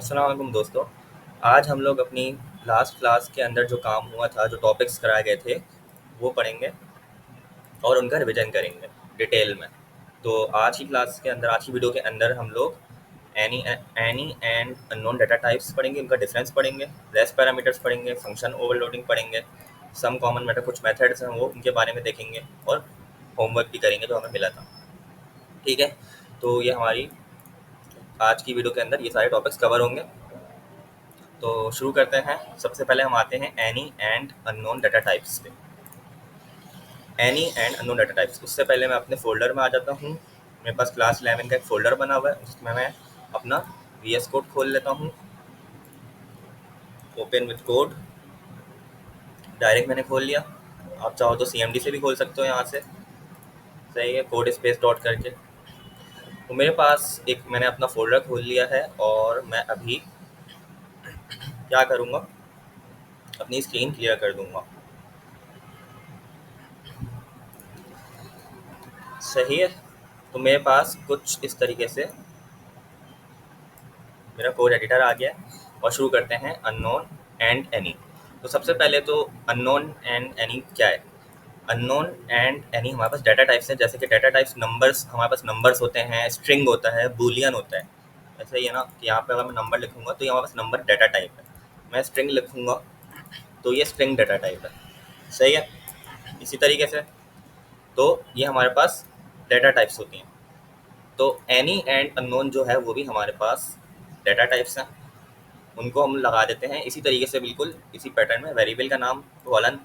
अस्सलाम वालेकुम दोस्तों। आज हम लोग अपनी लास्ट क्लास के अंदर जो काम हुआ था, जो टॉपिक्स कराए गए थे, वो पढ़ेंगे और उनका रिवीजन करेंगे डिटेल में। तो आज की क्लास के अंदर, आज की वीडियो के अंदर हम लोग any any and unknown data types पढ़ेंगे, उनका डिफरेंस पढ़ेंगे, रेस्ट पैरामीटर्स पढ़ेंगे, फंक्शन ओवरलोडिंग पढ़ेंगे, सम कॉमन मेथड, कुछ मेथड्स हैं वो उनके बारे में देखेंगे और होमवर्क भी करेंगे जो हमें मिला था। ठीक है, तो ये हमारी आज की वीडियो के अंदर ये सारे टॉपिक्स कवर होंगे। तो शुरू करते हैं। सबसे पहले हम आते हैं any and unknown data types पे। Any and unknown data types, उससे पहले मैं अपने फोल्डर में आ जाता हूँ। मेरे पास क्लास 11 का एक फ़ोल्डर बना हुआ है, उसमें मैं अपना VS कोड खोल लेता हूँ। ओपन विथ कोड, डायरेक्ट मैंने खोल लिया। आप चाहो तो CMD से भी खोल सकते हो यहाँ से। सही है, कोड स्पेस डॉट करके। तो मेरे पास एक मैंने अपना फोल्डर खोल लिया है और मैं अभी क्या करूँगा, अपनी स्क्रीन क्लियर कर दूँगा। सही है, तो मेरे पास कुछ इस तरीके से मेरा कोड एडिटर आ गया है और शुरू करते हैं अननोन एंड एनी। तो सबसे पहले तो अननोन एंड एनी क्या है। अननोन एंड एनी हमारे पास डाटा टाइप्स हैं, जैसे कि डाटा टाइप्स नंबर्स, हमारे पास नंबर्स होते हैं, स्ट्रिंग होता है, बूलियन होता है। ऐसा ही है ना कि यहाँ पे अगर मैं नंबर लिखूंगा तो ये हमारे पास नंबर डाटा टाइप है। मैं स्ट्रिंग लिखूंगा तो ये स्ट्रिंग डाटा टाइप है। सही है, इसी तरीके से तो ये हमारे पास डाटा टाइप्स होती हैं। तो एनी एंड अननोन जो है वो भी हमारे पास डाटा टाइप्स हैं। उनको हम लगा देते हैं इसी तरीके से, बिल्कुल इसी पैटर्न में, वेरिएबल का नाम कॉलन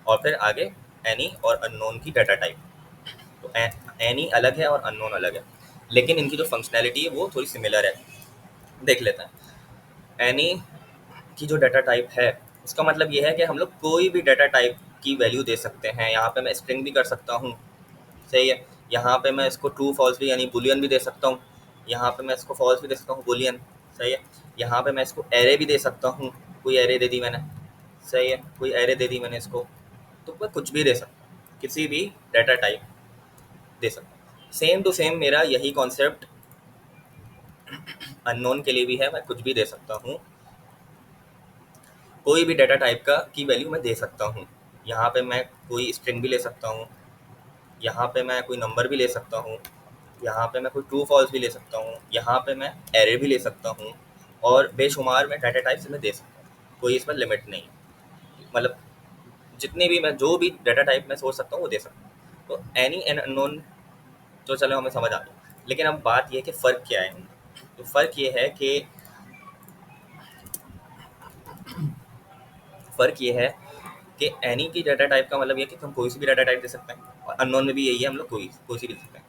और फिर आगे एनी और अननोन की डाटा टाइप। तो एनी अलग है और अननोन अलग है, लेकिन इनकी जो फंक्शनैलिटी है वो थोड़ी सिमिलर है। देख लेते हैं। एनी की जो डाटा टाइप है, उसका मतलब ये है कि हम लोग कोई भी डाटा टाइप की वैल्यू दे सकते हैं। यहाँ पे मैं स्ट्रिंग भी कर सकता हूँ। सही है, यहाँ पे मैं इसको ट्रू फॉल्स भी यानी बुलियन भी दे सकता हूँ। यहाँ पे मैं इसको फॉल्स भी दे सकता हूँ, बुलियन। सही है, यहाँ पे मैं इसको एरे भी दे सकता हूँ। कोई एरे दे दी मैंने। सही है, कोई एरे दे दी मैंने इसको। तो मैं कुछ भी दे सकता हूँ, किसी भी डाटा टाइप दे सकता हूँ। सेम टू सेम मेरा यही कॉन्सेप्ट अननोन के लिए भी है। मैं कुछ भी दे सकता हूँ, कोई भी डाटा टाइप का की वैल्यू मैं दे सकता हूँ। यहाँ पे मैं कोई स्ट्रिंग भी ले सकता हूँ, यहाँ पे मैं कोई नंबर भी ले सकता हूँ, यहाँ पे मैं कोई ट्रू फॉल्स भी ले सकता हूँ, यहाँ पे मैं एरे भी ले सकता हूँ, और बेशुमार मैं डाटा टाइप्स में दे सकता हूँ। कोई इसमें लिमिट नहीं, मतलब जितने भी मैं जो भी डाटा टाइप मैं सोच सकता हूँ वो दे सकता हूँ। तो एनी एंड अननोन तो चलो हमें समझ आ गया, लेकिन अब बात ये है कि फ़र्क क्या है। तो फ़र्क ये है कि एनी की डाटा टाइप का मतलब ये है कि हम कोई सी भी डाटा टाइप दे सकते हैं, और अननोन में भी यही है, हम लोग कोई सी भी दे सकते हैं।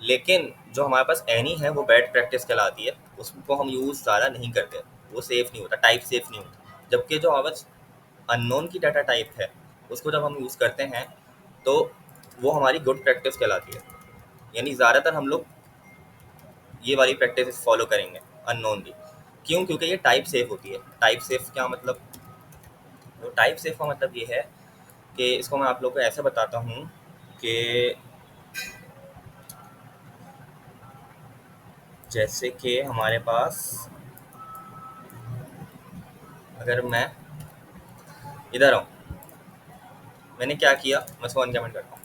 लेकिन जो हमारे पास एनी है वो बैड प्रैक्टिस कहलाती है, उसको हम यूज़ ज़्यादा नहीं करते, वो सेफ़ नहीं होता, टाइप सेफ़ नहीं होता। जबकि जो हमारे पास अननोन की डाटा टाइप है, उसको जब हम यूज़ करते हैं तो वो हमारी गुड प्रैक्टिस कहलाती है। यानी ज़्यादातर हम लोग ये वाली प्रैक्टिस फॉलो करेंगे अननोन की। क्यों? क्योंकि ये टाइप सेफ होती है। टाइप सेफ क्या मतलब? तो टाइप सेफ का मतलब ये है कि इसको मैं आप लोग को ऐसे बताता हूँ कि जैसे कि हमारे पास, अगर मैं इधर आऊँ, मैंने क्या किया, मैं इसको अनकमेंट करता हूँ।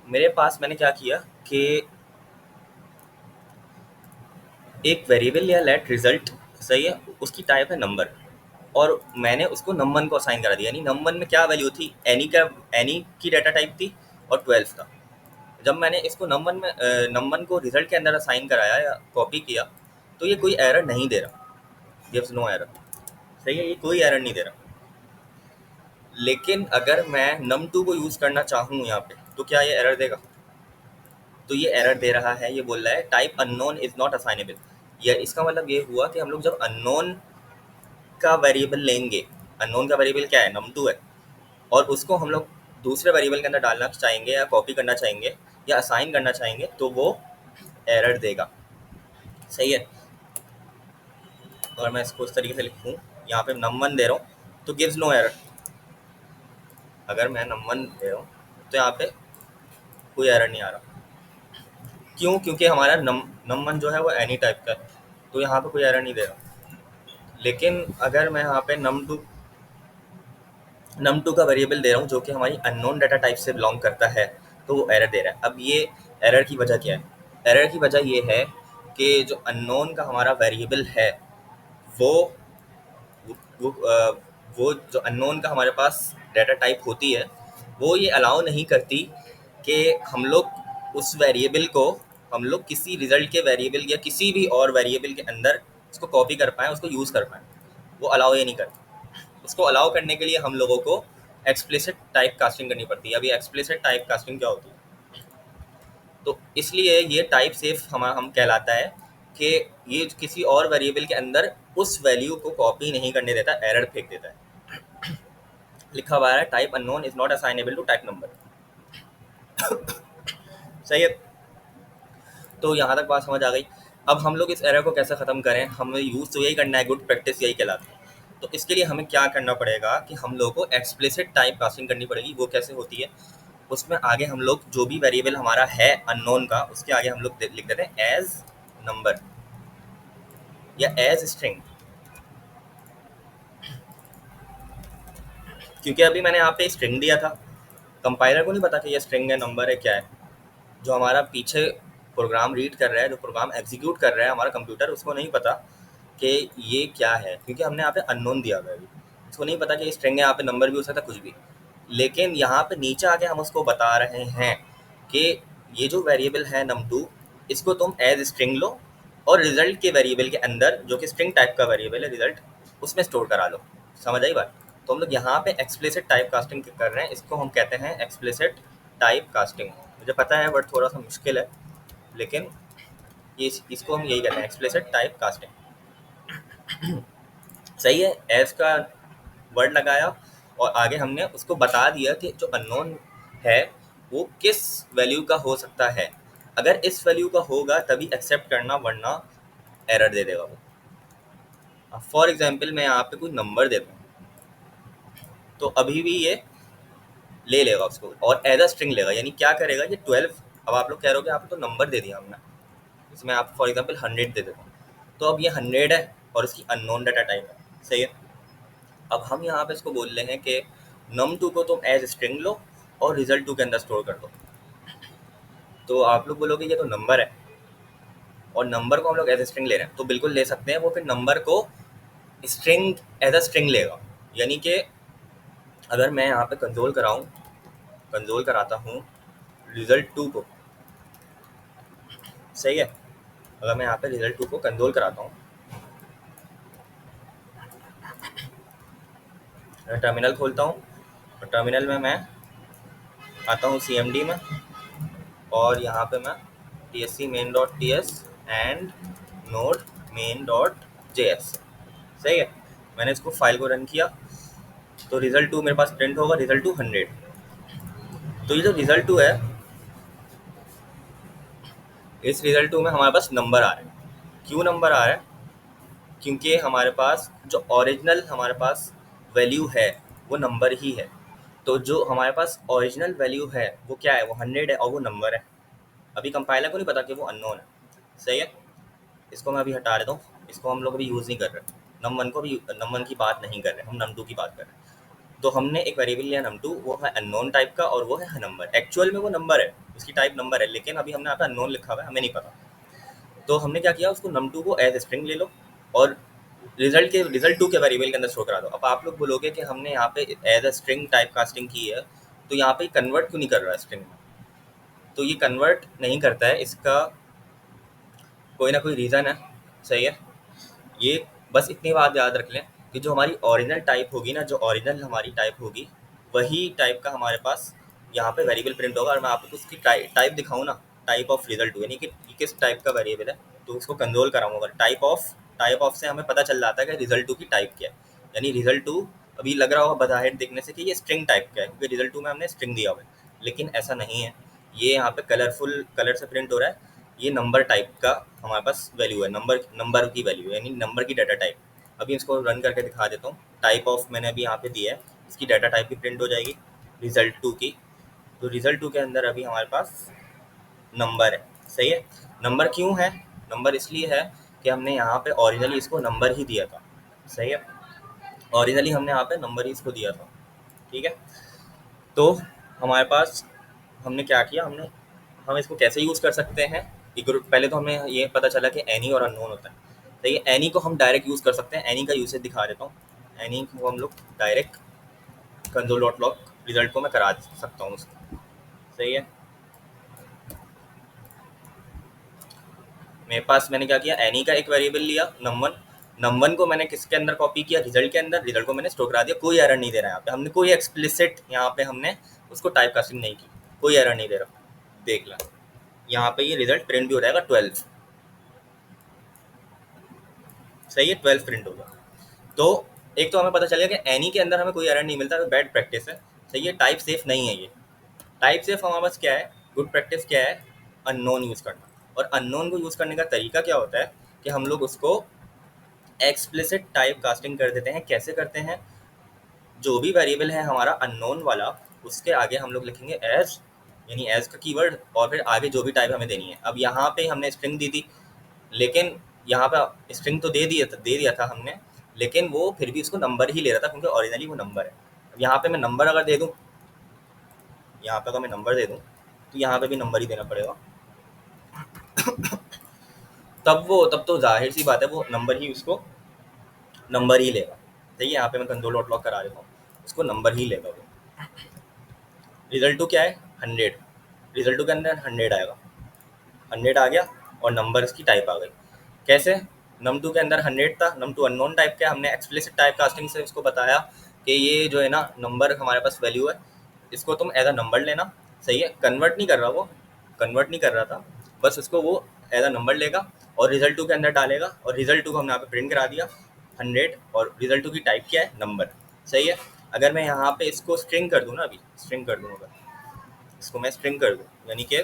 मेरे पास मैंने क्या किया कि एक वेरिएबल लिया, लेट रिजल्ट। सही है, उसकी टाइप है नंबर, और मैंने उसको नंबर को असाइन करा दिया। यानी नंबर में क्या वैल्यू थी, एनी की डाटा टाइप थी और 12 था। जब मैंने इसको नंबर को रिजल्ट के अंदर असाइन कराया या कॉपी किया, तो ये कोई एरर नहीं दे रहा, गिव्स नो एरर। सही है, ये कोई एरर नहीं दे रहा। लेकिन अगर मैं num2 को यूज़ करना चाहूँ यहाँ पे, तो क्या ये एरर देगा? तो ये एरर दे रहा है, ये बोल रहा है type unknown is not assignable. या इसका मतलब ये हुआ कि हम लोग जब अननोन का वेरिएबल लेंगे, अननोन का वेरिएबल क्या है, num2 है, और उसको हम लोग दूसरे वेरिएबल के अंदर डालना चाहेंगे या कॉपी करना चाहेंगे या असाइन करना चाहेंगे, तो वो एरर देगा। सही है, और मैं इसको इस तरीके से लिखूँ, यहाँ पे num1 दे रहा हूँ तो गिव्स नो एरर। अगर मैं num1 दे रहा हूँ तो यहाँ पे कोई एरर नहीं आ रहा। क्यों? क्योंकि हमारा नम वन जो है वो एनी टाइप का है, तो यहाँ पे कोई एरर नहीं दे रहा। लेकिन अगर मैं यहाँ पे num2 का वेरिएबल दे रहा हूँ जो कि हमारी अननोन डाटा टाइप से बिलोंग करता है, तो वो एरर दे रहा है। अब ये एरर की वजह क्या है? एरर की वजह ये है कि जो अननोन का हमारा वेरिएबल है वो वो वो जो अननोन का हमारे पास डाटा टाइप होती है वो ये अलाउ नहीं करती कि हम लोग उस वेरिएबल को हम लोग किसी रिजल्ट के वेरिएबल या किसी भी और वेरिएबल के अंदर उसको कॉपी कर पाएँ, उसको यूज़ कर पाएँ। वो अलाउ ये नहीं करती। उसको अलाउ करने के लिए हम लोगों को एक्सप्लिसिट टाइप कास्टिंग करनी पड़ती है। अभी एक्सप्लिसिट टाइप कास्टिंग क्या होती है? तो इसलिए ये टाइप सेफ हम कहलाता है कि ये किसी और वेरिएबल के अंदर उस वैल्यू को कॉपी नहीं करने देता, एरर फेंक देता है। लिखा हुआ है type unknown is not assignable to type number. सही है। तो यहाँ तक बात समझ आ गई। अब हम लोग इस एरर को कैसे ख़त्म करें? हमें यूज़ तो यही करना है, गुड प्रैक्टिस यही कहलाता है। तो इसके लिए हमें क्या करना पड़ेगा कि हम लोग को एक्सप्लिसिट टाइप कास्टिंग करनी पड़ेगी। वो कैसे होती है? उसमें आगे हम लोग जो भी वेरिएबल हमारा है अननोन का, उसके आगे हम लोग लिख देते हैं एज नंबर या एज स्ट्रिंग। क्योंकि अभी मैंने यहाँ पे स्ट्रिंग दिया था, कंपाइलर को नहीं पता कि ये स्ट्रिंग है, नंबर है, क्या है। जो हमारा पीछे प्रोग्राम रीड कर रहा है, जो प्रोग्राम एग्जीक्यूट कर रहा है हमारा कंप्यूटर, उसको नहीं पता कि ये क्या है, क्योंकि हमने यहाँ पे अननोन दिया हुआ है। अभी उसको नहीं पता कि ये स्ट्रिंग है, यहाँ पे नंबर भी हो सकता है, कुछ भी। लेकिन यहाँ पे नीचे आके हम उसको बता रहे हैं कि ये जो वेरिएबल है num2, इसको तुम एज स्ट्रिंग लो और रिजल्ट के वेरिएबल के अंदर, जो कि स्ट्रिंग टाइप का वेरिएबल है रिजल्ट, उसमें स्टोर करा लो। समझ आई बात? तो हम लोग यहाँ पे एक्सप्लिसिट टाइप कास्टिंग कर रहे हैं, इसको हम कहते हैं एक्सप्लिसिट टाइप कास्टिंग। मुझे पता है बट थोड़ा सा मुश्किल है, लेकिन ये इसको हम यही कहते हैं, एक्सप्लिसिट टाइप कास्टिंग। सही है। एज का वर्ड लगाया और आगे हमने उसको बता दिया कि जो अननोन है वो किस वैल्यू का हो सकता है। अगर इस वैल्यू का होगा तभी एक्सेप्ट करना, वरना एरर दे देगा वो। फॉर एग्जांपल मैं यहाँ पे कोई नंबर देता हूँ तो अभी भी ये ले लेगा उसको और एज अ स्ट्रिंग लेगा। यानी क्या करेगा ये 12। अब आप लोग कह रहे हो कि आप तो नंबर दे दिया हमने, इसमें आप फॉर एग्जांपल 100 दे देता हूँ, तो अब ये 100 है और इसकी अननोन डाटा टाइप है। सही है। अब हम यहाँ पे इसको बोल रहे हैं कि num2 को तुम एज स्ट्रिंग लो और रिजल्ट 2 के अंदर स्टोर कर दो। तो आप लोग बोलोगे ये तो नंबर है और नंबर को हम लोग एज स्ट्रिंग ले रहे हैं, तो बिल्कुल ले सकते हैं। वो फिर नंबर को स्ट्रिंग एज अ स्ट्रिंग लेगा। यानी कि अगर मैं यहाँ पे कंसोल कराता हूँ रिजल्ट 2 को, सही है, अगर मैं यहाँ पे रिजल्ट 2 को कंसोल कराता हूँ, टर्मिनल खोलता हूँ और टर्मिनल में मैं आता हूँ CMD में और यहाँ पे मैं TSC main.ts and node main.js। सही है। मैंने इसको फाइल को रन किया तो रिजल्ट 2 मेरे पास प्रिंट होगा, रिजल्ट 2 100। तो ये जो रिजल्ट 2 है, इस रिजल्ट 2 में हमारे पास नंबर आ रहा है। क्यों नंबर आ रहा है? क्योंकि हमारे पास जो ओरिजिनल हमारे पास वैल्यू है वो नंबर ही है। तो जो हमारे पास ओरिजिनल वैल्यू है वो क्या है? वो 100 है और वो नंबर है। अभी कंपाइलर को नहीं पता कि वो अननोन है। सही है। इसको मैं अभी हटा देता हूँ, इसको हम लोग अभी यूज़ नहीं कर रहे। नम वन की बात नहीं कर रहे, हम num2 की बात कर रहे हैं। तो हमने एक वेरिएबल लिया num2, वो है अननोन टाइप का और वो है नंबर। एक्चुअल में वो नंबर है, उसकी टाइप नंबर है, लेकिन अभी हमने यहाँ पे अननोन लिखा हुआ है, हमें नहीं पता। तो हमने क्या किया, उसको num2 को एज स्ट्रिंग ले लो और रिजल्ट 2 के वेरिएबल के अंदर स्टोर करा दो। अब आप लोग बोलोगे कि हमने यहाँ पे as a string type casting की है, तो यहाँ पे कन्वर्ट क्यों नहीं कर रहा है स्ट्रिंग में? तो ये कन्वर्ट नहीं करता है, इसका कोई ना कोई रीज़न है। सही है। ये बस इतनी बात याद रख लें कि जो हमारी ओरिजिनल टाइप होगी ना, जो ओरिजिनल हमारी टाइप होगी, वही टाइप का हमारे पास यहाँ पे वेरिएबल प्रिंट होगा। और मैं आपको उसकी टाइप दिखाऊँ ना, टाइप ऑफ रिजल्ट 2, यानी कि किस टाइप का वेरिएबल है, तो उसको कंसोल कराऊंगा। टाइप ऑफ से हमें पता चल जाता है कि रिजल्ट 2 की टाइप क्या है। यानी रिजल्ट 2 अभी लग रहा होगा बज़ाहिर देखने से कि ये स्ट्रिंग टाइप का है, क्योंकि रिजल्ट 2 में हमने स्ट्रिंग दिया हुआ है, लेकिन ऐसा नहीं है। ये यहाँ पे कलरफुल कलर से प्रिंट हो रहा है। ये नंबर टाइप का हमारे पास वैल्यू है, नंबर की वैल्यू है, यानी नंबर की डाटा टाइप। अभी इसको रन करके दिखा देता हूँ। टाइप ऑफ मैंने अभी यहाँ पे दिया है, इसकी डाटा टाइप भी प्रिंट हो जाएगी रिजल्ट 2 की। तो रिजल्ट 2 के अंदर अभी हमारे पास नंबर है। सही है। नंबर क्यों है? नंबर इसलिए है कि हमने यहाँ पे ओरिजिनली इसको नंबर ही दिया था। सही है, ओरिजिनली हमने यहाँ पे नंबर ही इसको दिया था। ठीक है, तो हमारे पास हमने क्या किया, हम इसको कैसे यूज़ कर सकते हैं कि ग्रुप, पहले तो हमें ये पता चला कि एनी और अननोन होता है। सही है, एनी को हम डायरेक्ट यूज़ कर सकते हैं। एनी का यूसेज दिखा देता हूँ। एनी को हम लोग direct console dot log result को मैं करा सकता हूँ उसको। सही है, मेरे पास मैंने क्या किया, एनी का एक वेरिएबल लिया नम1। नम1 को मैंने किसके अंदर कॉपी किया, रिजल्ट के अंदर। रिजल्ट को मैंने स्टोर करा दिया। कोई एरर नहीं दे रहा है यहाँ पे, हमने कोई एक्सप्लिसिट यहाँ पे हमने उसको टाइप कास्टिंग नहीं की, कोई एरर नहीं दे रहा। देख ला, यहाँ पे ये रिजल्ट प्रिंट भी हो जाएगा 12। सही है, 12 प्रिंट होगा। तो एक तो हमें पता चलेगा कि एनी के अंदर हमें कोई एरर नहीं मिलता, तो बैड प्रैक्टिस है। सही है, टाइप सेफ नहीं है ये। टाइप सेफ हमारे पास क्या है, गुड प्रैक्टिस क्या है, अननोन यूज़ करना। और अननोन को यूज़ करने का तरीका क्या होता है कि हम लोग उसको एक्सप्लिसिट टाइप कास्टिंग कर देते हैं। कैसे करते हैं, जो भी वेरिएबल है हमारा अननोन वाला, उसके आगे हम लोग लिखेंगे एज, यानी एज का कीवर्ड, और फिर आगे जो भी टाइप हमें देनी है। अब यहाँ पे हमने स्ट्रिंग दी थी, लेकिन यहाँ पे स्ट्रिंग तो दे दिया था हमने, लेकिन वो फिर भी उसको नंबर ही ले रहा था क्योंकि ओरिजिनली वो नंबर है। अब यहाँ पे मैं नंबर अगर दे दूँ, यहाँ पे अगर मैं नंबर दे दूँ तो यहाँ पे भी नंबर ही देना पड़ेगा। तब तो जाहिर सी बात है वो नंबर ही उसको नंबर ही लेगा। सही है, यहाँ पे मैं कंसोल डॉट लॉग करा देता हूँ, उसको नंबर ही लेगा वो। रिजल्ट टू क्या है, 100। रिजल्ट टू के अंदर 100 आएगा, 100 आ गया और नंबर्स की टाइप आ गई। कैसे, नम टू के अंदर 100 था, नम टू अननोन टाइप का, हमने एक्सप्लिसिट टाइप कास्टिंग से उसको बताया कि ये जो है ना नंबर हमारे पास वैल्यू है, इसको तुम एज अ नंबर लेना। सही है, कन्वर्ट नहीं कर रहा वो, कन्वर्ट नहीं कर रहा था, बस उसको वो एज अ नंबर लेगा और रिजल्ट टू के अंदर डालेगा। और रिजल्ट टू को हमने यहाँ पे प्रिंट करा दिया 100, और रिजल्ट टू की टाइप क्या है, नंबर। सही है, अगर मैं यहाँ पे इसको स्ट्रिंग कर दूँ ना, अभी स्ट्रिंग कर दूँ, अगर इसको मैं स्ट्रिंग कर दूँ, यानी कि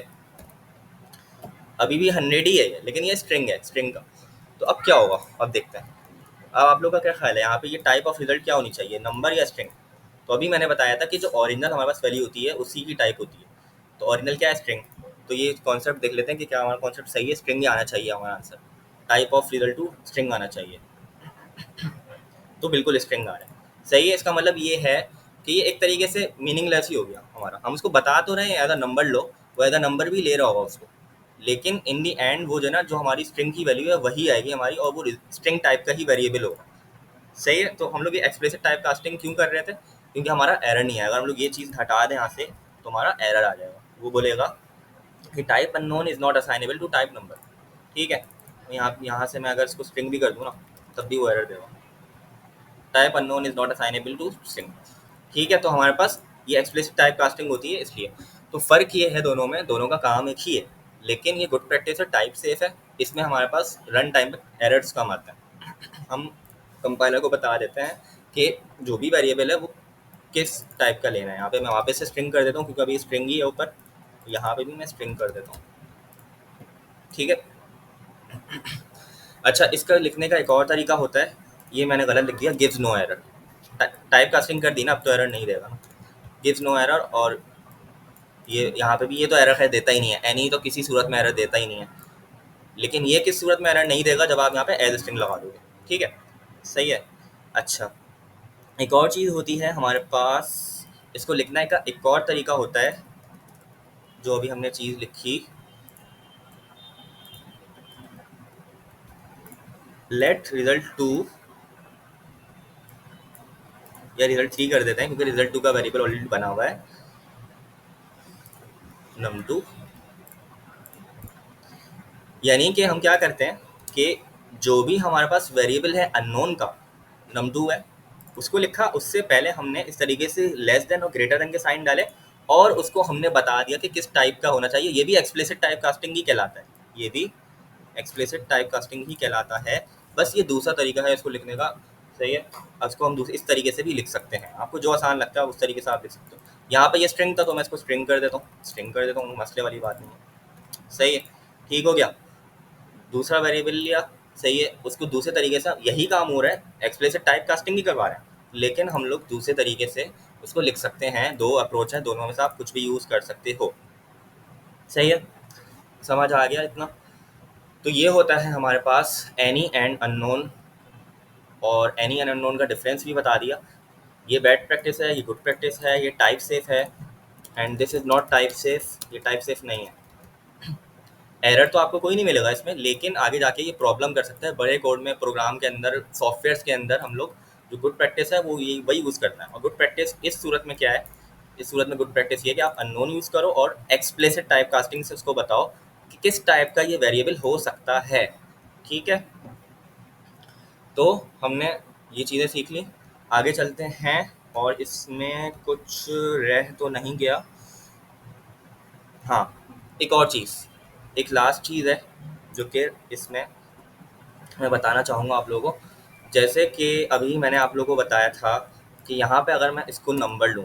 अभी भी 100 ही है ये, लेकिन ये स्ट्रिंग है, स्ट्रिंग का। तो अब क्या होगा, अब देखते हैं। अब आप लोग का क्या ख्याल है, यहाँ पे ये टाइप ऑफ रिजल्ट क्या होनी चाहिए, नंबर या स्ट्रिंग? तो अभी मैंने बताया था कि जो ओरिजिनल हमारे पास वैल्यू होती है उसी की टाइप होती है। तो ओरिजिनल क्या है, स्ट्रिंग। तो ये कॉन्सेप्ट देख लेते हैं कि क्या हमारा कॉन्सेप्ट सही है। स्ट्रिंग ही आना चाहिए हमारा answer, type of result to string आना चाहिए। तो बिल्कुल स्ट्रिंग आ रहा है। सही है, इसका मतलब ये है कि ये एक तरीके से मीनिंगलेस ही हो गया हमारा। हम उसको बता तो रहे हैं एज अ नंबर लो, वो एज अ नंबर भी ले रहा होगा उसको, लेकिन इन दी एंड वो जो ना जो हमारी स्ट्रिंग की वैल्यू है वही आएगी हमारी, और वो स्ट्रिंग टाइप का ही वेरिएबल होगा। सही है, तो हम लोग ये एक्सप्लिसिट टाइप कास्टिंग क्यों कर रहे थे, क्योंकि हमारा एरर नहीं आएगा। अगर हम लोग ये चीज़ हटा दें यहाँ से तो हमारा एरर आ जाएगा। वो बोलेगा कि type unknown is not assignable to type number. ठीक है, यहाँ से मैं अगर इसको स्ट्रिंग भी कर दूँ ना, तब भी वो एरर देगा, type unknown is not assignable to string. ठीक है, तो हमारे पास ये एक्सप्लिसिट टाइप कास्टिंग होती है इसलिए। तो फ़र्क ये है दोनों में, दोनों का काम एक ही है, लेकिन ये गुड प्रैक्टिस है, टाइप सेफ है। इसमें हमारे पास रन टाइम पे एरर्स कम आते हैं। हम कंपाइलर को बता देते हैं कि जो भी वेरिएबल है वो किस टाइप का लेना है। यहाँ पे मैं वापस से स्ट्रिंग कर देता हूँ क्योंकि अभी स्ट्रिंग ही है ऊपर, यहाँ पे भी मैं स्ट्रिंग कर देता हूँ। ठीक है, अच्छा, इसका लिखने का एक और तरीका होता है, ये मैंने गलत लिख दिया, gives no error. Type casting कर दी ना, अब तो एरर नहीं देगा ना, गिव्स नो एरर। और ये यहाँ पे भी ये तो एरर है देता ही नहीं है, एनी तो किसी सूरत में एरर देता ही नहीं है, लेकिन ये किस सूरत में एरर नहीं देगा, जब आप यहाँ पे एज स्ट्रिंग लगा दोगे। ठीक है, सही है। अच्छा, एक और चीज़ होती है हमारे पास, इसको लिखने का एक और तरीका होता है, जो अभी हमने चीज़ लिखी, लेट रिजल्ट टू, या रिजल्ट 3 कर देते हैं क्योंकि रिजल्ट 2 का वेरिएबल ऑलरेडी बना हुआ है, num2। यानी कि हम क्या करते हैं कि जो भी हमारे पास वेरिएबल है अननोन का, num2 है, उसको लिखा, उससे पहले हमने इस तरीके से लेस देन और ग्रेटर देन के साइन डाले, और उसको हमने बता दिया कि किस टाइप का होना चाहिए। ये भी एक्सप्लिसिट टाइप कास्टिंग ही कहलाता है, ये भी एक्सप्लिसिट टाइप कास्टिंग ही कहलाता है। बस ये दूसरा तरीका है इसको लिखने का। सही है, अब इसको हम इस तरीके से भी लिख सकते हैं, आपको जो आसान लगता है उस तरीके से आप लिख सकते हो। यहाँ पे ये स्ट्रिंग था तो मैं इसको स्ट्रिंग कर देता हूँ, स्ट्रिंग कर देता हूँ, मसले वाली बात नहीं है। सही है, ठीक हो गया। दूसरा वेरिएबल लिया, सही है, उसको दूसरे तरीके से यही काम हो रहा है, एक्सप्लिसिट टाइप कास्टिंग ही करवा रहे हैं, लेकिन हम लोग दूसरे तरीके से उसको लिख सकते हैं। दो अप्रोच है, दोनों में से आप कुछ भी यूज़ कर सकते हो। सही है, समझ आ गया इतना? तो ये होता है हमारे पास एनी एंड अननोन, और एनी एंड अननोन का डिफरेंस भी बता दिया। ये बैड प्रैक्टिस है, ये गुड प्रैक्टिस है, ये टाइप सेफ है, and this is not type safe, ये टाइप सेफ नहीं है। एरर तो आपको कोई नहीं मिलेगा इसमें, लेकिन आगे जाके ये प्रॉब्लम कर सकता है बड़े कोड में, प्रोग्राम के अंदर, सॉफ्टवेयर्स के अंदर। हम लोग जो गुड प्रैक्टिस है वो ये वही यूज़ करना है। और गुड प्रैक्टिस इस सूरत में क्या है, इस सूरत में गुड प्रैक्टिस ये है कि आप अननोन यूज़ करो और एक्सप्लिसिट टाइप कास्टिंग से उसको बताओ कि किस टाइप का ये वेरिएबल हो सकता है। ठीक है, तो हमने ये चीज़ें सीख ली, आगे चलते हैं। और इसमें कुछ रह तो नहीं गया? हाँ, एक और चीज़, एक लास्ट चीज़ है जो कि इसमें मैं बताना चाहूँगा आप लोगों को। जैसे कि अभी मैंने आप लोगों को बताया था कि यहाँ पे अगर मैं इसको नंबर लूँ,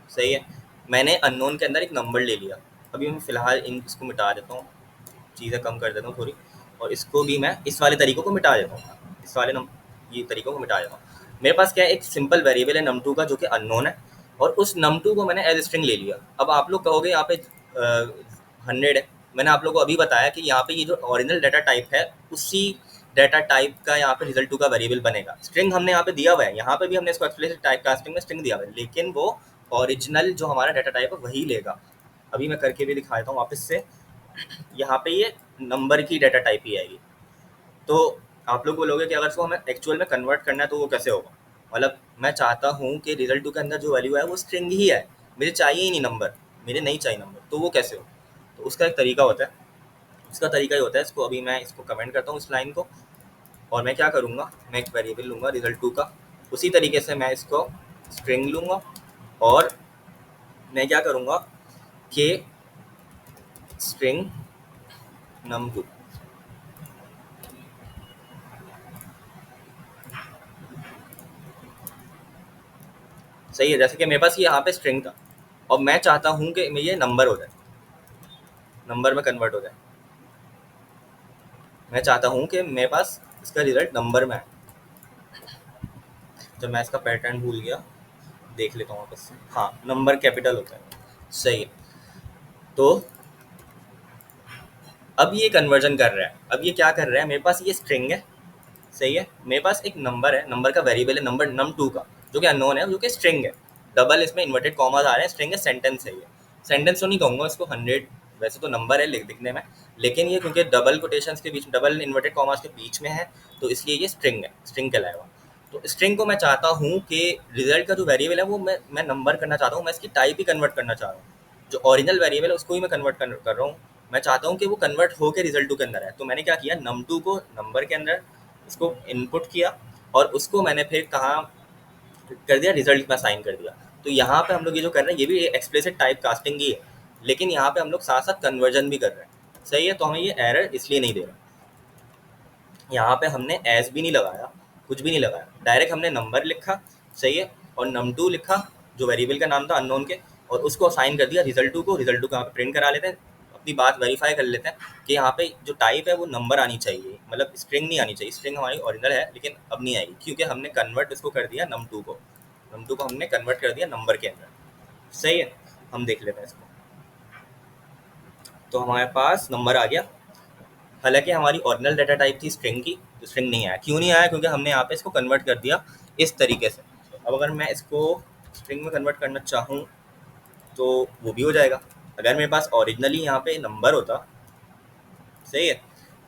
सही है, मैंने अननोन के अंदर एक नंबर ले लिया। अभी मैं फ़िलहाल इसको मिटा देता हूँ, चीज़ें कम कर देता हूँ थोड़ी, और इसको भी मैं इस वाले तरीक़ों को मिटा देता हूँ, इस वाले ये तरीक़ों को मिटा देता हूँ। मेरे पास क्या है, एक सिंपल वेरिएबल है num2 का जो कि अननोन है, और उस num2 को मैंने एज स्ट्रिंग ले लिया। अब आप लोग कहोगे यहाँ पे 100 है, मैंने आप लोगों को अभी बताया कि यहाँ पे ये जो ओरिजिनल डाटा टाइप है उसी डाटा टाइप का यहाँ पे result2 का वेरिएबल बनेगा। स्ट्रिंग हमने यहाँ पे दिया हुआ है, यहाँ पे भी हमने इसको एक्सप्लिसिट टाइप कास्टिंग में स्ट्रिंग दिया हुआ है, लेकिन वो ओरिजिनल जो हमारा डाटा टाइप है वही लेगा। अभी मैं करके भी दिखा देता हूँ वापस से। यहाँ पे ये नंबर की डाटा टाइप ही आएगी। तो आप लोग बोलोगे कि अगर इसको हमें एक्चुअल में कन्वर्ट करना है तो वो कैसे होगा? मतलब मैं चाहता हूँ कि result2 के अंदर जो वैल्यू है वो स्ट्रिंग ही है, मुझे चाहिए ही नहीं नंबर, मुझे नहीं चाहिए नंबर, तो वो कैसे हो? तो उसका एक तरीका होता है, उसका तरीका ही होता है, इसको अभी मैं इसको कमेंट करता हूँ इस लाइन को, और मैं क्या करूँगा, मैं एक वेरिएबल लूँगा result2 का, उसी तरीके से मैं इसको स्ट्रिंग लूँगा, और मैं क्या करूँगा कि स्ट्रिंग num2, सही है। जैसे कि मेरे पास ये यहाँ पे स्ट्रिंग था, और मैं चाहता हूँ कि ये नंबर हो जाए, नंबर में कन्वर्ट हो जाए। मैं चाहता हूँ कि मेरे पास इसका रिजल्ट नंबर में आए। जब मैं इसका पैटर्न भूल गया, देख लेता हूँ वापस से। हाँ, नंबर कैपिटल होता है, सही है। तो अब ये कन्वर्जन कर रहा है, अब ये क्या कर रहा है, मेरे पास ये स्ट्रिंग है, सही है, मेरे पास एक नंबर है, नंबर का वेरिएबल है नंबर num2 का, जो कि अननोन है, जो कि स्ट्रिंग है, डबल इसमें इन्वर्टेड कॉमास आ रहे हैं, स्ट्रिंग है, सेंटेंस है ये। सेंटेंस तो नहीं कहूँगा इसको, 100 वैसे तो नंबर है दिखने में, लेकिन ये क्योंकि डबल कोटेशंस के बीच, डबल इन्वर्टेड कॉमास के बीच में है, तो इसलिए ये स्ट्रिंग है, स्ट्रिंग कहलाएगा। तो स्ट्रिंग को मैं चाहता हूँ कि रिजल्ट का जो वेरिएबल है वो मैं नंबर करना चाहता हूँ, मैं इसकी टाइप ही कन्वर्ट करना चाह रहा हूँ, जो ओरिजिनल वेरिएबल है उसको ही मैं कन्वर्ट कर रहा हूँ। मैं चाहता हूँ कि वो कन्वर्ट हो के result2 के अंदर है। तो मैंने क्या किया, num2 को नंबर के अंदर इसको इनपुट किया, और उसको मैंने फिर कहाँ कर दिया, रिजल्ट में साइन कर दिया। तो यहाँ पे हम लोग ये जो कर रहे हैं ये भी एक्सप्लिसिट टाइप कास्टिंग ही है, लेकिन यहाँ पे हम लोग साथ साथ कन्वर्जन भी कर रहे हैं, सही है। तो हमें ये एरर इसलिए नहीं दे रहा, यहाँ पे हमने एज भी नहीं लगाया, कुछ भी नहीं लगाया, डायरेक्ट हमने नंबर लिखा, सही है, और num2 लिखा जो वेरिएबल का नाम था अननोन के, और उसको असाइन कर दिया result2 को। result2 को यहाँ पे प्रिंट करा लेते हैं, अपनी बात वेरीफाई कर लेते हैं कि यहाँ पे जो टाइप है वो नंबर आनी चाहिए, मतलब स्ट्रिंग नहीं आनी चाहिए। स्ट्रिंग हमारी ओरिजिनल है लेकिन अब नहीं आएगी, क्योंकि हमने कन्वर्ट इसको कर दिया num2 को हमने कन्वर्ट कर दिया नंबर के अंदर, सही है। हम देख लेते हैं इसको, तो हमारे पास नंबर आ गया। हालांकि हमारी ओरिजिनल डाटा टाइप थी स्ट्रिंग की, तो स्ट्रिंग नहीं आया। क्यों नहीं आया? क्योंकि हमने यहाँ पे इसको कन्वर्ट कर दिया इस तरीके से। अब अगर मैं इसको स्ट्रिंग में कन्वर्ट करना चाहूँ तो वो भी हो जाएगा। अगर मेरे पास ओरिजिनली यहाँ पे नंबर होता, सही है,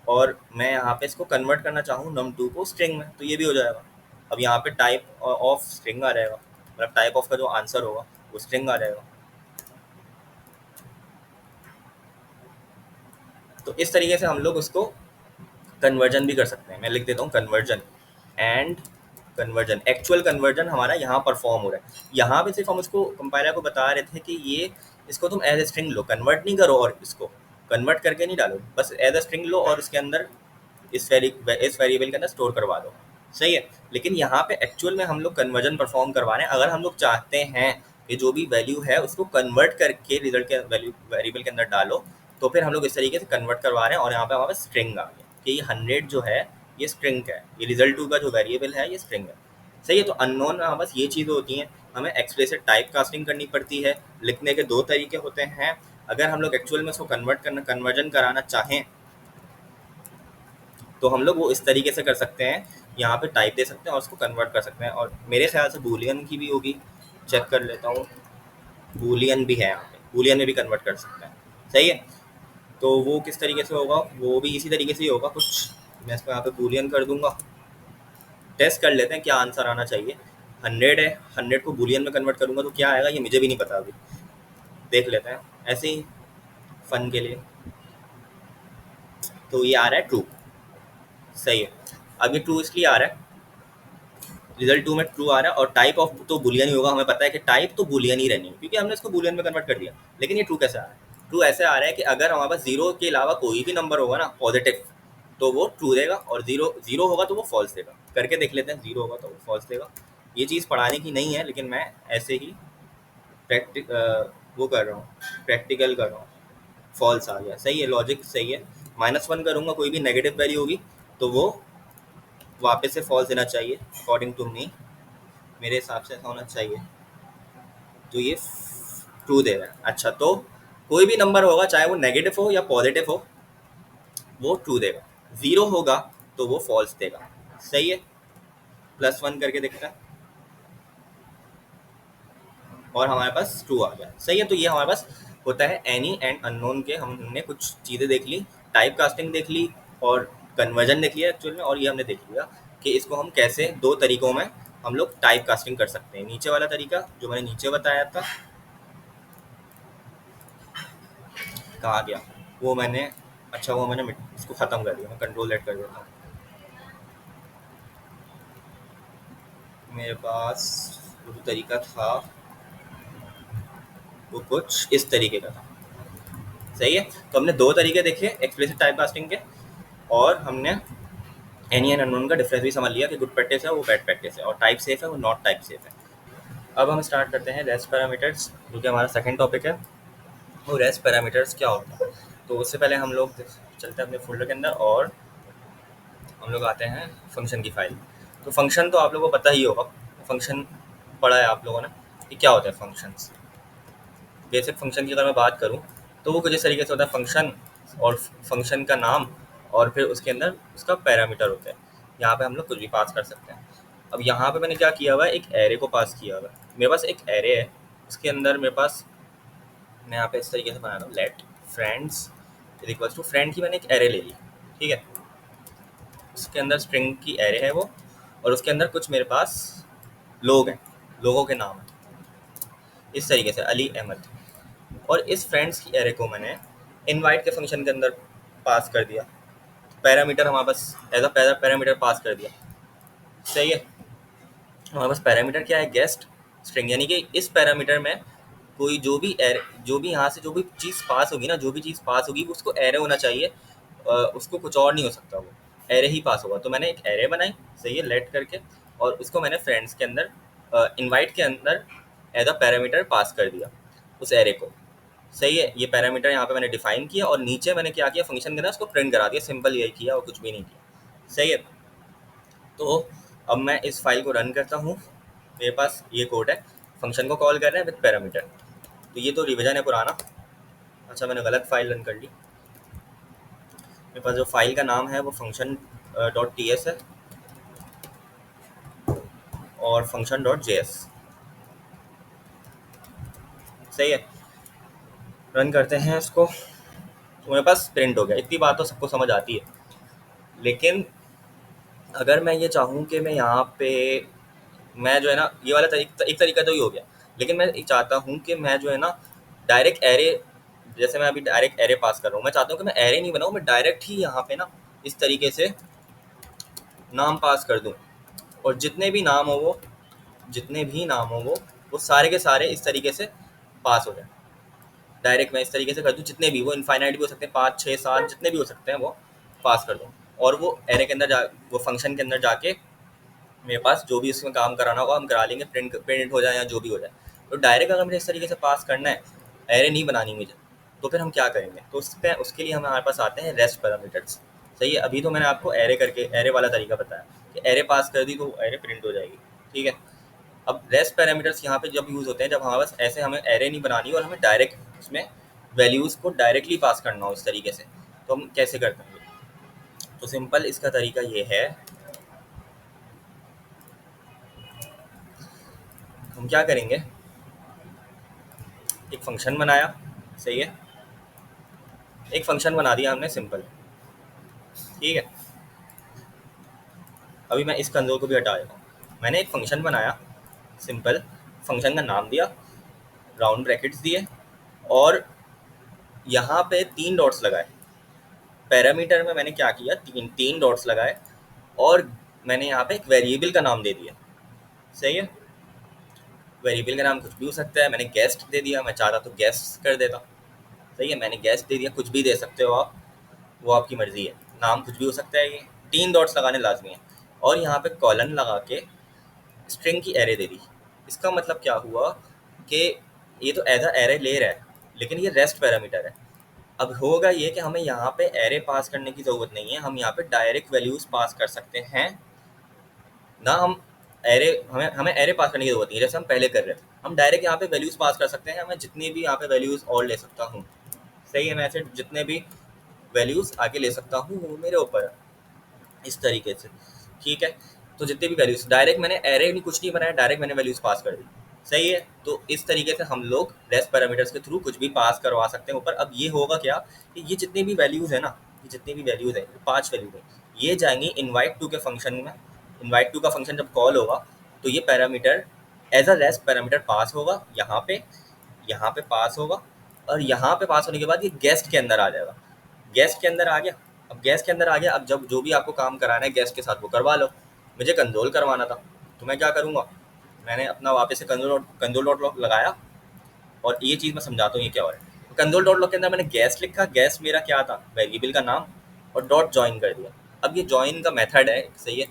और मैं यहाँ पे इसको कन्वर्ट करना चाहूँ num2 को स्ट्रिंग में, तो ये भी हो जाएगा। अब यहाँ पे टाइप ऑफ स्ट्रिंग आ जाएगा, मतलब टाइप ऑफ का जो आंसर होगा वो स्ट्रिंग आ जाएगा। तो इस तरीके से हम लोग उसको कन्वर्जन भी कर सकते हैं। मैं लिख देता हूँ conversion, and conversion, actual conversion हमारा यहाँ परफॉर्म हो रहा है। यहाँ पे सिर्फ हम उसको कंपाइलर को बता रहे थे कि ये इसको तुम एज ए स्ट्रिंग लो, कन्वर्ट नहीं करो, और इसको कन्वर्ट करके नहीं डालो, बस एज ए स्ट्रिंग लो और उसके अंदर इस वेरिएबल के अंदर स्टोर करवा दो, सही है। लेकिन यहाँ पे एक्चुअल में हम लोग कन्वर्जन परफॉर्म करवा रहे हैं। अगर हम लोग चाहते हैं कि जो भी वैल्यू है उसको कन्वर्ट करके रिजल्ट के वैल्यू वेरिएबल के अंदर डालो, तो फिर हम लोग इस तरीके से कन्वर्ट करवा रहे हैं, और यहाँ पे हमारे पास स्ट्रिंग आ गया कि ये 100 जो है ये स्ट्रिंग का है, ये result2 का जो वेरिएबल है ये स्ट्रिंग है, सही है। तो अननोन में बस ये चीज़ होती हैं, हमें एक्सप्लिसिट टाइप कास्टिंग करनी पड़ती है। लिखने के दो तरीके होते हैं, अगर हम लोग एक्चुअल में उसको कन्वर्जन कराना चाहें तो हम लोग वो इस तरीके से कर सकते हैं, यहाँ पे टाइप दे सकते हैं और उसको कन्वर्ट कर सकते हैं। और मेरे ख्याल से बूलियन की भी होगी, चेक कर लेता हूँ। बूलियन भी है यहाँ पे, बूलियन में भी कन्वर्ट कर सकते हैं। सही है, तो वो किस तरीके से होगा, वो भी इसी तरीके से ही होगा कुछ। मैं इसको यहाँ पे बूलियन कर दूंगा। टेस्ट कर लेते हैं क्या आंसर आना चाहिए। 100 है, 100 को बूलियन में कन्वर्ट करूंगा तो क्या आएगा ये मुझे भी नहीं पता अभी, देख लेते हैं ऐसे ही फन के लिए। तो ये आ रहा है ट्रू। सही है, अब ये ट्रू इसलिए आ रहा है, रिजल्ट 2 में ट्रू आ रहा है, और टाइप ऑफ तो बुलियन ही होगा, हमें पता है कि टाइप तो बुलियन ही रहनी है क्योंकि हमने इसको बुलियन में कन्वर्ट कर दिया। लेकिन ये ट्रू कैसे आ रहा है, ट्रू ऐसे आ रहा है कि अगर हमारे पास जीरो के अलावा कोई भी नंबर होगा ना पॉजिटिव तो वो ट्रू देगा, और जीरो जीरो होगा तो वो फॉल्स देगा। करके देख लेते हैं, जीरो होगा तो वो फॉल्स देगा। ये चीज़ पढ़ाने की नहीं है लेकिन मैं ऐसे ही वो कर रहा हूँ, प्रैक्टिकल कर रहा हूँ। फॉल्स आ गया, सही है, लॉजिक सही है। -1 करूँगा, कोई भी नेगेटिव वैल्यू होगी तो वो वापस से फॉल्स देना चाहिए अकॉर्डिंग टू मी, मेरे हिसाब से ऐसा होना चाहिए। तो ये ट्रू दे रहा है। अच्छा, तो कोई भी नंबर होगा चाहे वो नेगेटिव हो या पॉजिटिव हो वो ट्रू देगा, जीरो होगा तो वो फॉल्स देगा। सही है, +1 करके देखते हैं और हमारे पास ट्रू आ गया। सही है, तो ये हमारे पास होता है एनी एंड अननोन के। हमने कुछ चीज़ें देख ली, टाइप कास्टिंग देख ली और कन्वर्जन देख लिया एक्चुअल में, और ये हमने देख लिया कि इसको हम कैसे दो तरीकों में हम लोग टाइप कास्टिंग कर सकते हैं। नीचे वाला तरीका जो मैंने नीचे बताया था, कहाँ गया वो मैंने, अच्छा वो मैंने इसको ख़त्म कर दिया, मैं कंट्रोल Z कर देता हूँ। मेरे पास वो जो तरीका था वो कुछ इस तरीके का था। सही है, तो हमने दो तरीके देखे एक्सप्लिसिट टाइप कास्टिंग के, और हमने एनी एंड अननोन का डिफरेंस भी समझ लिया कि गुड प्रैक्टिस है वो बैड प्रैक्टिस है, और टाइप सेफ है वो नॉट टाइप सेफ है। अब हम स्टार्ट करते हैं रेस्ट पैरामीटर्स, जो कि हमारा सेकंड टॉपिक है। वो रेस्ट पैरामीटर्स क्या होता है, तो उससे पहले हम लोग चलते हैं अपने फोल्डर के अंदर और हम लोग आते हैं फंक्शन की फाइल। तो फंक्शन तो आप लोगों को पता ही होगा, फंक्शन पढ़ा है आप लोगों ने कि क्या होता है फंक्शंस। बेसिक फंक्शन की अगर मैं बात करूं तो वो कुछ इस तरीके से होता है, फंक्शन और फंक्शन का नाम और फिर उसके अंदर उसका पैरामीटर होता है। यहाँ पे हम लोग कुछ भी पास कर सकते हैं। अब यहाँ पे मैंने क्या किया हुआ है, एक एरे को पास किया हुआ है। मेरे पास एक एरे है, उसके अंदर मेरे पास, मैं यहाँ पे इस तरीके से बना रहा हूँ, let friends is equals to friend की मैंने एक एरे ले ली। ठीक है, उसके अंदर स्ट्रिंग की एरे है वो, और उसके अंदर कुछ मेरे पास लोग हैं, लोगों के नाम हैं इस तरीके से, अली अहमद। और इस फ्रेंड्स की एरे को मैंने इनवाइट के फंक्शन के अंदर पास कर दिया, पैरामीटर हमारे पास एज अ पैरामीटर पास कर दिया। सही है, हमारे पास पैरामीटर क्या है, गेस्ट स्ट्रिंग, यानी कि इस पैरामीटर में कोई जो भी एरे, जो भी यहाँ से जो भी चीज़ पास होगी ना, जो भी चीज़ पास होगी उसको एरे होना चाहिए, उसको कुछ और नहीं हो सकता, वो एरे ही पास होगा। तो मैंने एक एरे बनाई, सही है, लेट करके, और उसको मैंने फ्रेंड्स के अंदर इनवाइट के अंदर एज अ पैरामीटर पास कर दिया उस एरे को। सही है, ये पैरामीटर यहाँ पे मैंने डिफाइन किया, और नीचे मैंने क्या किया, फंक्शन के अंदर उसको प्रिंट करा दिया, सिंपल यही किया और कुछ भी नहीं किया। सही है, तो अब मैं इस फाइल को रन करता हूँ, मेरे पास ये कोड है, फंक्शन को कॉल कर रहे हैं विद पैरामीटर। तो ये तो रिविजन है पुराना। अच्छा, मैंने गलत फाइल रन कर ली। मेरे पास जो फाइल का नाम है वो फंक्शन .ts है और function.js। सही है, रन करते हैं इसको, तो मेरे पास प्रिंट हो गया। इतनी बात तो सबको समझ आती है, लेकिन अगर मैं ये चाहूँ कि मैं यहाँ पे, मैं जो है ना, ये वाला एक तरीका तो ही हो गया, लेकिन मैं चाहता हूँ कि मैं जो है ना डायरेक्ट एरे, जैसे मैं अभी डायरेक्ट एरे पास कर रहा हूँ, मैं चाहता हूँ कि मैं एरे नहीं बनाऊँ, मैं डायरेक्ट ही यहाँ पे ना इस तरीके से नाम पास कर दूँ, और जितने भी नाम हो वो सारे के सारे इस तरीके से पास हो जाए। डायरेक्ट मैं इस तरीके से कर दूँ, जितने भी, वो इनफाइनाइट भी हो सकते हैं, 5 6 7 जितने भी हो सकते हैं वो पास कर दूँ, और वो एरे के अंदर वो फंक्शन के अंदर जाके मेरे पास जो भी इसमें काम कराना होगा हम करा लेंगे, प्रिंट हो जाए या जो भी हो जाए। तो डायरेक्ट अगर मुझे इस तरीके से पास करना है, एरे नहीं बनानी मुझे, तो फिर हम क्या करेंगे, तो उसके लिए हमारे पास आते हैं रेस्ट पैरामीटर्स। सही है, अभी तो मैंने आपको एरे करके एरे वाला तरीका बताया कि एरे पास कर दी तो एरे प्रिंट हो जाएगी। ठीक है, अब रेस्ट पैरामीटर्स यहाँ पे जब यूज़ होते हैं, जब हमारे पास ऐसे हमें एरे नहीं बनानी और हमें डायरेक्ट उसमें वैल्यूज़ को डायरेक्टली पास करना हो इस तरीके से, तो हम कैसे करते हैं? तो सिंपल इसका तरीका ये है, हम क्या करेंगे, एक फंक्शन बनाया, सही है, एक फंक्शन बना दिया हमने सिंपल, ठीक है। अभी मैं इस कंसोल को भी हटा देता हूँ। मैंने एक फंक्शन बनाया सिंपल, फंक्शन का नाम दिया, राउंड ब्रैकेट्स दिए, और यहाँ पे 3 डॉट्स लगाए। पैरामीटर में मैंने क्या किया, तीन डॉट्स लगाए, और मैंने यहाँ पे एक वेरिएबल का नाम दे दिया, सही है। वेरिएबल का नाम कुछ भी हो सकता है, मैंने गेस्ट दे दिया, मैं चाहता तो गेस्ट कर देता, सही है, मैंने गेस्ट दे दिया, कुछ भी दे सकते हो आप, वो आपकी मर्जी है, नाम कुछ भी हो सकता है। ये 3 डॉट्स लगाने लाजमी है, और यहाँ पे कॉलन लगा के स्ट्रिंग की एरे दे दी। इसका मतलब क्या हुआ कि ये तो एज अ एरे ले रहा है, लेकिन ये रेस्ट पैरामीटर है। अब होगा ये कि हमें यहाँ पे एरे पास करने की ज़रूरत नहीं है, हम यहाँ पे डायरेक्ट वैल्यूज़ पास कर सकते हैं ना। हम एरे, हमें हमें एरे पास करने की ज़रूरत नहीं है, जैसे हम पहले कर रहे थे। हम डायरेक्ट यहाँ पे वैल्यूज़ पास कर सकते हैं, मैं जितनी भी यहाँ पे वैल्यूज़ और ले सकता हूँ, सही है, मैं ऐसे जितने भी वैल्यूज़ आगे ले सकता हूँ वो मेरे ऊपर है, इस तरीके से, ठीक है। तो जितने भी वैल्यूज़, डायरेक्ट मैंने एरे भी कुछ नहीं बनाया, डायरेक्ट मैंने वैल्यूज़ पास कर दी, सही है। तो इस तरीके से हम लोग रेस्ट पैरामीटर्स के थ्रू कुछ भी पास करवा सकते हैं ऊपर। अब ये होगा क्या कि ये जितने भी वैल्यूज़ है ना, ये जितनी भी वैल्यूज़ है, 5 वैल्यूज़ है, ये जाएंगी इनवाइट टू के फंक्शन में। इनवाइट टू का फंक्शन जब कॉल होगा तो ये parameter as a rest parameter pass होगा, यहाँ पे पास होगा, और यहाँ पे पास होने के बाद ये गेस्ट के अंदर आ जाएगा। गेस्ट के अंदर आ गया, अब गेस्ट के अंदर आ गया, अब जब जो भी आपको काम कराना है गेस्ट के साथ वो करवा लो। मुझे कंसोल करवाना था, तो मैं क्या करूँगा, मैंने अपना वापस से कंसोल डॉट लॉग लगाया, और ये चीज़ मैं समझाता हूँ ये क्या हो रहा है। कंसोल डॉट लॉग के अंदर मैंने गेस्ट लिखा, गेस्ट मेरा क्या था, वेरिएबल का नाम, और डॉट जॉइन कर दिया। अब ये जॉइन का मेथड है, सही है।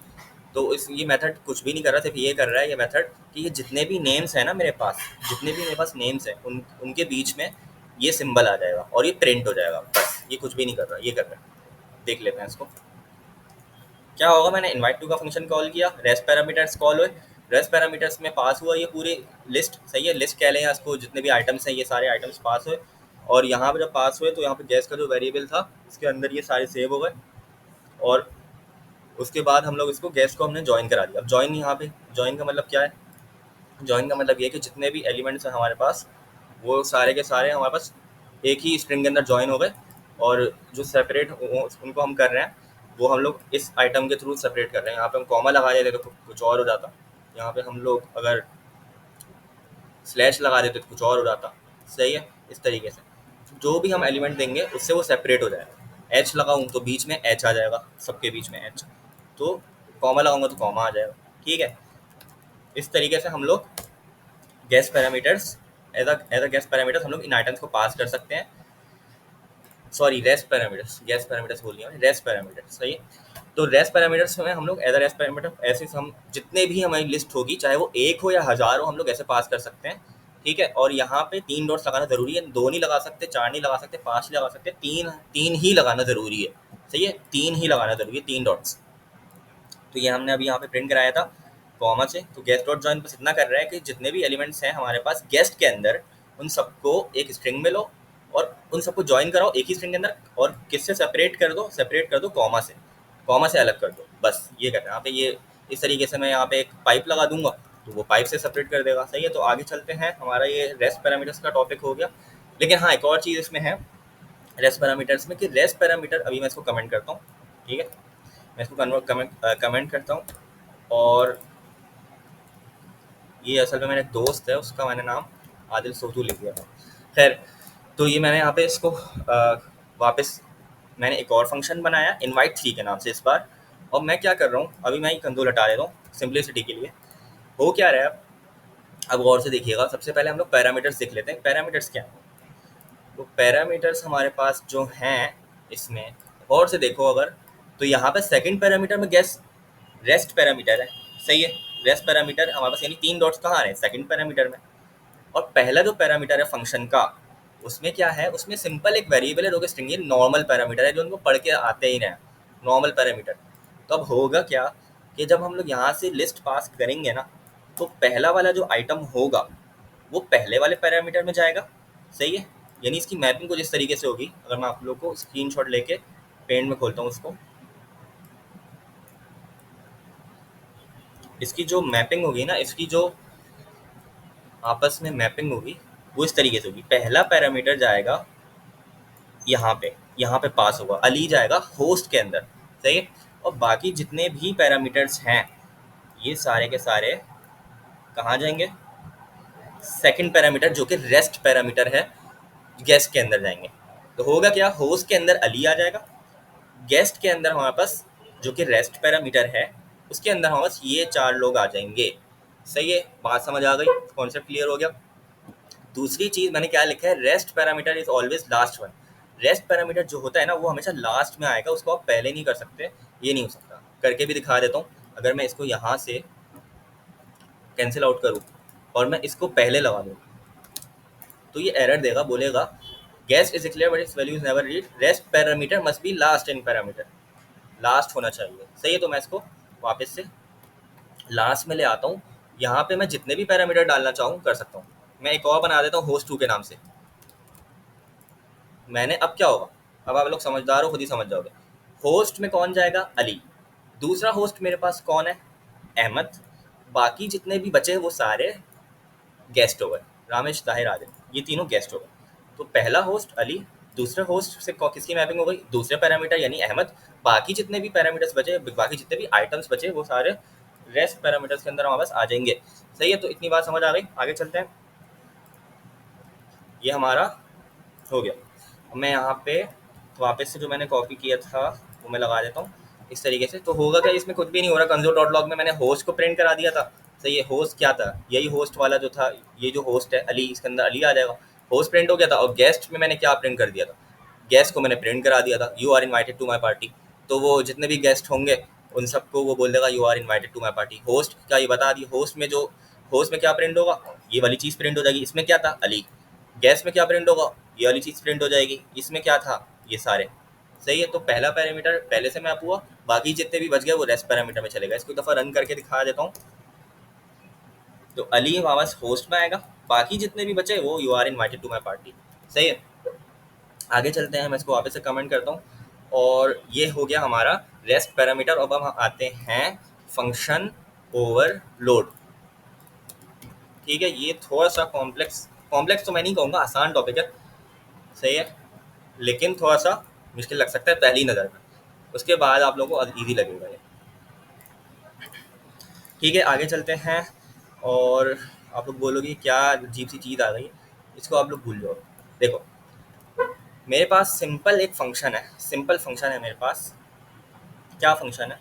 तो इस ये मेथड कुछ भी नहीं कर रहा, सिर्फ ये कर रहा है ये मेथड कि ये जितने भी नेम्स हैं ना मेरे पास, जितने भी मेरे पास नेम्स हैं उनके बीच में ये सिंबल आ जाएगा और ये प्रिंट हो जाएगा, बस। ये कुछ भी नहीं कर रहा, ये कर रहा है। देख लेते हैं इसको क्या होगा। मैंने इनवाइट टू का फंक्शन कॉल किया, रेस्ट पैरामीटर्स कॉल हुए, रेस्ट पैरामीटर्स में पास हुआ ये पूरी लिस्ट, सही है, लिस्ट कह लें इसको, जितने भी आइटम्स हैं ये सारे आइटम्स पास हुए। और यहाँ पे जब पास हुए तो यहाँ पे गैस का जो वेरिएबल था इसके अंदर ये सारे सेव हो गए, और उसके बाद हम लोग इसको गैस को हमने ज्वाइन करा दिया। अब ज्वाइन, यहाँ पे ज्वाइन का मतलब क्या है, ज्वाइन का मतलब ये है कि जितने भी एलिमेंट्स हैं हमारे पास वो सारे के सारे हमारे पास एक ही स्ट्रिंग के अंदर ज्वाइन हो गए, और जो सेपरेट उनको हम कर रहे हैं वो हम लोग इस आइटम के थ्रू सेपरेट कर रहे हैं। यहाँ पे हम कॉमा लगा देते तो कुछ और हो जाता, यहाँ पे हम लोग अगर स्लैश लगा देते तो कुछ और हो जाता, सही है। इस तरीके से जो भी हम एलिमेंट देंगे उससे वो सेपरेट हो जाएगा। एच लगाऊँ तो बीच में एच आ जाएगा, सबके बीच में एच, तो कॉमा लगाऊंगा तो कॉमा आ जाएगा, ठीक है। इस तरीके से हम लोग gas parameters, as a gas parameters हम लोग इन आइटम्स को पास कर सकते हैं। Sorry, rest parameters, gas parameters बोल दिया मैंने, रेस्ट पैरामीटर्स, सही है। तो रेस्ट पैरामीटर्स में हम लोग एज अ रेस्ट पैरामीटर ऐसे हम जितने भी हमारी लिस्ट होगी, चाहे वो 1 हो या 1000 हो, हम लोग ऐसे पास कर सकते हैं, ठीक है। और यहाँ पे 3 डॉट्स लगाना ज़रूरी है, 2 नहीं लगा सकते, 4 नहीं लगा सकते, 5 नहीं लगा सकते, तीन ही लगाना ज़रूरी है, सही है, 3 ही लगाना ज़रूरी है, 3 डॉट्स। तो ये हमने अभी यहाँ पे प्रिंट कराया था कॉमा से। तो गेस्ट डॉट जॉइन बस इतना कर रहा है कि जितने भी एलिमेंट्स हैं हमारे पास गेस्ट के अंदर, उन सबको एक स्ट्रिंग में लो और उन सबको ज्वाइन कराओ एक ही स्ट्रिंग के अंदर, और किससे सेपरेट कर दो कॉमा से अलग कर दो, बस ये करना है यहाँ पे। ये इस तरीके से मैं यहाँ पे एक पाइप लगा दूंगा तो वो पाइप से सेपरेट कर देगा, सही है। तो आगे चलते हैं, हमारा ये रेस्ट पैरामीटर्स का टॉपिक हो गया। लेकिन हाँ, एक और चीज़ इसमें है रेस्ट पैरामीटर्स में कि रेस्ट पैरामीटर, अभी मैं इसको कमेंट करता हूँ, ठीक है, मैं इसको कमेंट करता हूँ। और ये असल में मेरे दोस्त है, उसका मैंने नाम आदिल सोतू लिख दिया था, खैर। तो ये मैंने यहाँ पे इसको वापस मैंने एक और फंक्शन बनाया इनवाइट थ्री के नाम से इस बार। और मैं क्या कर रहा हूँ, अभी मैं ये कंसोल हटा दे रहा हूँ सिंपलिसिटी के लिए। हो क्या रहा है अब गौर से देखिएगा। सबसे पहले हम लोग पैरामीटर्स देख लेते हैं, पैरामीटर्स क्या है। तो पैरामीटर्स हमारे पास जो हैं इसमें गौर से देखो अगर, तो यहाँ पे सेकंड पैरामीटर में गैस रेस्ट पैरामीटर है, सही है। रेस्ट पैरामीटर हमारे पास, यानी 3 डॉट्स कहाँ आ रहे हैं, सेकंड पैरामीटर में। और पहला जो पैरामीटर है फंक्शन का, उसमें क्या है, उसमें सिंपल एक वेरिएबल है जो कि स्ट्रिंग है, नॉर्मल पैरामीटर है, जो उनको पढ़ के आते ही रहे, नॉर्मल पैरामीटर। तो अब होगा क्या कि जब हम लोग यहाँ से लिस्ट पास करेंगे ना, तो पहला वाला जो आइटम होगा वो पहले वाले पैरामीटर में जाएगा, सही है। यानी इसकी मैपिंग कुछ इस तरीके से होगी। अगर मैं आप लोग को स्क्रीनशॉट लेके पेंट में खोलता हूँ उसको, इसकी जो मैपिंग होगी ना, इसकी जो आपस में मैपिंग होगी वो इस तरीके से होगी। पहला पैरामीटर जाएगा यहाँ पे पास होगा, अली जाएगा होस्ट के अंदर, सही है। और बाकी जितने भी पैरामीटर्स हैं ये सारे के सारे कहाँ जाएंगे, सेकंड पैरामीटर जो कि रेस्ट पैरामीटर है, गेस्ट के अंदर जाएंगे। तो होगा क्या, होस्ट के अंदर अली आ जाएगा, गेस्ट के अंदर हमारे पास जो कि रेस्ट पैरामीटर है उसके अंदर हमारे पास ये 4 लोग आ जाएंगे। सही है, बात समझ आ गई, कॉन्सेप्ट क्लियर हो गया। दूसरी चीज मैंने क्या लिखा है, rest parameter is always last one. Rest parameter जो होता है ना वो हमेशा लास्ट में आएगा, उसको आप पहले नहीं कर सकते, ये नहीं हो सकता। करके भी दिखा देता हूँ। अगर मैं इसको यहाँ से कैंसिल आउट करूँ और मैं इसको पहले लगा दूँ तो ये एरर देगा, बोलेगा guest is declare but it's value is never read, rest parameter must be last in parameter, last होना चाहिए। सही है, तो मैं इसको वापस से लास्ट में ले आता हूँ। यहाँ पे मैं जितने भी पैरामीटर डालना चाहूँ कर सकता हूँ। मैं एक और बना देता हूँ होस्ट 2 के नाम से। मैंने अब क्या होगा, अब आप लोग समझदार हो, खुद ही समझ जाओगे। होस्ट में कौन जाएगा, अली। दूसरा होस्ट मेरे पास कौन है, अहमद। बाकी जितने भी बचे वो सारे गेस्ट हो गए, रामेश, ताहिर, आदिल, ये तीनों गेस्ट हो गए। तो पहला होस्ट अली, दूसरे होस्ट से किसकी मैपिंग हो गई, दूसरे पैरामीटर यानी अहमद। बाकी जितने भी पैरामीटर्स बचे, बाकी जितने भी आइटम्स बचे वो सारे रेस्ट पैरामीटर्स के अंदर हमारे पास आ जाएंगे। सही है, तो इतनी बात समझ आ गई, आगे चलते हैं। ये हमारा हो गया। अब मैं यहाँ पे वापस से जो मैंने कॉपी किया था वो मैं लगा देता हूँ इस तरीके से। तो होगा क्या, इसमें कुछ भी नहीं हो रहा। कंसोल डॉट लॉग में मैंने होस्ट को प्रिंट करा दिया था। सही है, होस्ट क्या था, यही होस्ट वाला जो था, ये जो होस्ट है अली, इसके अंदर अली आ जाएगा, होस्ट प्रिंट हो गया था। और गेस्ट में मैंने क्या प्रिंट कर दिया था, गेस्ट को मैंने प्रिंट करा दिया था, you are invited to my party. तो वो जितने भी गेस्ट होंगे उन सबको वो बोल देगा you are invited to my party. Host का ये बता दी, होस्ट में क्या प्रिंट होगा, ये वाली चीज़ प्रिंट हो जाएगी। इसमें क्या था, अली। गेस्ट में क्या प्रिंट होगा, ये वाली चीज़ प्रिंट हो जाएगी। इसमें क्या था, ये सारे। सही है, तो पहला पैरामीटर पहले से मैप हुआ, बाकी जितने भी बच गए वो रेस्ट पैरामीटर में चलेगा। इसको एक दफ़ा रन करके दिखा देता हूँ। तो अली वापस होस्ट में आएगा, बाकी जितने भी बचे वो you are invited to my party. सही है, आगे चलते हैं। मैं इसको वापस से कमेंट करता हूँ। और ये हो गया हमारा रेस्ट पैरामीटर। अब हम आते हैं फंक्शन ओवरलोड। ठीक है, ये थोड़ा सा कॉम्प्लेक्स तो मैं नहीं कहूँगा, आसान टॉपिक है। सही है, लेकिन थोड़ा सा मुश्किल लग सकता है पहली नज़र में, उसके बाद आप लोगों को ईजी लगेगा ये। ठीक है, आगे चलते हैं। और आप लोग बोलोगे क्या अजीब सी चीज़ आ गई है, इसको आप लोग भूल जाओ। देखो, मेरे पास सिंपल एक फंक्शन है, सिंपल फंक्शन है मेरे पास। क्या फंक्शन है,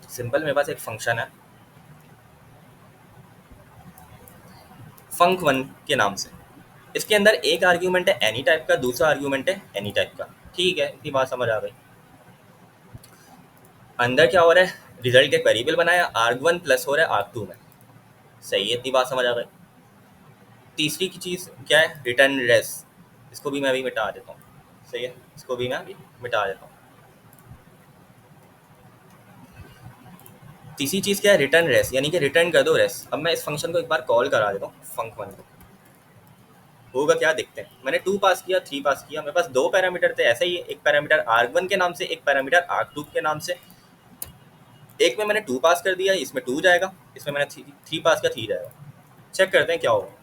सिंपल मेरे पास एक फंक्शन है फंक1 के नाम से। इसके अंदर एक आर्ग्यूमेंट है एनी टाइप का, दूसरा आर्ग्यूमेंट है एनी टाइप का। ठीक है, इतनी बात समझ आ गई। अंदर क्या हो रहा है, रिजल्ट एक वेरिएबल बनाया, arg1 प्लस हो रहा है arg2 में। सही है, इतनी बात समझ आ गई। तीसरी की चीज़ क्या है, रिटर्न रेस। इसको भी मैं अभी मिटा देता हूँ। सही है, इसको भी मैं अभी मिटा देता हूँ। तीसरी चीज़ क्या है, रिटर्न रेस, यानी कि रिटर्न कर दो रेस। अब मैं इस फंक्शन को एक बार कॉल करा देता हूँ, फंक1 को। होगा क्या देखते हैं। मैंने 2 पास किया, 3 पास किया, मेरे पास 2 पैरामीटर थे ऐसे ही, एक पैरामीटर arg1 के नाम से, एक पैरामीटर arg2 के नाम से। एक में मैंने 2 पास कर दिया, इसमें 2 जाएगा, इसमें मैंने 3 पास किया, 3 जाएगा। चेक करते हैं क्या होगा।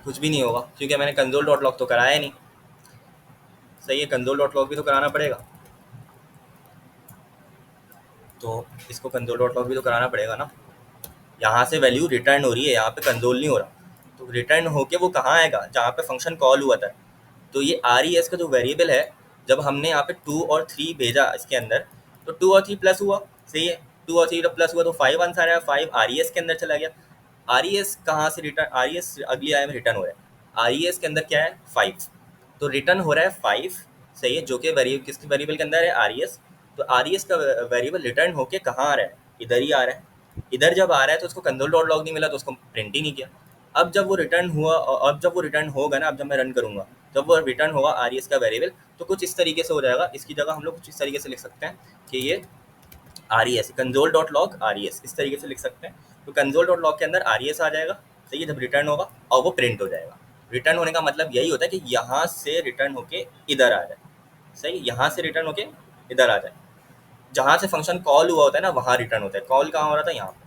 कुछ भी नहीं होगा, क्योंकि मैंने कंसोल डॉट लॉग तो कराया ही नहीं। सही है, कंसोल डॉट लॉग भी तो कराना पड़ेगा, तो इसको कंसोल डॉट लॉग भी तो कराना पड़ेगा ना। यहाँ से वैल्यू रिटर्न हो रही है, यहाँ पे कंसोल नहीं हो रहा। तो रिटर्न होके वो कहाँ आएगा, जहाँ पे फंक्शन कॉल हुआ था। तो ये RES का जो वेरिएबल है, जब हमने यहाँ पे 2 और 3 भेजा इसके अंदर, तो 2 और 3 प्लस हुआ। सही है, 2 और 3 जब प्लस हुआ तो 5 आंसर आया, 5 RES के अंदर चला गया। RES कहाँ से रिटर्न, RES अगली आया में रिटर्न हो रहा है, RES के अंदर क्या है 5, तो रिटर्न हो रहा है 5। सही है, जो कि वेरिएबल किसके वेरिएबल के अंदर है, RES। तो RES का वेरिएबल रिटर्न होके कहाँ आ रहा है, इधर ही आ रहा है। इधर जब आ रहा है तो उसको कंसोल डॉट लॉग नहीं मिला, तो उसको प्रिंट ही नहीं किया। अब जब वो रिटर्न हुआ, और अब जब वो रिटर्न होगा ना, अब जब मैं रन करूँगा, जब वो रिटर्न होगा RES का वेरिएबल, तो कुछ इस तरीके से हो जाएगा। इसकी जगह हम लोग कुछ इस तरीके से लिख सकते हैं कि ये RES console dot log RES, इस तरीके से लिख सकते हैं। तो कंसोल डॉट लॉग के अंदर RES आ जाएगा, सही है, जब रिटर्न होगा और वो प्रिंट हो जाएगा। रिटर्न होने का मतलब यही होता है कि यहाँ से रिटर्न होके इधर आ जाए। सही, यहाँ से रिटर्न होके इधर आ जाए। जहाँ से फंक्शन कॉल हुआ होता है ना, वहाँ रिटर्न होता है। कॉल कहाँ हो रहा था, यहाँ पे।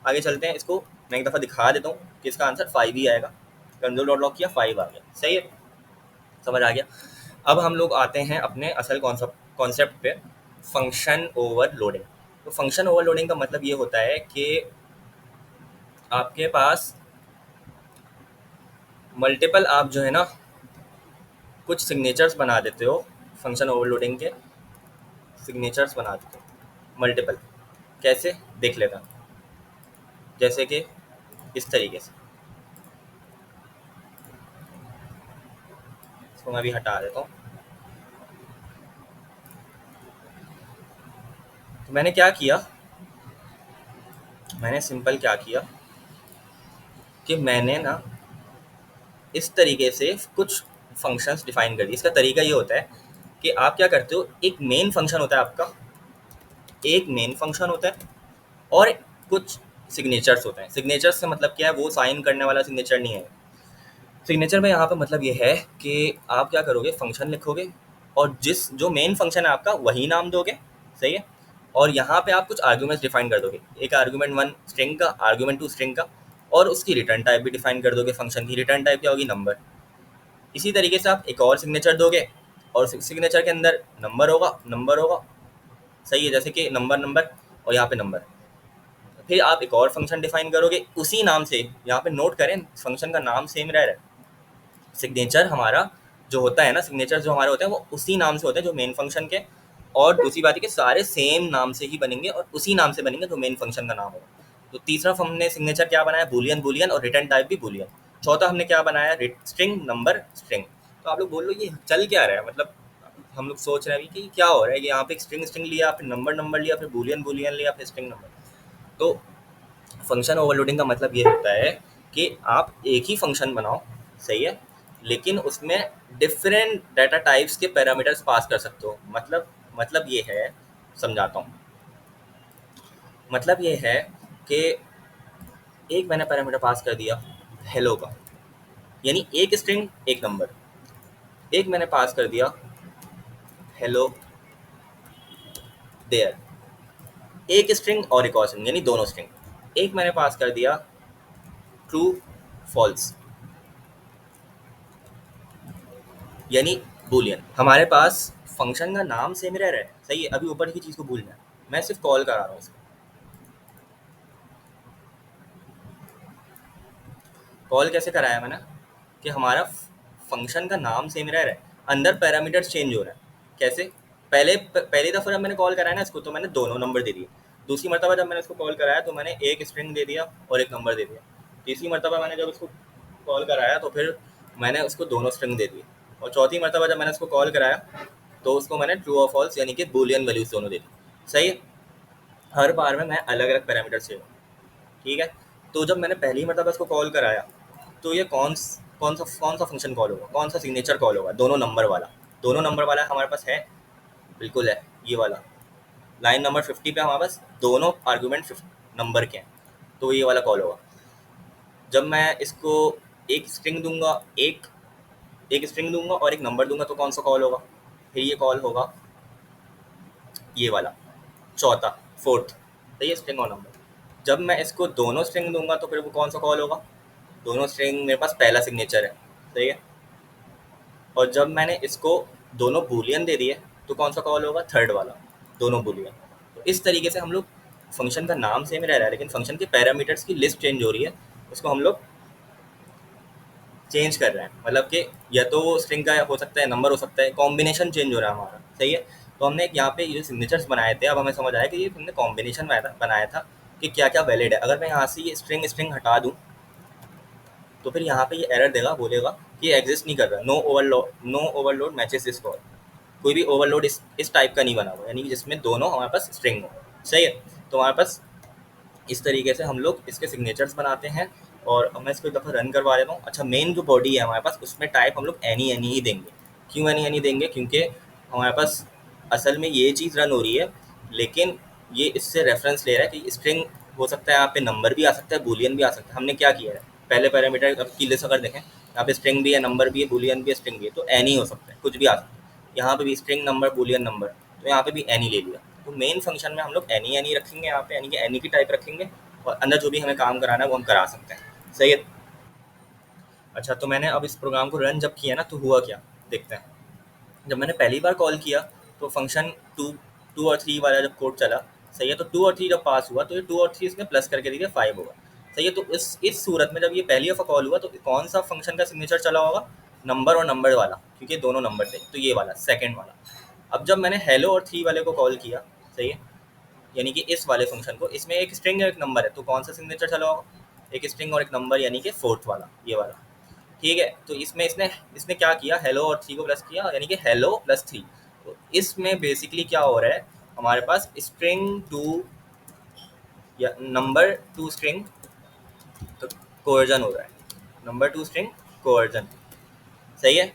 आगे चलते हैं, इसको मैं एक दफ़ा दिखा देता हूँ कि इसका आंसर 5 ही आएगा। कंसोल डॉट लॉग किया, 5 आ गया। सही है, समझ आ गया। अब हम लोग आते हैं अपने असल कॉन्सेप्ट पे, फंक्शन ओवरलोडिंग। तो फंक्शन ओवरलोडिंग का मतलब ये होता है कि आपके पास मल्टीपल, आप जो है ना कुछ सिग्नेचर्स बना देते हो। फंक्शन ओवरलोडिंग के सिग्नेचर्स बना देते हो मल्टीपल। कैसे, देख लेना। जैसे कि इस तरीके से, इसको मैं भी हटा देता हूँ। तो मैंने क्या किया, मैंने सिंपल क्या किया कि मैंने ना इस तरीके से कुछ फंक्शंस डिफाइन कर दिए। इसका तरीका ये होता है कि आप क्या करते हो, एक मेन फंक्शन होता है आपका, एक मेन फंक्शन होता है और कुछ सिग्नेचर्स होते हैं। सिग्नेचर्स से मतलब क्या है, वो साइन करने वाला सिग्नेचर नहीं है। सिग्नेचर में यहाँ पे मतलब ये है कि आप क्या करोगे, फंक्शन लिखोगे और जिस जो मेन फंक्शन है आपका वही नाम दोगे। सही है, और यहाँ पे आप कुछ आर्ग्यूमेंट्स डिफाइन कर दोगे। एक आर्ग्यूमेंट 1 स्ट्रिंग का, आर्ग्यूमेंट 2 स्ट्रिंग का, और उसकी रिटर्न टाइप भी डिफाइन कर दोगे। फंक्शन की रिटर्न टाइप क्या होगी, नंबर। इसी तरीके से आप एक और सिग्नेचर दोगे और सिग्नेचर के अंदर नंबर होगा, नंबर होगा। सही है, जैसे कि नंबर नंबर और यहाँ पे नंबर। फिर आप एक और फंक्शन डिफाइन करोगे उसी नाम से। यहाँ पे नोट करें, फंक्शन का नाम सेम रह रहा है। सिग्नेचर हमारा जो होता है ना, सिग्नेचर जो हमारे होते हैं वो उसी नाम से होते हैं जो मेन फंक्शन के। और दूसरी बात है कि सारे सेम नाम से ही बनेंगे और उसी नाम से बनेंगे जो मेन फंक्शन का नाम होगा। तो तीसरा हमने सिग्नेचर क्या बनाया, बूलियन बूलियन, और रिटर्न टाइप भी बूलियन। चौथा हमने क्या बनाया, स्ट्रिंग नंबर स्ट्रिंग। तो आप लोग बोल लो ये चल क्या रहा है, मतलब हम लोग सोच रहे हैं कि क्या हो रहा है कि यहाँ पे स्ट्रिंग स्ट्रिंग लिया, फिर नंबर नंबर लिया, फिर बूलियन बूलियन लिया, फिर स्ट्रिंग नंबर। तो फंक्शन ओवरलोडिंग का मतलब ये होता है कि आप एक ही फंक्शन बनाओ। सही है, लेकिन उसमें डिफरेंट डाटा टाइप्स के पैरामीटर्स पास कर सकते हो। मतलब ये है, समझाता हूँ। मतलब ये है कि एक मैंने पैरामीटर पास कर दिया हेलो का, यानी एक स्ट्रिंग एक नंबर। एक मैंने पास कर दिया हेलो देयर, एक स्ट्रिंग और एक और स्ट्रिंग, यानी दोनों स्ट्रिंग। एक मैंने पास कर दिया ट्रू फॉल्स, यानी बूलियन। हमारे पास फंक्शन का नाम सेम रह रहा है। सही है, अभी ऊपर की चीज़ को भूलना है, मैं सिर्फ कॉल करा रहा हूँ इसको। कॉल कैसे कराया मैंने, कि हमारा फंक्शन का नाम सेम रह रहा है, अंदर पैरामीटर्स चेंज हो रहा है। कैसे, पहली दफ़ा जब मैंने कॉल कराया ना इसको, तो मैंने दोनों नंबर दे दिए। दूसरी मरतबा जब मैंने इसको कॉल कराया तो मैंने एक स्ट्रिंग दे दिया और एक नंबर दे दिया। तीसरी मरतबा मैंने जब इसको कॉल कराया तो फिर मैंने उसको दोनों स्ट्रिंग दे दिए। और चौथी मरतबा जब मैंने इसको कॉल कराया तो उसको मैंने ट्रू और फॉल्स यानी कि बूलियन वैल्यूज दोनों दे दी। सही है, हर बार में मैं अलग अलग पैरामीटर से हूँ। ठीक है, तो जब मैंने पहली मरतबा इसको कॉल कराया तो ये कौन सा फंक्शन कॉल होगा, कौन सा सिग्नेचर कॉल होगा, दोनों नंबर वाला। दोनों नंबर वाला हमारे पास है, बिल्कुल है, ये वाला। लाइन नंबर 50 पे हमारे पास दोनों आर्गूमेंट नंबर के हैं, तो ये वाला कॉल होगा। जब मैं इसको एक स्ट्रिंग दूंगा, एक स्ट्रिंग दूंगा और एक नंबर दूंगा तो कौन सा कॉल होगा, फिर ये कॉल होगा ये वाला, चौथा, फोर्थ। तो ये स्ट्रिंग और नंबर। जब मैं इसको दोनों स्ट्रिंग दूंगा तो फिर वो कौन सा कॉल होगा, दोनों स्ट्रिंग मेरे पास पहला सिग्नेचर है। सही है, और जब मैंने इसको दोनों बूलियन दे दिए तो कौन सा कॉल होगा, थर्ड वाला, दोनों बूलियन। तो इस तरीके से हम लोग, फंक्शन का नाम सेम रह रहा है लेकिन फंक्शन के पैरामीटर्स की लिस्ट चेंज हो रही है, उसको हम लोग चेंज कर रहे हैं। मतलब कि या तो वो स्ट्रिंग का हो सकता है, नंबर हो सकता है, कॉम्बिनेशन चेंज हो रहा है हमारा। सही है, तो हमने यहाँ पे ये सिग्नेचर्स बनाए थे, अब हमें समझ आया कि ये हमने कॉम्बिनेशन बनाया था कि क्या क्या वैलिड है। अगर मैं यहाँ से ये स्ट्रिंग स्ट्रिंग हटा दूँ तो फिर यहाँ पे ये एरर देगा, बोलेगा कि एग्जिस्ट नहीं कर रहा, no overload matches this call. कोई भी ओवरलोड इस टाइप का नहीं बना हुआ, यानी कि जिसमें दोनों हमारे पास स्ट्रिंग हो। सही है, तो हमारे पास इस तरीके से हम लोग इसके सिग्नेचर्स बनाते हैं। और अब मैं इसको एक दफ़ा रन करवा देता हूँ। अच्छा, मेन जो बॉडी है हमारे पास, उसमें टाइप हम लोग एनी ही देंगे। क्यों एनी देंगे, क्योंकि हमारे पास असल में ये चीज़ रन हो रही है, लेकिन ये इससे रेफरेंस ले रहा है कि स्ट्रिंग हो सकता है, यहाँ पे नंबर भी आ सकता है, बूलियन भी आ सकता है। हमने क्या किया है, पहले पैरामीटर की लिस्ट अगर देखें, यहाँ पे स्ट्रिंग भी है, नंबर भी है, बूलियन भी है, स्ट्रिंग भी है, तो एनी हो सकता है, कुछ भी आ सकता है। यहाँ पे भी स्ट्रिंग, नंबर, बूलियन, नंबर, तो यहाँ पे भी एनी ले लिया। तो मेन फंक्शन में हम लोग एनी एनी रखेंगे यहाँ पे, यानी कि एनी की टाइप रखेंगे, और अंदर जो भी हमें काम कराना है वो हम करा सकते हैं। सही है। अच्छा, तो मैंने अब इस प्रोग्राम को रन जब किया ना, तो हुआ क्या देखते हैं। जब मैंने पहली बार कॉल किया तो फंक्शन टू टू और थ्री वाला जब कोड चला, सही है, तो टू और थ्री जब पास हुआ तो ये टू और थ्री इसने प्लस करके दीजिए 5 होगा। सही है। तो इस सूरत में जब ये पहली दफ़ा कॉल हुआ तो कौन सा फंक्शन का सिग्नेचर चला होगा, नंबर और नंबर वाला, क्योंकि दोनों नंबर थे, तो ये वाला सेकंड वाला। अब जब मैंने हेलो और थ्री वाले को कॉल किया, सही है, यानी कि इस वाले फंक्शन को, इसमें एक स्ट्रिंग और एक नंबर है, तो कौन सा सिग्नेचर चला होगा, एक स्ट्रिंग और एक नंबर, यानी कि फोर्थ वाला, ये वाला। ठीक है। तो इसमें इसने इसने क्या किया, हेलो और थ्री को प्लस किया, यानी कि हेलो प्लस थ्री। तो इसमें बेसिकली क्या हो रहा है, हमारे पास स्ट्रिंग टू या नंबर टू स्ट्रिंग तो कोवर्जन हो रहा है, नंबर टू स्ट्रिंग कोवर्जन। सही है।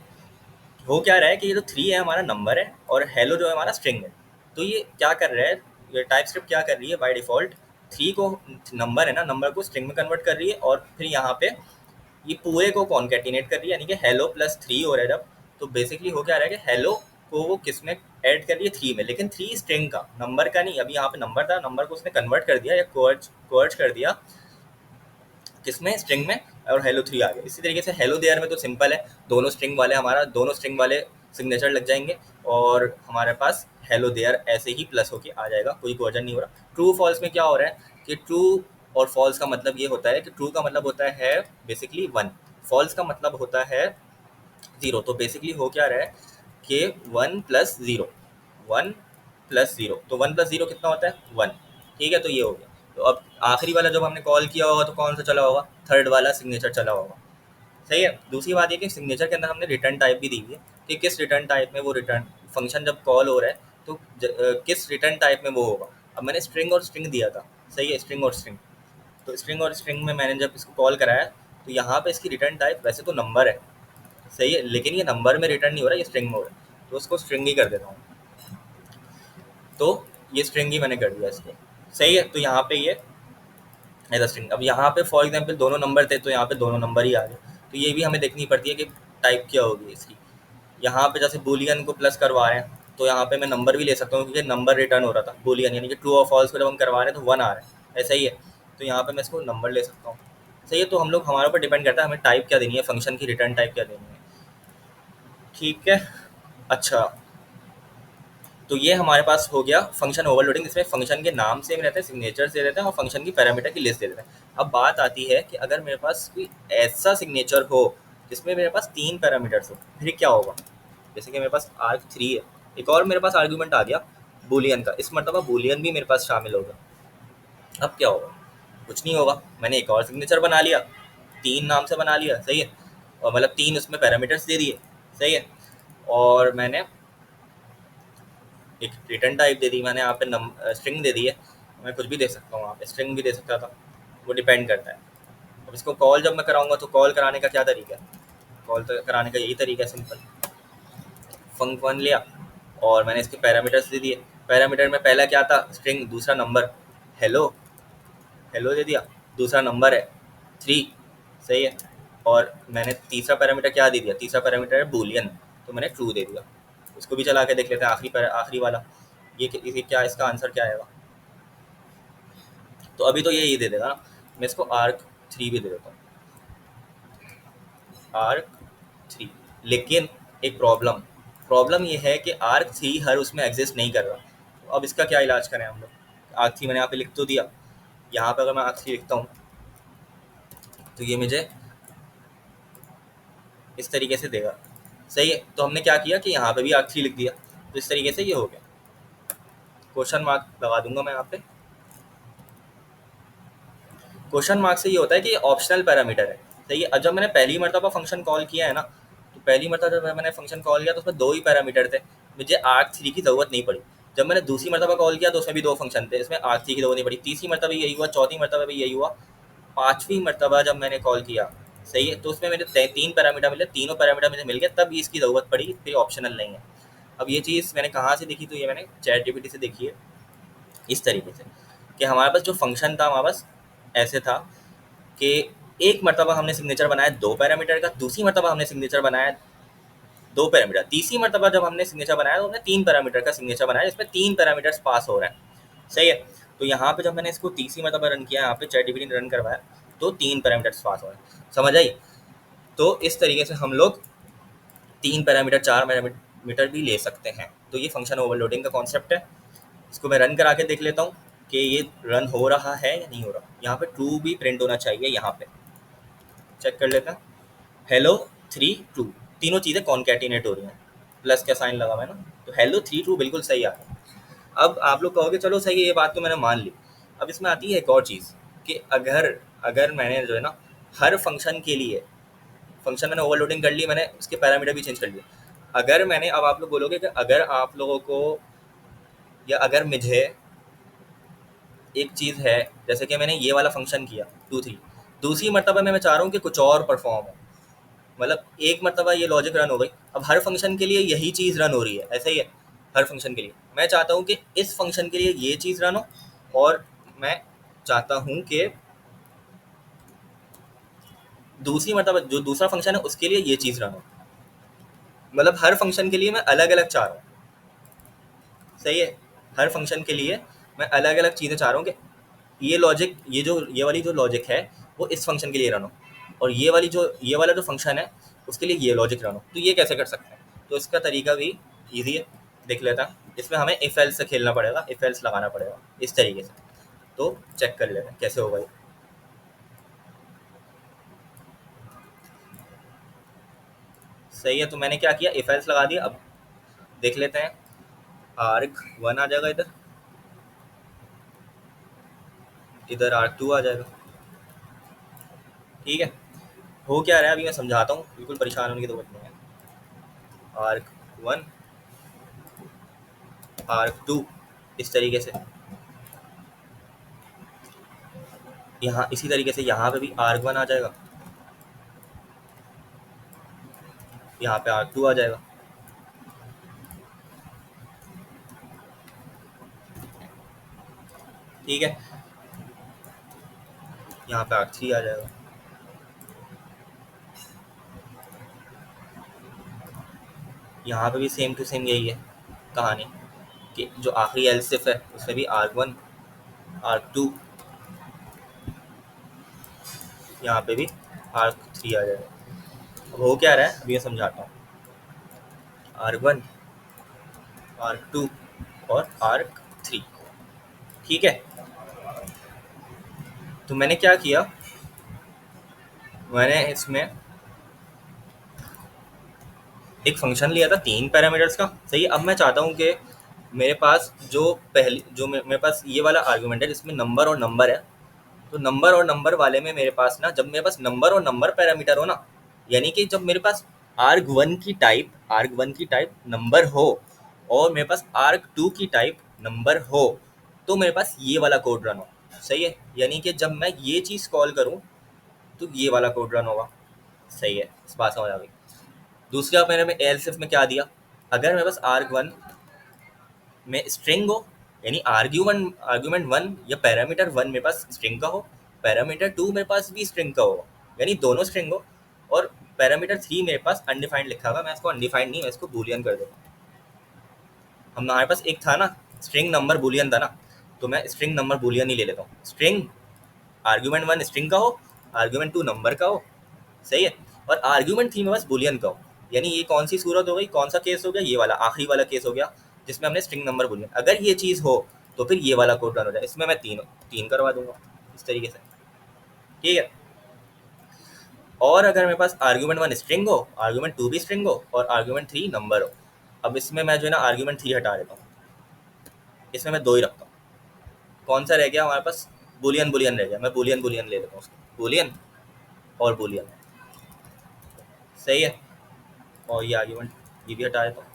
हो क्या रहा है कि ये जो थ्री है हमारा नंबर है, और हेलो जो है हमारा स्ट्रिंग है। तो ये क्या कर रहा है, ये टाइप स्क्रिप्ट क्या कर रही है, बाय डिफ़ॉल्ट थ्री को, नंबर है ना, नंबर को स्ट्रिंग में कन्वर्ट कर रही है, और फिर यहाँ पे ये पूरे को कॉन्केटिनेट कर रही है, यानी कि हेलो प्लस थ्री हो रहा है जब। तो बेसिकली हो क्या रहा है कि हेलो को वो किस में ऐड कर रही है, थ्री में, लेकिन थ्री स्ट्रिंग का, नंबर का नहीं। अभी यहाँ पे नंबर था, नंबर को उसने कन्वर्ट कर दिया या कोर्ज कर दिया किसमें, स्ट्रिंग में, और हेलो थ्री आ गया। इसी तरीके से हेलो देयर में तो सिंपल है, दोनों स्ट्रिंग वाले, हमारा दोनों स्ट्रिंग वाले सिग्नेचर लग जाएंगे, और हमारे पास हेलो देयर ऐसे ही प्लस होके आ जाएगा, कोई कोवर्जन नहीं हो रहा। ट्रू फॉल्स में क्या हो रहा है कि ट्रू और फॉल्स का मतलब ये होता है कि ट्रू का मतलब होता है बेसिकली वन, फॉल्स का मतलब होता है ज़ीरो। तो बेसिकली हो क्या रहा है कि one plus zero, one plus zero, तो वन प्लस ज़ीरो कितना होता है, वन। ठीक है, तो ये हो गया। तो अब आखिरी वाला जब हमने कॉल किया होगा तो कौन सा चला होगा, थर्ड वाला सिग्नेचर चला होगा। सही है। दूसरी बात ये कि सिग्नेचर के अंदर हमने रिटर्न टाइप भी दी हुई है कि किस रिटर्न टाइप में वो रिटर्न फंक्शन जब कॉल हो रहा है तो किस रिटर्न टाइप में वो होगा। अब मैंने स्ट्रिंग और स्ट्रिंग दिया था, सही है, स्ट्रिंग और स्ट्रिंग। तो स्ट्रिंग और स्ट्रिंग में मैंने जब इसको कॉल कराया तो यहाँ पे इसकी रिटर्न टाइप वैसे तो नंबर है, सही है, लेकिन ये नंबर में रिटर्न नहीं हो रहा, ये स्ट्रिंग में हो रहा है, तो उसको स्ट्रिंग ही कर देता हूँ। तो ये स्ट्रिंग ही मैंने कर दिया इसको। सही है। तो यहाँ पे ये एज अ स्ट्रिंग। अब यहाँ पे फॉर एग्जांपल दोनों नंबर थे, तो यहाँ पे दोनों नंबर ही आ गए। तो ये भी हमें देखनी पड़ती है कि टाइप क्या होगी इसकी। यहाँ पे जैसे बूलियन को प्लस करवा रहे हैं तो यहाँ पे मैं नंबर भी ले सकता हूँ, क्योंकि नंबर रिटर्न हो रहा था बूलियन, यानी कि ट्रू और फॉल्स को जब हम करवा रहे हैं तो वन आ रहा है, ऐसा ही है। तो यहाँ पे मैं इसको नंबर ले सकता हूँ। सही है। तो हम लोग, हमारे ऊपर डिपेंड करता है हमें टाइप क्या देनी है, फंक्शन की रिटर्न टाइप क्या देनी है। ठीक है। अच्छा, तो ये हमारे पास हो गया फंक्शन ओवरलोडिंग। इसमें फंक्शन के नाम सेम रहते हैं, सिग्नेचर दे देते हैं, और फंक्शन की पैरामीटर की लिस्ट दे देते हैं। अब बात आती है कि अगर मेरे पास कोई ऐसा सिग्नेचर हो जिसमें मेरे पास तीन पैरामीटर्स हो, फिर क्या होगा। जैसे कि मेरे पास आर्ग थ्री है, एक और मेरे पास आर्ग्यूमेंट आ गया बूलियन का, इस मरतबा बूलियन भी मेरे पास शामिल होगा। अब क्या होगा, कुछ नहीं होगा, मैंने एक और सिग्नेचर बना लिया, तीन नाम से बना लिया, सही है, और मतलब तीन उसमें पैरामीटर्स दे दिए, सही है, और मैंने एक रिटर्न टाइप दे दी, मैंने यहाँ पे स्ट्रिंग दे दी है। मैं कुछ भी दे सकता हूँ, यहाँ पे स्ट्रिंग भी दे सकता था, वो डिपेंड करता है। अब इसको कॉल जब मैं कराऊंगा तो कॉल कराने का क्या तरीका है, कॉल तो कराने का यही तरीका है, सिंपल। फंक वन लिया और मैंने इसके पैरामीटर्स दे दिए। पैरामीटर में पहला क्या था, स्ट्रिंग, दूसरा नंबर, हेलो, हेलो दे दिया, दूसरा नंबर है थ्री, सही है, और मैंने तीसरा पैरामीटर क्या दे दिया, तीसरा पैरामीटर है बूलियन, तो मैंने ट्रू दे दिया। इसको भी चला के देख लेते हैं, आखिरी वाला, ये क्या, इसका आंसर क्या आएगा। तो अभी तो ये दे देगा ना, मैं इसको आर्क थ्री भी दे देता हूँ, आर्क थ्री। लेकिन एक प्रॉब्लम, प्रॉब्लम ये है कि आर्क थ्री हर उसमें एग्जिस्ट नहीं कर रहा। तो अब इसका क्या इलाज करें हम लोग। आर्क थ्री मैंने यहाँ पे लिख तो दिया, यहाँ पे अगर मैं आर्क थ्री लिखता हूँ तो ये मुझे इस तरीके से देगा, सही है। तो हमने क्या किया कि यहाँ पे भी आर्क थ्री लिख दिया, तो इस तरीके से ये हो गया। क्वेश्चन मार्क लगा दूंगा मैं यहाँ पे। क्वेश्चन मार्क से ये होता है कि ये ऑप्शनल पैरामीटर है, सही है। अब जब मैंने पहली मरतबा फंक्शन कॉल किया है ना, तो पहली मरतबा जब मैंने फंक्शन कॉल किया तो उसमें दो ही पैरामीटर थे, मुझे आर्क थ्री की ज़रूरत नहीं पड़ी। जब मैंने दूसरी मरतबा कॉल किया तो उसमें भी दो फंक्शन थे, इसमें आर्क थ्री की ज़रूरत नहीं पड़ी। तीसरी मरतबा यही हुआ, चौथी मरतबा भी यही हुआ, पाँचवीं मरतबा जब मैंने कॉल किया, सही है, तो उसमें मेरे तीन पैरामीटर मिले, तीनों पैरामीटर मुझे मिल गया, तब इसकी ज़रूरत पड़ी, फिर ऑप्शनल नहीं है। अब ये चीज़ मैंने कहाँ से देखी, तो ये मैंने चैट जीपीटी से देखी है, इस तरीके से कि हमारे पास जो फंक्शन था हमारे पास ऐसे था कि एक मरतबा हमने सिग्नेचर बनाया 2 पैरामीटर का, दूसरी मरतबा हमने सिग्नेचर बनाया 2 पैरामीटर, तीसरी मरतबा जब हमने सिग्नेचर बनाया तो हमने 3 पैरामीटर का सिग्नेचर बनाया जिसमें 3 पैरामीटर्स पास हो रहे हैं। सही है। तो यहाँ पे जब मैंने इसको तीसरी मरतबा रन किया, यहाँ पे चैटजीपीटी रन करवाया तो 3 पैरामीटर्स पास हो रहे हैं। समझ आई? तो इस तरीके से हम लोग 3 पैरामीटर 4 पैरामीटर भी ले सकते हैं। तो ये फंक्शन ओवरलोडिंग का कॉन्सेप्ट है। इसको मैं रन करा के देख लेता हूँ कि ये रन हो रहा है या नहीं हो रहा। यहाँ पे ट्रू भी प्रिंट होना चाहिए, यहाँ पे चेक कर लेते हैं। हेलो 3 ट्रू, तीनों चीज़ें कॉन्कैटिनेट हो रही हैं, प्लस का साइन लगा हुआ है ना, तो हेलो 3 ट्रू बिल्कुल सही आ रहा है। अब आप लोग कहोगे चलो सही है, ये बात तो मैंने मान ली। अब इसमें आती है एक और चीज़ कि अगर अगर मैंने जो है ना हर फंक्शन के लिए, फंक्शन मैंने ओवरलोडिंग कर ली, मैंने उसके पैरामीटर भी चेंज कर लिए। अगर मैंने, अब आप लोग बोलोगे कि अगर आप लोगों को, या अगर मुझे एक चीज़ है, जैसे कि मैंने ये वाला फंक्शन किया 2 3, दूसरी मरतबा में मैं चाह रहा हूँ कि कुछ और परफॉर्म हो, मतलब एक मरतबा ये लॉजिक रन हो गई, अब हर फंक्शन के लिए यही चीज़ रन हो रही है, ऐसा ही है। हर फंक्शन के लिए मैं चाहता हूँ कि इस फंक्शन के लिए ये चीज़ रन हो, और मैं चाहता हूँ कि दूसरी मरतबा जो दूसरा फंक्शन है उसके लिए ये चीज़ रन हो। मतलब हर फंक्शन के लिए मैं अलग अलग चाह रहा हूँ। सही है। हर फंक्शन के लिए मैं अलग अलग चीज़ें चाह रहा हूँ कि ये लॉजिक, ये वाली जो लॉजिक है वो इस फंक्शन के लिए रन हो, और ये वाला जो फंक्शन है उसके लिए ये लॉजिक रन हो। तो ये कैसे कर सकते हैं? तो इसका तरीका भी ईजी है, देख लेता है। इसमें हमें इफ एल्स से खेलना पड़ेगा, इफ एल्स लगाना पड़ेगा इस तरीके से। तो चेक कर लेते हैं कैसे होगा ये। सही है। तो मैंने क्या किया, इफ एल्स लगा दिया। अब देख लेते हैं, आर्क 1 आ जाएगा, इधर इधर आर्क 2 आ जाएगा। ठीक है। हो क्या रहा है अभी मैं समझाता हूँ, बिल्कुल परेशान होने की जरूरत नहीं है। आर्क 1, आर्क 2, इस तरीके से। यहाँ इसी तरीके से यहाँ पे भी आर्क 1 आ जाएगा, यहाँ पे आर्क 2 आ जाएगा। ठीक है। यहाँ पे आर्क 3 आ जाएगा। यहाँ पे भी सेम टू सेम यही है कहानी, कि जो आखिरी एलसिफ है उसमें भी आर्क 1, आर्क 2, यहाँ पे भी आर्क 3 आ जाएगा। अब हो क्या रहा है अभी मैं समझाता हूँ। आर्क 1, आर्क 2 और आर्क 3। ठीक है। तो मैंने क्या किया, मैंने इसमें एक फंक्शन लिया था 3 पैरामीटर्स का। सही है। अब मैं चाहता हूँ कि मेरे पास जो मेरे पास ये वाला आर्गुमेंट है जिसमें नंबर और नंबर है, तो नंबर और नंबर वाले में मेरे पास ना, जब मेरे पास नंबर और नंबर पैरामीटर हो ना, यानी कि जब मेरे पास आर्ग वन की टाइप नंबर हो और मेरे पास आर्ग टू की टाइप नंबर हो, तो मेरे पास ये वाला कोड रन हो। सही है। यानी कि जब मैं ये चीज़ कॉल करूँ तो ये वाला कोड रन होगा। सही है, इस बात समझ आ गई। दूसरा मैंने में एल्सिफ में क्या दिया, अगर मेरे पास आर्ग वन में स्ट्रिंग हो, यानी आर्ग्यूमेंट वन या पैरामीटर वन मेरे पास स्ट्रिंग का हो, पैरामीटर टू मेरे पास भी स्ट्रिंग का हो, यानी दोनों स्ट्रिंग हो, और पैरामीटर थ्री मेरे पास अनडिफाइंड लिखा हुआ, मैं इसको अनडिफाइंड नहीं, मैं इसको बूलियन कर दूँ। हमारे पास एक था ना, स्ट्रिंग नंबर बूलियन था ना, तो मैं स्ट्रिंग नंबर बूलियन ही ले लेता हूँ। स्ट्रिंग आर्ग्यूमेंट वन स्ट्रिंग का हो, आर्ग्यूमेंट टू नंबर का हो। सही है। और आर्ग्यूमेंट थ्री में बस बुलियन का हो। यानी ये कौन सी सूरत हो गई, कौन सा केस हो गया, ये वाला आखिरी वाला केस हो गया जिसमें हमने स्ट्रिंग नंबर बुलियन, अगर ये चीज़ हो तो फिर ये वाला कोड रन हो जाए। इसमें मैं तीन तीन करवा दूंगा इस तरीके से। ठीक है। और अगर मेरे पास आर्ग्यूमेंट वन स्ट्रिंग हो, आर्ग्यूमेंट टू भी स्ट्रिंग हो और आर्ग्यूमेंट थ्री नंबर हो, अब इसमें मैं जो है ना आर्ग्यूमेंट थ्री हटा देता हूँ, इसमें मैं दो ही रखता हूँ। कौन सा रह गया हमारे पास, बुलियन बुलियन रह गया, मैं बुलियन बुलियन ले लेता हूँ उसको, बुलियन और बुलियन। सही है। और ये आर्ग्यूमेंट ये भी हटा देता हूँ।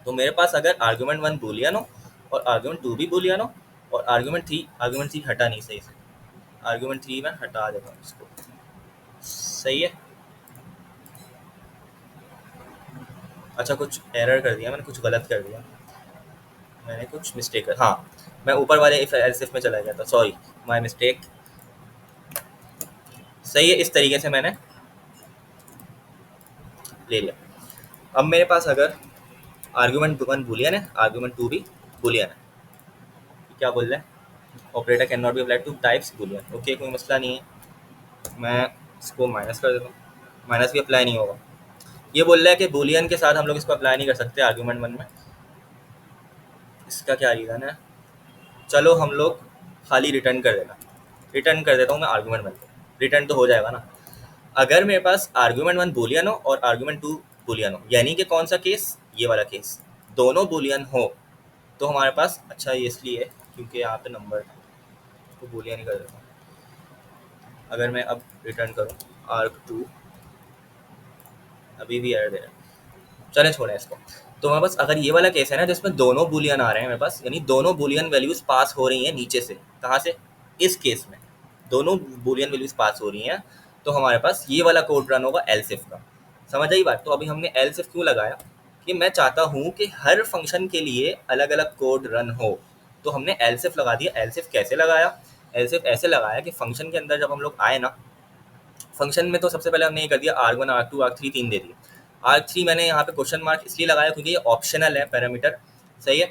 तो मेरे पास अगर आर्गूमेंट वन बूलियन हो और आर्गूमेंट टू भी बूलियन हो और आर्गूमेंट थ्री हटा नहीं, सही से आर्गूमेंट थ्री मैं हटा देता हूँ इसको। सही है। अच्छा, कुछ एरर कर दिया मैंने, कुछ गलत कर दिया मैंने, कुछ मिस्टेक कर, हाँ मैं ऊपर वाले इफ एल्स इफ में चला गया था, सॉरी, माय मिस्टेक। सही है, इस तरीके से मैंने ले लिया। अब मेरे पास अगर आर्गुमेंट वन बूलियन है, आर्गुमेंट टू भी बूलियन है, क्या बोल रहे हैं, operator can not be applied two types Boolean. Okay, कोई मसला नहीं है, मैं इसको माइनस कर देता हूँ, माइनस भी अप्लाई नहीं होगा। ये बोल रहा है कि बूलियन के साथ हम लोग इसको अप्लाई नहीं कर सकते आर्गुमेंट वन में, इसका क्या रीज़न है? चलो हम लोग खाली रिटर्न कर देना, रिटर्न कर देता हूँ मैं आर्गुमेंट वन को, रिटर्न तो हो जाएगा ना। अगर मेरे पास आर्गुमेंट वन बूलियन हो और आर्गुमेंट टू बूलियन हो, यानी कि कौन सा केस, ये वाला केस, दोनों बूलियन हो, तो हमारे पास, अच्छा ये इसलिए क्योंकि यहाँ पे नंबर तो बूलियन ही कर देता हूँ। अगर मैं अब रिटर्न करूँ आर्ग टू, अभी भी एरर दे रहा है, चले छोड़ें इसको। तो हमारे पास अगर ये वाला केस है ना जिसमें दोनों बूलियन आ रहे हैं मेरे पास, यानी दोनों बूलियन वैल्यूज पास हो रही हैं नीचे से, कहाँ से, इस केस में दोनों बूलियन वैल्यूज पास हो रही हैं, तो हमारे पास ये वाला कोड रन होगा एलसिफ का। समझ आई बात? तो अभी हमने एलसिफ क्यों लगाया, कि मैं चाहता हूँ कि हर फंक्शन के लिए अलग अलग कोड रन हो, तो हमने एलसिफ लगा दिया। एलसिफ कैसे लगाया, एलसिफ ऐसे लगाया कि फंक्शन के अंदर जब हम लोग आए ना, फंक्शन में तो सबसे पहले हमने ये कर दिया आर्ग वन आर्ग टू आर्ग थ्री तीन दे दिए। आर्ग थ्री मैंने यहाँ पे क्वेश्चन मार्क इसलिए लगाया क्योंकि ये ऑप्शनल है पैरामीटर, सही है,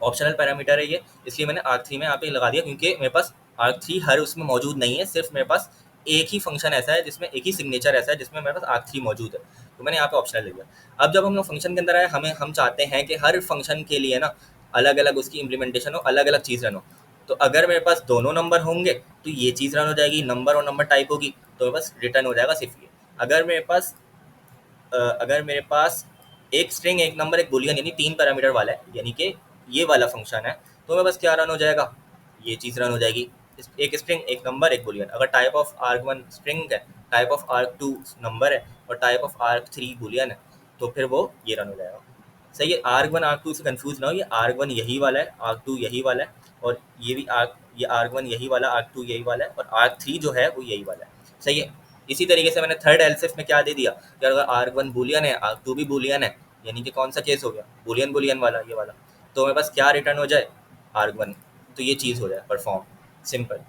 ऑप्शनल पैरामीटर है ये, इसलिए मैंने आर्ग थ्री में यहाँ पे लगा दिया, क्योंकि मेरे पास आर्ग थ्री हर उसमें मौजूद नहीं है, सिर्फ मेरे पास एक ही फंक्शन ऐसा है जिसमें एक ही सिग्नेचर ऐसा है जिसमें मेरे पास आर्ग थ्री मौजूद है, तो मैंने यहाँ पे ऑप्शनल ले लिया। अब जब हम लोग फंक्शन के अंदर आए, हम चाहते हैं कि हर फंक्शन के लिए ना अलग अलग उसकी इम्प्लीमेंटेशन हो, अलग अलग चीज़ रन हो। तो अगर मेरे पास दोनों नंबर होंगे तो ये चीज़ रन हो जाएगी, नंबर और नंबर टाइप होगी, तो मेरे पास रिटर्न हो जाएगा सिर्फ ये। अगर मेरे पास एक स्ट्रिंग एक नंबर एक बुलियन यानी तीन पैरामीटर वाला है, यानी कि ये वाला फंक्शन है, तो मेरे पास क्या रन हो जाएगा, ये चीज़ रन हो जाएगी, एक स्ट्रिंग एक नंबर एक बुलियन। अगर टाइप ऑफ आर्ग वन स्ट्रिंग है, टाइप ऑफ आर्ग टू नंबर है और टाइप ऑफ आर्ग थ्री बुलियन है, तो फिर वो ये रन हो जाएगा। सही है, आर्ग वन आर्ग टू से कंफ्यूज ना हो, ये आर्ग वन यही वाला है, आर्ग टू यही वाला है, और ये भी ये आर्ग वन यही वाला, आर्ग टू यही वाला है, और आर्ग थ्री जो है वो यही वाला है। सही है, इसी तरीके से मैंने थर्ड एल्सिफ में क्या दे दिया कि अगर आर्ग वन बूलियन है आर्ग टू भी बूलियन है, यानी कि कौन सा केस हो गया, बूलियन बूलियन वाला ये वाला, तो मेरे पास क्या रिटर्न हो जाए, आर्ग वन, तो ये चीज़ हो जाए परफॉर्म, सिंपल।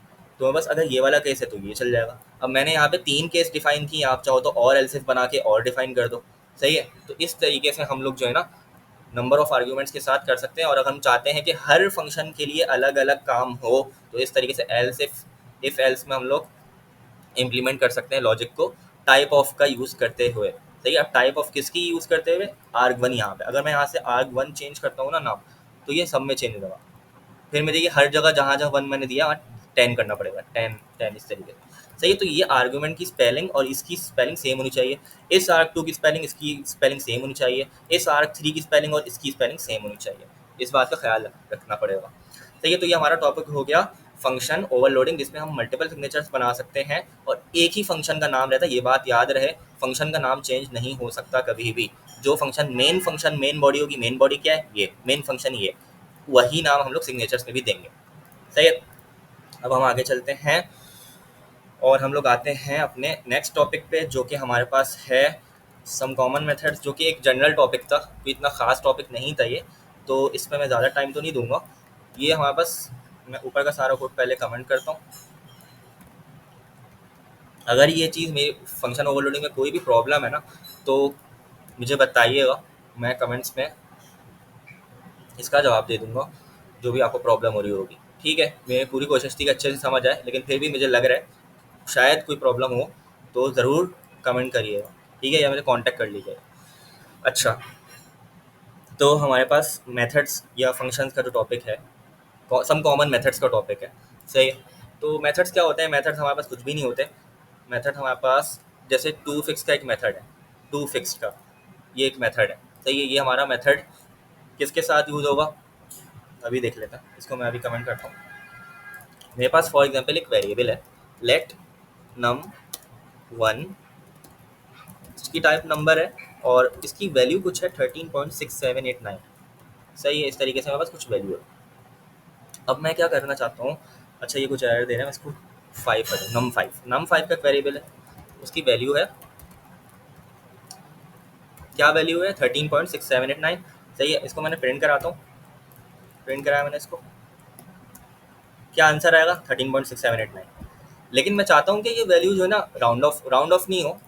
तो बस अगर ये वाला केस है तो ये चल जाएगा। अब मैंने यहाँ पे तीन केस डिफाइन किए, आप चाहो तो और एल्सिफ बना के और डिफाइन कर दो, सही है। तो इस तरीके से हम लोग जो है ना नंबर ऑफ आर्ग्यूमेंट्स के साथ कर सकते हैं, और अगर हम चाहते हैं कि हर फंक्शन के लिए अलग अलग काम हो, तो इस तरीके से एल्स इफ एल्स में हम लोग इम्प्लीमेंट कर सकते हैं लॉजिक को टाइप ऑफ का यूज़ करते हुए। सही है, अब टाइप ऑफ किसकी यूज़ करते हुए, आर्ग वन। यहाँ पे अगर मैं यहाँ से आर्ग वन चेंज करता हूँ ना नाम, तो ये सब में चेंज होगा, फिर मुझे ये हर जगह जहाँ जहाँ वन मैंने दिया वहाँ 10 करना पड़ेगा, 10 10 इस तरीके से। सही है, तो ये आर्गूमेंट की स्पेलिंग और इसकी स्पेलिंग सेम होनी चाहिए, इस आर्ग टू की स्पेलिंग इसकी स्पेलिंग सेम होनी चाहिए, इस आर्ग थ्री की स्पेलिंग और इसकी स्पेलिंग सेम होनी चाहिए, इस बात का ख्याल रखना पड़ेगा। सही है, तो ये हमारा टॉपिक हो गया फंक्शन ओवरलोडिंग, जिसमें हम मल्टीपल सिग्नेचर्स बना सकते हैं और एक ही फंक्शन का नाम रहता है। ये बात याद रहे, फंक्शन का नाम चेंज नहीं हो सकता कभी भी। जो फंक्शन मेन बॉडी होगी, मेन बॉडी क्या है, ये मेन फंक्शन, ये वही नाम हम लोग सिग्नेचर्स में भी देंगे। सही है, अब हम आगे चलते हैं और हम लोग आते हैं अपने नेक्स्ट टॉपिक पे, जो कि हमारे पास है सम कॉमन मेथड्स, जो कि एक जनरल टॉपिक था, कोई इतना ख़ास टॉपिक नहीं था ये, तो इस पर मैं ज़्यादा टाइम तो नहीं दूंगा। ये हमारे पास, मैं ऊपर का सारा कोड पहले कमेंट करता हूँ। अगर ये चीज़ मेरी फंक्शन ओवरलोडिंग में कोई भी प्रॉब्लम है ना, तो मुझे बताइएगा, मैं कमेंट्स में इसका जवाब दे दूंगा, जो भी आपको प्रॉब्लम हो रही होगी। ठीक है, मेरी पूरी कोशिश थी कि अच्छे से समझ आए, लेकिन फिर भी मुझे लग रहा है शायद कोई प्रॉब्लम हो, तो ज़रूर कमेंट करिएगा, ठीक है, या मुझे कांटेक्ट कर लीजिएगा। अच्छा, तो हमारे पास मेथड्स या फंक्शंस का जो टॉपिक है, सम कॉमन मेथड्स का टॉपिक है। सही है, तो मेथड्स क्या होते हैं, मेथड्स हमारे पास कुछ भी नहीं होते। मेथड हमारे पास जैसे टू फिक्स का एक मेथड है, टू फिक्स का ये एक मेथड है। सही है, ये हमारा मेथड किसके साथ यूज़ होगा, अभी देख लेते हैं इसको, मैं अभी कमेंट करता हूँ। मेरे पास फॉर एग्जांपल एक वेरिएबल है लेट नम वन, इसकी टाइप नंबर है और इसकी वैल्यू कुछ है 13.6789। सही है, इस तरीके से मेरे पास कुछ वैल्यू है। अब मैं क्या करना चाहता हूँ, अच्छा ये कुछ एरर दे रहे हैं, मैं इसको 5 कर नम फाइव का वेरिएबल है, उसकी वैल्यू है, क्या वैल्यू है, 13.6789। सही है, इसको मैंने प्रिंट कराता हूँ, प्रिंट कराया मैंने इसको, क्या आंसर आएगा 13.6789। लेकिन मैं चाहता हूँ कि ये वैल्यू जो है ना राउंड ऑफ नहीं हो,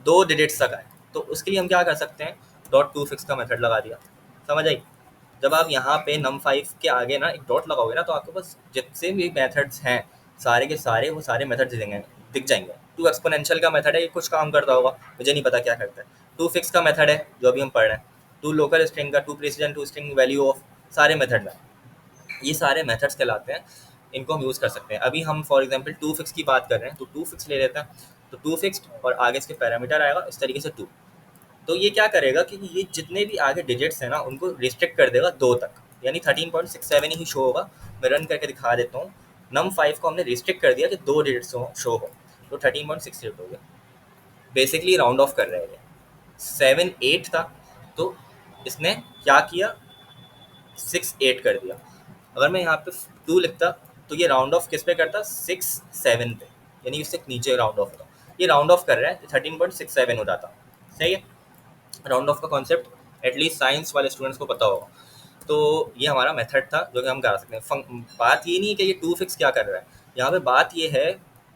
2 डिजिट्स तक आए। तो उसके लिए हम क्या कर सकते हैं, डॉट टू फिक्स का मेथड लगा दिया। समझ आई? जब आप यहाँ पे num5 के आगे ना एक डॉट लगाओगे ना, तो आपके पास जितने भी मेथड्स हैं सारे के सारे वो सारे मेथड्स दिख जाएंगे। टू एक्सपोनेंशियल का मेथड है, ये कुछ काम करता होगा, मुझे नहीं पता क्या करता है। टू फिक्स का मेथड है जो अभी हम पढ़ रहे हैं। टू लोकल स्ट्रिंग का, to precision, to string value of, सारे मेथड हैं, ये सारे मेथड्स कहलाते हैं। इनको हम यूज़ कर सकते हैं। अभी हम फॉर एग्जांपल टू फिक्स की बात कर रहे हैं, तो टू फिक्स ले लेते हैं। तो टू फिक्स्ड और आगे इसके पैरामीटर आएगा इस तरीके से टू। तो ये क्या करेगा कि ये जितने भी आगे डिजिट्स हैं ना उनको रिस्ट्रिक्ट कर देगा 2 तक, यानी 13.67 ही शो होगा। मैं रन करके दिखा देता हूँ। num5 को हमने रिस्ट्रिक्ट कर दिया कि 2 डिजिट्स शो हो, तो 13.68 हो गया। बेसिकली राउंड ऑफ कर रहे हैं। 7 8 था, तो इसने क्या किया, 6 8 कर दिया। अगर मैं यहाँ पे 2 लिखता तो ये राउंड ऑफ किस पे करता, 6 7 पे, यानी इससे नीचे राउंड ऑफ होता। ये राउंड ऑफ कर रहा है, 13.67 हो जाता। सही है? राउंड ऑफ का कॉन्सेप्ट एटलीस्ट साइंस वाले स्टूडेंट्स को पता होगा। तो ये हमारा मेथड था जो कि हम करा सकते हैं। बात ये नहीं है कि ये टू फिक्स क्या कर रहा है, यहाँ पे बात ये है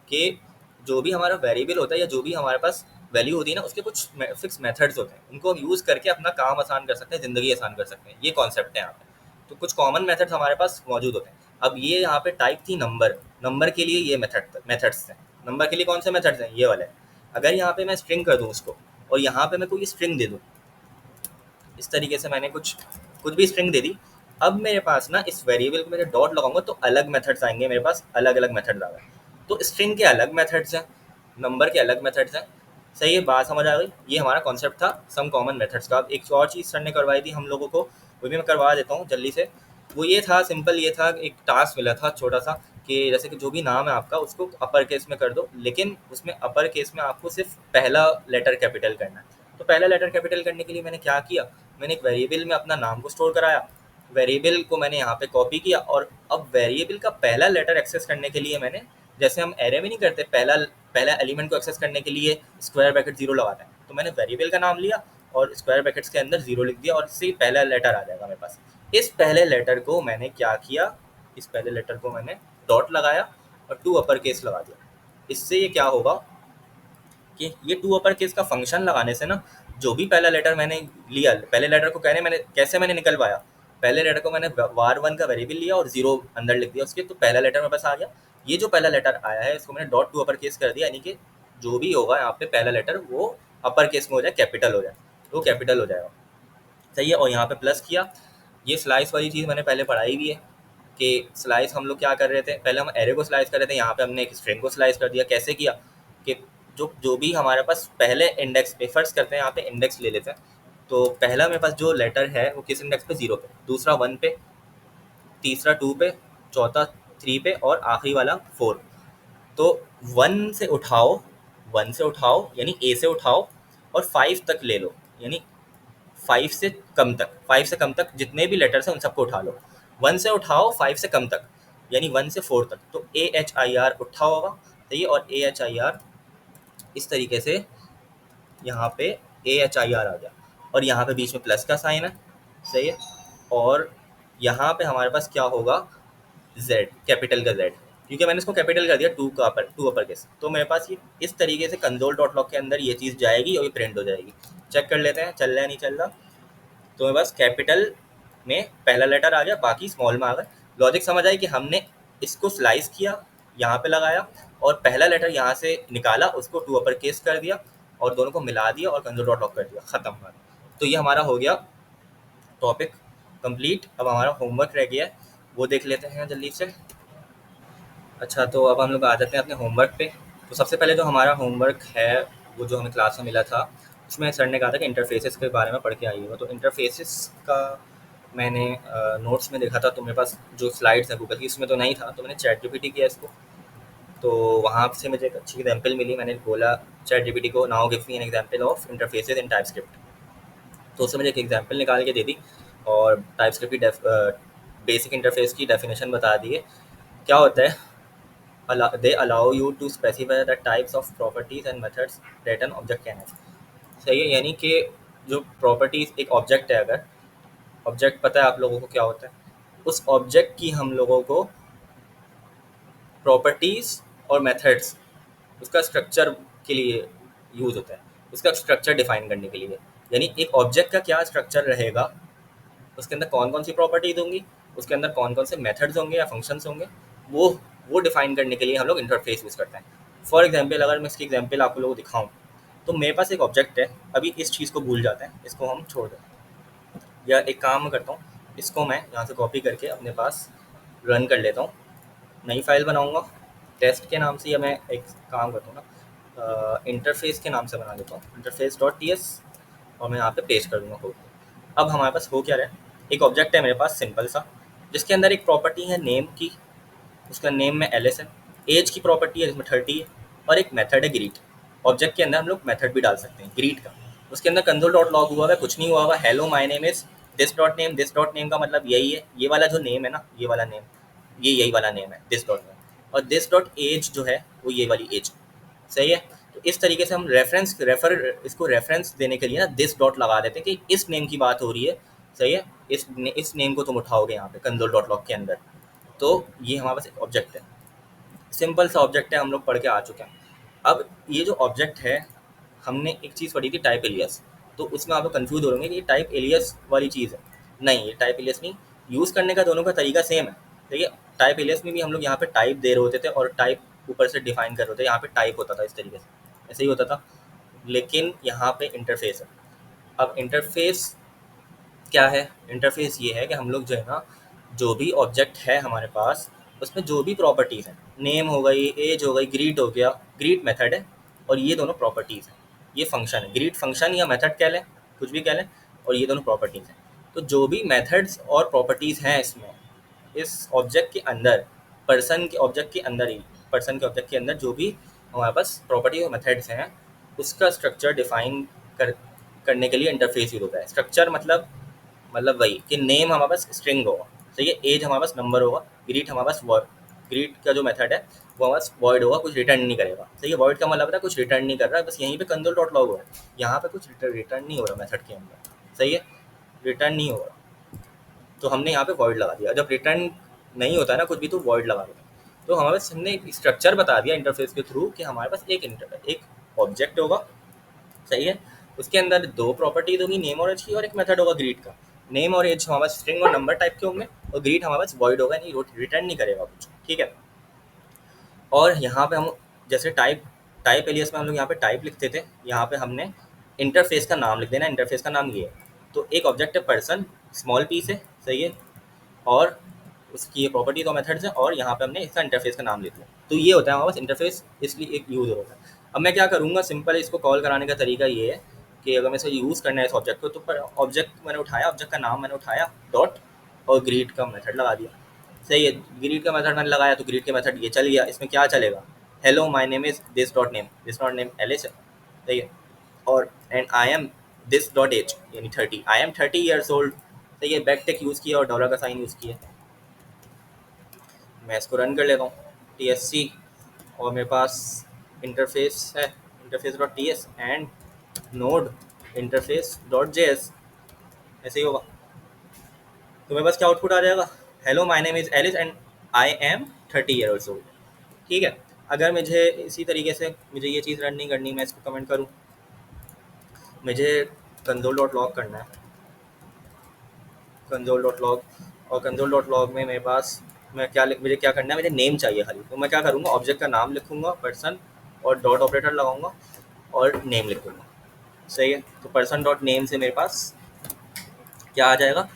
कि जो भी हमारा वेरिएबल होता है या जो भी हमारे पास वैल्यू होती है ना, उसके कुछ फिक्स मेथड्स होते हैं, उनको हम यूज़ करके अपना काम आसान कर सकते हैं, ज़िंदगी आसान कर सकते हैं। ये कॉन्सेप्ट है यहाँ पे। तो कुछ कॉमन मेथड्स हमारे पास मौजूद होते हैं। अब ये यहाँ पे टाइप थी नंबर, नंबर के लिए ये मेथड्स हैं। नंबर के लिए कौन से मेथड्स हैं, ये वाले। अगर यहाँ पे मैं स्ट्रिंग कर दूँ उसको, और यहाँ पे मैं कोई स्ट्रिंग दे दूँ, इस तरीके से मैंने कुछ कुछ भी स्ट्रिंग दे दी। अब मेरे पास ना इस वेरिएबल को मेरे डॉट लगाऊंगा तो अलग मेथड्स आएंगे मेरे पास, अलग अलग मेथड्स आ गए। तो स्ट्रिंग के अलग मेथड्स हैं, नंबर के अलग मेथड्स हैं। सही है, बात समझ आ गई? ये हमारा कॉन्सेप्ट था सम कॉमन मेथड्स का। अब एक और चीज़ सर ने करवाई थी हम लोगों को, वो भी मैं करवा देता हूँ जल्दी से। वो ये था, सिंपल ये था, एक टास्क मिला था छोटा सा, कि जैसे कि जो भी नाम है आपका उसको अपर केस में कर दो, लेकिन उसमें अपर केस में आपको सिर्फ पहला लेटर कैपिटल करना है। तो पहला लेटर कैपिटल करने के लिए मैंने क्या किया, मैंने एक वेरिएबल में अपना नाम को स्टोर कराया, वेरिएबल को मैंने यहाँ पे कॉपी किया, और अब वेरिएबल का पहला लेटर एक्सेस करने के लिए मैंने, जैसे हम एरे में नहीं करते, पहला पहला एलिमेंट को एक्सेस करने के लिए स्क्वायर ब्रैकेट 0 लगाते हैं, तो मैंने वेरिएबल का नाम लिया और स्क्वायर ब्रैकेट्स के अंदर 0 लिख दिया, और इससे पहला लेटर आ जाएगा मेरे पास। इस पहले लेटर को मैंने क्या किया, इस पहले लेटर को मैंने डॉट लगाया और टू अपर केस लगा दिया। इससे ये क्या होगा कि ये टू अपर केस का फंक्शन लगाने से ना, जो भी पहला लेटर मैंने लिया, पहले लेटर को कहने मैंने कैसे मैंने निकलवाया, पहले लेटर को मैंने var1 का वेरिएबल लिया और 0 अंदर लिख दिया उसके, तो पहला लेटर मेरे पास आ गया। ये जो पहला लेटर आया है इसको मैंने डॉट टू अपर केस कर दिया, यानी कि जो भी होगा यहाँ पे पहला लेटर वो अपर केस में हो जाए, कैपिटल हो जाए, तो कैपिटल हो जाएगा। सही है? और यहाँ पे प्लस किया। ये स्लाइस वाली चीज़ मैंने पहले पढ़ाई भी है कि स्लाइस हम लोग क्या कर रहे थे, पहले हम एरे को स्लाइस कर रहे थे, यहाँ पे हमने एक स्ट्रिंग को स्लाइस कर दिया। कैसे किया कि जो जो भी हमारे पास पहले इंडेक्स पे, फर्स्ट करते हैं यहाँ पे इंडेक्स ले लेते हैं, तो पहला मेरे पास जो लेटर है वो किस इंडेक्स पे, 0 पे, दूसरा 1 पे, तीसरा 2 पे, चौथा 3 पे और आखिरी वाला 4। तो 1 से उठाओ, 1 से उठाओ यानी ए से उठाओ, और 5 तक ले लो, यानी 5 से कम तक, 5 से कम तक जितने भी लेटर्स हैं उन सबको उठा लो। 1 से उठाओ 5 से कम तक, यानी 1 से 4 तक, तो AHIR उठा होगा। सही है? और AHIR इस तरीके से यहाँ पे AHIR आ गया, और यहाँ पे बीच में प्लस का साइन है। सही है? और यहाँ पे हमारे पास क्या होगा, Z, कैपिटल का Z, क्योंकि मैंने इसको कैपिटल कर दिया टू अपर केस, तो मेरे पास ये इस तरीके से कंसोल डॉट लॉग के अंदर ये चीज़ जाएगी और ये प्रिंट हो जाएगी। चेक कर लेते हैं चल रहा है नहीं चल रहा। तो मेरे पास कैपिटल में पहला लेटर आ गया, बाकी स्मॉल में आ गए। लॉजिक समझ आई कि हमने इसको स्लाइस किया, यहाँ पे लगाया, और पहला लेटर यहाँ से निकाला, उसको टू अपर केस कर दिया और दोनों को मिला दिया और कंसोल डॉट लॉग कर दिया, ख़त्म हुआ। तो ये हमारा हो गया टॉपिक कंप्लीट। अब हमारा होमवर्क रह गया है, वो देख लेते हैं जल्दी से। अच्छा, तो अब हम लोग आ जाते हैं अपने होमवर्क पे। तो सबसे पहले जो हमारा होमवर्क है, वो जो हमें क्लास में मिला था, उसमें सर ने कहा था कि इंटरफेसेस के बारे में पढ़ के आइएगा। तो इंटरफेसेस का मैंने नोट्स में देखा था, तो मेरे पास जो स्लाइड्स हैं गूगल की उसमें तो नहीं था, तो मैंने चैट जीपीटी किया इसको। तो वहाँ से मुझे एक अच्छी एग्जाम्पल मिली। मैंने बोला चैट जीपीटी को, now give me an example of interfaces in TypeScript. तो उसने मुझे एक एग्जाम्पल निकाल के दे दी और टाइपस्क्रिप्ट की बेसिक इंटरफेस की डेफिनेशन बता दी है। क्या होता है, they allow you to specify the types of properties and methods that an object can have। सही है? यानी कि जो प्रॉपर्टीज एक ऑब्जेक्ट है, अगर ऑब्जेक्ट पता है आप लोगों को क्या होता है, उस ऑब्जेक्ट की हम लोगों को प्रॉपर्टीज और मेथड्स उसका स्ट्रक्चर के लिए यूज़ होता है, उसका स्ट्रक्चर डिफाइन करने के लिए। यानी एक ऑब्जेक्ट का क्या स्ट्रक्चर रहेगा, उसके अंदर कौन कौन सी प्रॉपर्टीज होंगी, उसके अंदर कौन कौन से मेथड्स होंगे या फंक्शंस होंगे, वो वो डिफाइन करने के लिए हम लोग इंटरफेस यूज़ करते हैं। फॉर एग्जाम्पल अगर मैं इसकी एग्जाम्पल आप लोगों को दिखाऊँ, तो मेरे पास एक ऑब्जेक्ट है, अभी इस चीज़ को भूल जाते हैं, इसको हम छोड़ दें, या एक काम करता हूँ, इसको मैं यहाँ से कॉपी करके अपने पास रन कर लेता हूँ, नई फाइल बनाऊँगा टेस्ट के नाम से, या मैं एक काम करता हूँ ना, इंटरफेस के नाम से बना लेता हूँ, इंटरफेस डॉट टी एस, और मैं यहाँ पे पेस्ट कर दूँगा कोड। अब हमारे पास हो क्या रहा है, एक ऑब्जेक्ट है मेरे पास सिंपल सा, जिसके अंदर एक प्रॉपर्टी है नेम की, उसका नेम में एलिस है, एज की प्रॉपर्टी है जिसमें 30 है, और एक मेथड है ग्रीट। ऑब्जेक्ट के अंदर हम लोग मेथड भी डाल सकते हैं ग्रीट का, उसके अंदर कंसोल डॉट लॉग हुआ है, कुछ नहीं हुआ हुआ, hello my name is this dot name का मतलब यही है, ये वाला जो नेम है ना, ये वाला नेम, ये यही वाला नेम है दिस डॉट नेम, और दिस डॉट एज जो है वो ये वाली एज, सही है। तो इस तरीके से हम इसको रेफरेंस देने के लिए ना दिस डॉट लगा देते हैं कि इस नेम की बात हो रही है, सही है, इस नेम को तुम उठाओगे यहाँ पे कंसोल डॉट लॉग के अंदर। तो ये हमारे पास एक ऑब्जेक्ट है, सिंपल सा ऑब्जेक्ट है, हम लोग पढ़ के आ चुके हैं। अब ये जो ऑब्जेक्ट है, हमने एक चीज़ पढ़ी थी टाइप एलियस, तो उसमें आप लोग कन्फ्यूज हो रहे कि ये टाइप एलियस वाली चीज़ है, नहीं ये टाइप एलियस नहीं, यूज़ करने का दोनों का तरीका सेम है। देखिए टाइप एलियस में भी हम लोग यहाँ पे टाइप दे रहे होते थे और टाइप ऊपर से डिफाइन कर रहे होते, यहाँ पे टाइप होता था इस तरीके से, ऐसे ही होता था, लेकिन यहाँ पे इंटरफेस है। अब इंटरफेस क्या है, इंटरफेस ये है कि हम लोग जो है ना, जो भी ऑब्जेक्ट है हमारे पास, उसमें जो भी प्रॉपर्टीज़ हैं, नेम हो गई, एज हो गई, ग्रीट हो गया, ग्रीट मेथड है, और ये दोनों प्रॉपर्टीज़ हैं, ये फंक्शन है, ग्रीट फंक्शन या मेथड कह लें, कुछ भी कह लें, और ये दोनों प्रॉपर्टीज़ हैं। तो जो भी मेथड्स और प्रॉपर्टीज़ हैं इसमें, इस ऑब्जेक्ट के अंदर, पर्सन के ऑब्जेक्ट के अंदर ही, पर्सन के ऑब्जेक्ट के अंदर जो भी हमारे पास प्रॉपर्टी और मेथड्स हैं, उसका स्ट्रक्चर डिफाइन करने के लिए इंटरफेस यूज होता है। स्ट्रक्चर मतलब वही कि नेम हमारे पास स्ट्रिंग होगा, तो ये एज हमारे पास नंबर होगा, ग्रीट हमारे पास वर्ड, ग्रीट का जो मेथड है वो हमारे पास वॉइड होगा, कुछ रिटर्न नहीं करेगा, तो ये वॉइड का मतलब है कुछ रिटर्न नहीं कर रहा है, बस यहीं पे कंसोल डॉट लॉग हुआ है, यहाँ पे कुछ रिटर्न नहीं हो रहा मेथड के अंदर, सही है, रिटर्न नहीं हो रहा, तो हमने यहाँ पे वॉइड लगा दिया। जब रिटर्न नहीं होता है ना कुछ भी, तो वॉइड लगा देते हैं। तो हमारे पास हमने एक स्ट्रक्चर बता दिया इंटरफेस के थ्रू कि हमारे पास एक ऑब्जेक्ट होगा, सही है, उसके अंदर दो प्रॉपर्टीज होगी, नेम और एज की, और एक मेथड होगा ग्रीट का। नेम और एज हमारे पास स्ट्रिंग और नंबर टाइप के होंगे, और ग्रीट हमारे पास वॉइड होगा, नहीं रिटर्न नहीं करेगा कुछ, ठीक है। और यहाँ पे हम जैसे टाइप टाइप एलियस में हम लोग यहाँ पे टाइप लिखते थे, यहाँ पे हमने इंटरफेस का नाम लिख देना, इंटरफेस का नाम ये है। तो एक ऑब्जेक्ट है पर्सन, स्मॉल पी से, सही है, और उसकी ये प्रॉपर्टीज और मेथड्स हैं, और यहाँ पे हमने इसका इंटरफेस का नाम लिख दिया। तो ये होता है हमारे पास इंटरफेस, इसलिए एक यूज़ होता है। अब मैं क्या करूँगा, सिंपल इसको कॉल कराने का तरीका ये है कि अगर मैं इसे यूज़ करना है इस ऑब्जेक्ट को, तो पर ऑब्जेक्ट मैंने उठाया, ऑब्जेक्ट का नाम मैंने उठाया, डॉट, और ग्रीट का मेथड लगा दिया, सही है। ग्रीट का मेथड मैंने लगाया तो ग्रीट के मेथड ये चल गया, इसमें क्या चलेगा, hello my name is this dot name Alice है, सही है, और and I am this dot age यानी 30, आई एम 30 ईयर्स ओल्ड, सही है, बैक टेक यूज़ किया और डॉलर का साइन यूज़ किया। मैं इसको रन कर लेता हूँ, टी एस सी, और मेरे पास इंटरफेस है, interface dot T S and node interface dot J S, ऐसे ही होगा। तो मेरे पास क्या आउटपुट आ जाएगा, hello my name is Alice and I am 30 years old, ठीक है। अगर मुझे इसी तरीके से मुझे ये चीज़ रन नहीं करनी, मैं इसको कमेंट करूँ, मुझे कंसोल डॉट लॉग करना है, कंसोल डॉट लॉग, और कंसोल डॉट लॉग में मेरे पास मुझे क्या करना है, मुझे नेम चाहिए खाली, तो मैं क्या करूँगा, ऑब्जेक्ट का नाम लिखूँगा पर्सन, और डॉट ऑपरेटर लगाऊंगा और नेम लिखूँगा, सही है। तो पर्सन डॉट नेम से मेरे पास क्या आ जाएगा,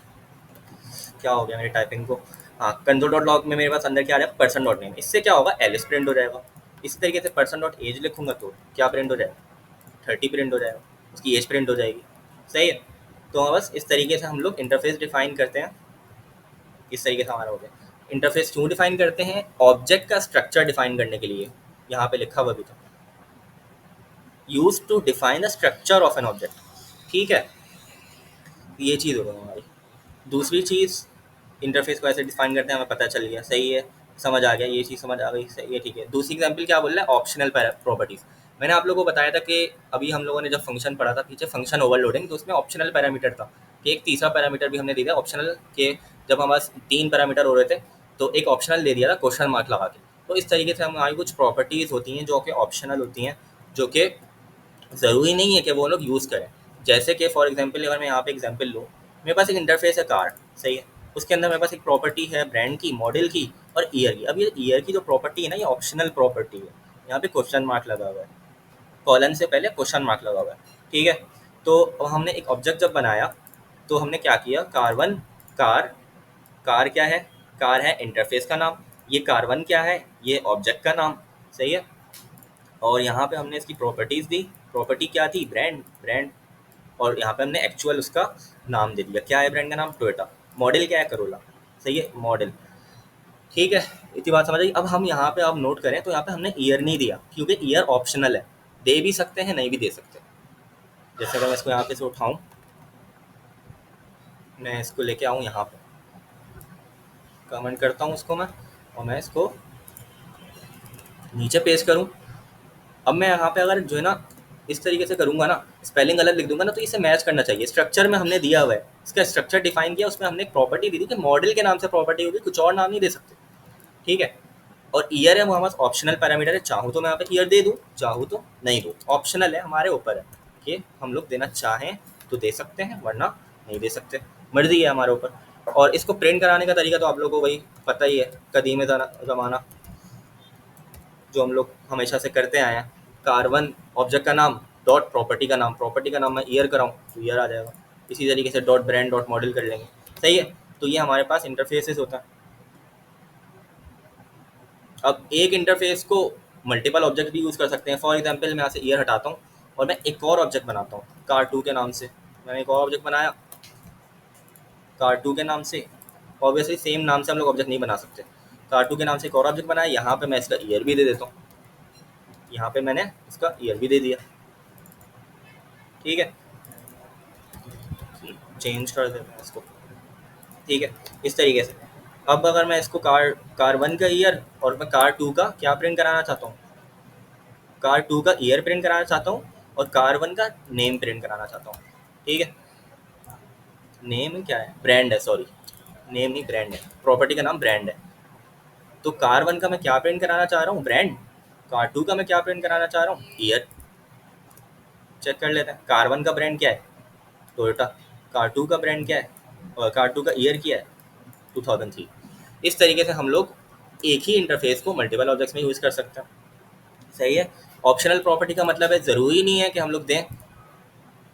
क्या हो गया मेरी टाइपिंग को, हाँ, कंसोल डॉट लॉग में मेरे पास अंदर क्या आ जाएगा, पर्सन डॉट नेम, इससे क्या होगा, एलिस प्रिंट हो जाएगा। इसी तरीके से पर्सन डॉट एज लिखूँगा तो क्या प्रिंट हो जाएगा, 30 प्रिंट हो जाएगा, उसकी एज प्रिंट हो जाएगी, सही है। तो बस इस तरीके से हम लोग इंटरफेस डिफाइन करते हैं, इस तरीके से हमारा हो गया। इंटरफेस क्यों डिफाइन करते हैं, ऑब्जेक्ट का स्ट्रक्चर डिफाइन करने के लिए, यहाँ पे लिखा हुआ भी था, use to define the structure of an object, ठीक है। ये चीज़ हो गई हमारी। दूसरी चीज़, इंटरफेस को ऐसे डिफाइन करते हैं, हमें पता चल गया, सही है, समझ आ गया, ये चीज़ समझ आ गई, सही है, ठीक है। दूसरी एग्जाम्पल क्या बोल रहा है, ऑप्शनल प्रॉपर्टीज़। मैंने आप लोगों को बताया था कि अभी हम लोगों ने जब फंक्शन पढ़ा था पीछे, फंक्शन ओवरलोडिंग, तो उसमें ऑप्शनल पैरामीटर था कि एक तीसरा पैरामीटर भी हमने दिया था ऑप्शनल के, जब हमारे पास 3 पैरामीटर हो रहे थे, तो एक ऑप्शनल दे दिया था क्वेश्चन मार्क लगा के, तो इस तरीके से हमारी कुछ प्रॉपर्टीज़ होती हैं जो कि ऑप्शनल होती हैं, जो कि ज़रूरी नहीं है कि वो लोग यूज़ करें। जैसे कि फॉर एग्जांपल अगर मैं यहाँ पे एग्जांपल लूँ, मेरे पास एक इंटरफेस है कार, सही है। उसके अंदर मेरे पास एक प्रॉपर्टी है ब्रांड की, मॉडल की और ईयर की। अब ये ईयर की जो प्रॉपर्टी है ना, ये ऑप्शनल प्रॉपर्टी है। यहाँ पे क्वेश्चन मार्क लगा हुआ है, कॉलन से पहले क्वेश्चन मार्क लगा हुआ है, ठीक है। तो अब हमने एक ऑब्जेक्ट जब बनाया तो हमने क्या किया, कार1, कार, कार क्या है, कार है इंटरफेस का नाम, ये कार1 क्या है, ये ऑब्जेक्ट का नाम, सही है। और यहाँ पे हमने इसकी प्रॉपर्टीज़ दी, प्रॉपर्टी क्या थी, ब्रांड, ब्रांड। और यहाँ पे हमने एक्चुअल उसका नाम दे दिया, क्या है ब्रांड का नाम, टोयोटा। मॉडल क्या है, करोला, सही है, मॉडल, ठीक है। इतनी बात समझ आई। अब हम यहाँ पे अब नोट करें तो यहाँ पे हमने ईयर नहीं दिया, क्योंकि ईयर ऑप्शनल है, दे भी सकते हैं नहीं भी दे सकते। जैसे अगर मैं इसको यहाँ पे से उठाऊँ, मैं इसको लेके आऊँ यहाँ पे, कमेंट करता हूँ उसको मैं, और मैं इसको नीचे पेस्ट करूँ। अब मैं यहाँ पे अगर जो है ना इस तरीके से करूँगा ना, स्पेलिंग गलत लिख दूंगा ना, तो इसे मैच करना चाहिए। स्ट्रक्चर में हमने दिया हुआ है, इसका स्ट्रक्चर डिफाइन किया, उसमें हमने एक प्रॉपर्टी दी थी कि मॉडल के नाम से प्रॉपर्टी होगी, कुछ और नाम नहीं दे सकते, ठीक है। और ईयर है वो हमारे पास ऑप्शनल पैरामीटर है, चाहूँ तो मैं यहाँ पे ईयर दे दूँ, चाहूँ तो नहीं दूँ, ऑप्शनल है, हमारे ऊपर है कि हम लोग देना चाहें तो दे सकते हैं, वरना नहीं दे सकते, मर्जी है हमारे ऊपर। और इसको प्रिंट कराने का तरीका तो आप लोगों को वही पता ही है, कदीम ज़माना जो हम लोग हमेशा से करते आए हैं। कार1 ऑब्जेक्ट का नाम, डॉट प्रॉपर्टी का नाम, प्रॉपर्टी का नाम मैं ईयर कराऊँ तो ईयर आ जाएगा। इसी तरीके से डॉट ब्रांड डॉट मॉडल कर लेंगे, सही है। तो ये हमारे पास इंटरफेसेस होता है। अब एक इंटरफेस को मल्टीपल ऑब्जेक्ट भी यूज़ कर सकते हैं। फॉर एग्जांपल मैं यहाँ से ईयर हटाता हूँ और मैं एक और ऑब्जेक्ट बनाता हूँ कार2 के नाम से। मैंने एक और ऑब्जेक्ट बनाया कार2 के नाम से, ऑब्वियसली सेम नाम से हम लोग ऑब्जेक्ट नहीं बना सकते। कार2 के नाम से एक और ऑब्जेक्ट बनाया, यहाँ पे मैं इसका ईयर भी दे देता हूँ, यहाँ पे मैंने इसका ईयर भी दे दिया, ठीक है। चेंज कर देते हैं इसको, ठीक है, इस तरीके से। अब अगर मैं इसको कार1 का ईयर और मैं कार2 का क्या प्रिंट कराना चाहता हूँ, कार2 का ईयर प्रिंट कराना चाहता हूँ और कार1 का नेम प्रिंट कराना चाहता हूँ, ठीक है। नेम क्या है, ब्रांड है, सॉरी, नेम नहीं ब्रांड है, प्रॉपर्टी का नाम ब्रांड है। तो कार1 का मैं क्या प्रिंट कराना चाह रहा हूँ, ब्रांड। कार2 का मैं क्या प्रिंट कराना चाह रहा हूँ, ईयर। चेक कर लेते हैं, कार1 का ब्रांड क्या है, टोयोटा। कार2 का ब्रांड क्या है और कार2 का ईयर क्या है, 2003। इस तरीके से हम लोग एक ही इंटरफेस को मल्टीपल ऑब्जेक्ट्स में यूज़ कर सकते हैं, सही है। ऑप्शनल प्रॉपर्टी का मतलब है ज़रूरी नहीं है कि हम लोग दें,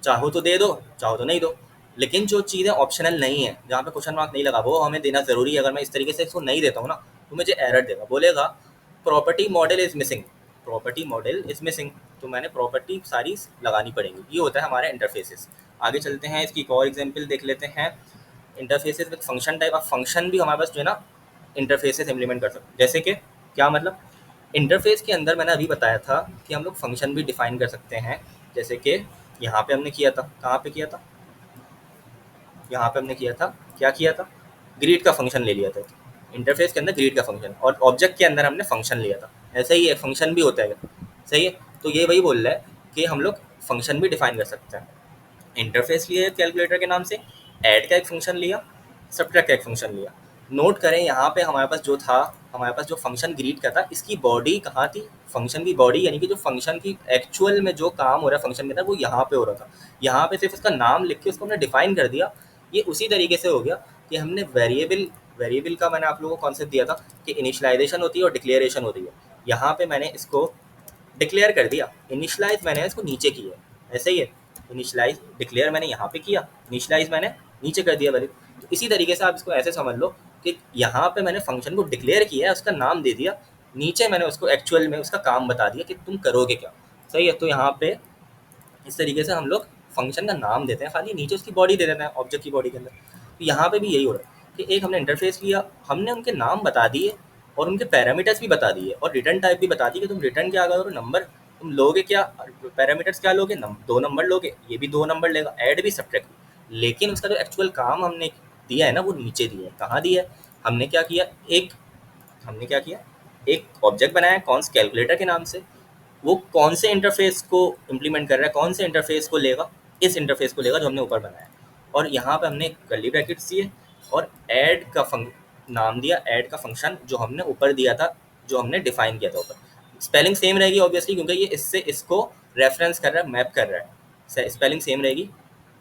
चाहो तो दे दो, चाहो तो नहीं दो। लेकिन जो चीज़ें ऑप्शनल नहीं है, जहाँ पे क्वेश्चन मार्क नहीं लगा, वो हमें देना ज़रूरी है। अगर मैं इस तरीके से इसको नहीं देता हूँ ना, तो मुझे एरर देगा, बोलेगा property model is missing, property model is missing. तो मैंने प्रॉपर्टी सारी लगानी पड़ेगी। ये होता है हमारे इंटरफेसेस। आगे चलते हैं, इसकी एक और एग्जाम्पल देख लेते हैं। Interfaces with function type. अब फंक्शन भी हमारे पास जो है ना इंटरफेसेस इम्प्लीमेंट कर सकते हैं। जैसे कि क्या मतलब, इंटरफेस के अंदर मैंने अभी बताया था कि हम लोग फंक्शन भी डिफाइन कर सकते हैं। जैसे कि यहाँ पे हमने किया था, कहाँ पे किया था, यहाँ पे हमने किया था, क्या किया था, ग्रीड का फंक्शन ले लिया था। इंटरफेस के अंदर ग्रीड का फंक्शन और ऑब्जेक्ट के अंदर हमने फंक्शन लिया था। ऐसा ही है, फंक्शन भी होता है, सही है। तो ये वही बोल रहा है कि हम लोग फंक्शन भी डिफाइन कर सकते हैं। इंटरफेस लिया कैलकुलेटर के नाम से, ऐड का एक फंक्शन लिया, सब्ट्रैक्ट का एक फंक्शन लिया। नोट करें यहाँ पे हमारे पास जो था, हमारे पास जो फंक्शन ग्रीड का था, इसकी बॉडी कहाँ थी, फंक्शन की बॉडी, यानी कि जो फंक्शन की एक्चुअल में जो काम हो रहा है फंक्शन के अंदर, वो यहाँ पे हो रहा था। यहाँ पे सिर्फ उसका नाम लिख के उसको हमने डिफाइन कर दिया। ये उसी तरीके से हो गया कि हमने वेरिएबल, वेरिएबल का मैंने आप लोगों को कॉन्सेप्ट दिया था कि इनिशियलाइजेशन होती है और डिक्लेरेशन होती है। यहाँ पे मैंने इसको डिक्लेयर कर दिया, इनिशियलाइज मैंने इसको नीचे किया, ऐसे ही है। इनिशियलाइज डिक्लेयर मैंने यहाँ पे किया, इनिशियलाइज मैंने नीचे कर दिया वैल्यू। तो इसी तरीके से आप इसको ऐसे समझ लो कि यहाँ पे मैंने फंक्शन को डिक्लेयर किया है, उसका नाम दे दिया, नीचे मैंने उसको एक्चुअल में उसका काम बता दिया कि तुम करोगे क्या, सही है। तो यहाँ पे इस तरीके से हम लोग फंक्शन का नाम देते हैं, खाली नीचे उसकी बॉडी दे देते हैं ऑब्जेक्ट की बॉडी के अंदर। तो यहाँ पे भी यही हो रहा है कि एक हमने इंटरफेस लिया, हमने उनके नाम बता दिए और उनके पैरामीटर्स भी बता दिए और रिटर्न टाइप भी बता दी कि तुम रिटर्न क्या करो, नंबर तुम लोगे क्या, पैरामीटर्स क्या लोगे, 2 नंबर लोगे, ये भी 2 नंबर लेगा, ऐड भी सब्ट्रैक्ट भी। लेकिन उसका जो एक्चुअल काम हमने दिया है ना, वो नीचे दिया है। कहाँ दिया है, हमने क्या किया, हमने क्या किया, एक ऑब्जेक्ट बनाया कौन से कैलकुलेटर के नाम से, वो कौन से इंटरफेस को इम्प्लीमेंट कर रहा है, कौन से इंटरफेस को लेगा, इस इंटरफेस को लेगा जो हमने ऊपर बनाया। और यहाँ पे हमने कर्ली ब्रैकेट्स दिए और ऐड का नाम दिया, ऐड का फंक्शन जो हमने ऊपर दिया था जो हमने डिफाइन किया था ऊपर। स्पेलिंग सेम रहेगी ऑब्वियसली, क्योंकि ये इससे इसको रेफरेंस कर रहा है, मैप कर रहा है, स्पेलिंग सेम रहेगी।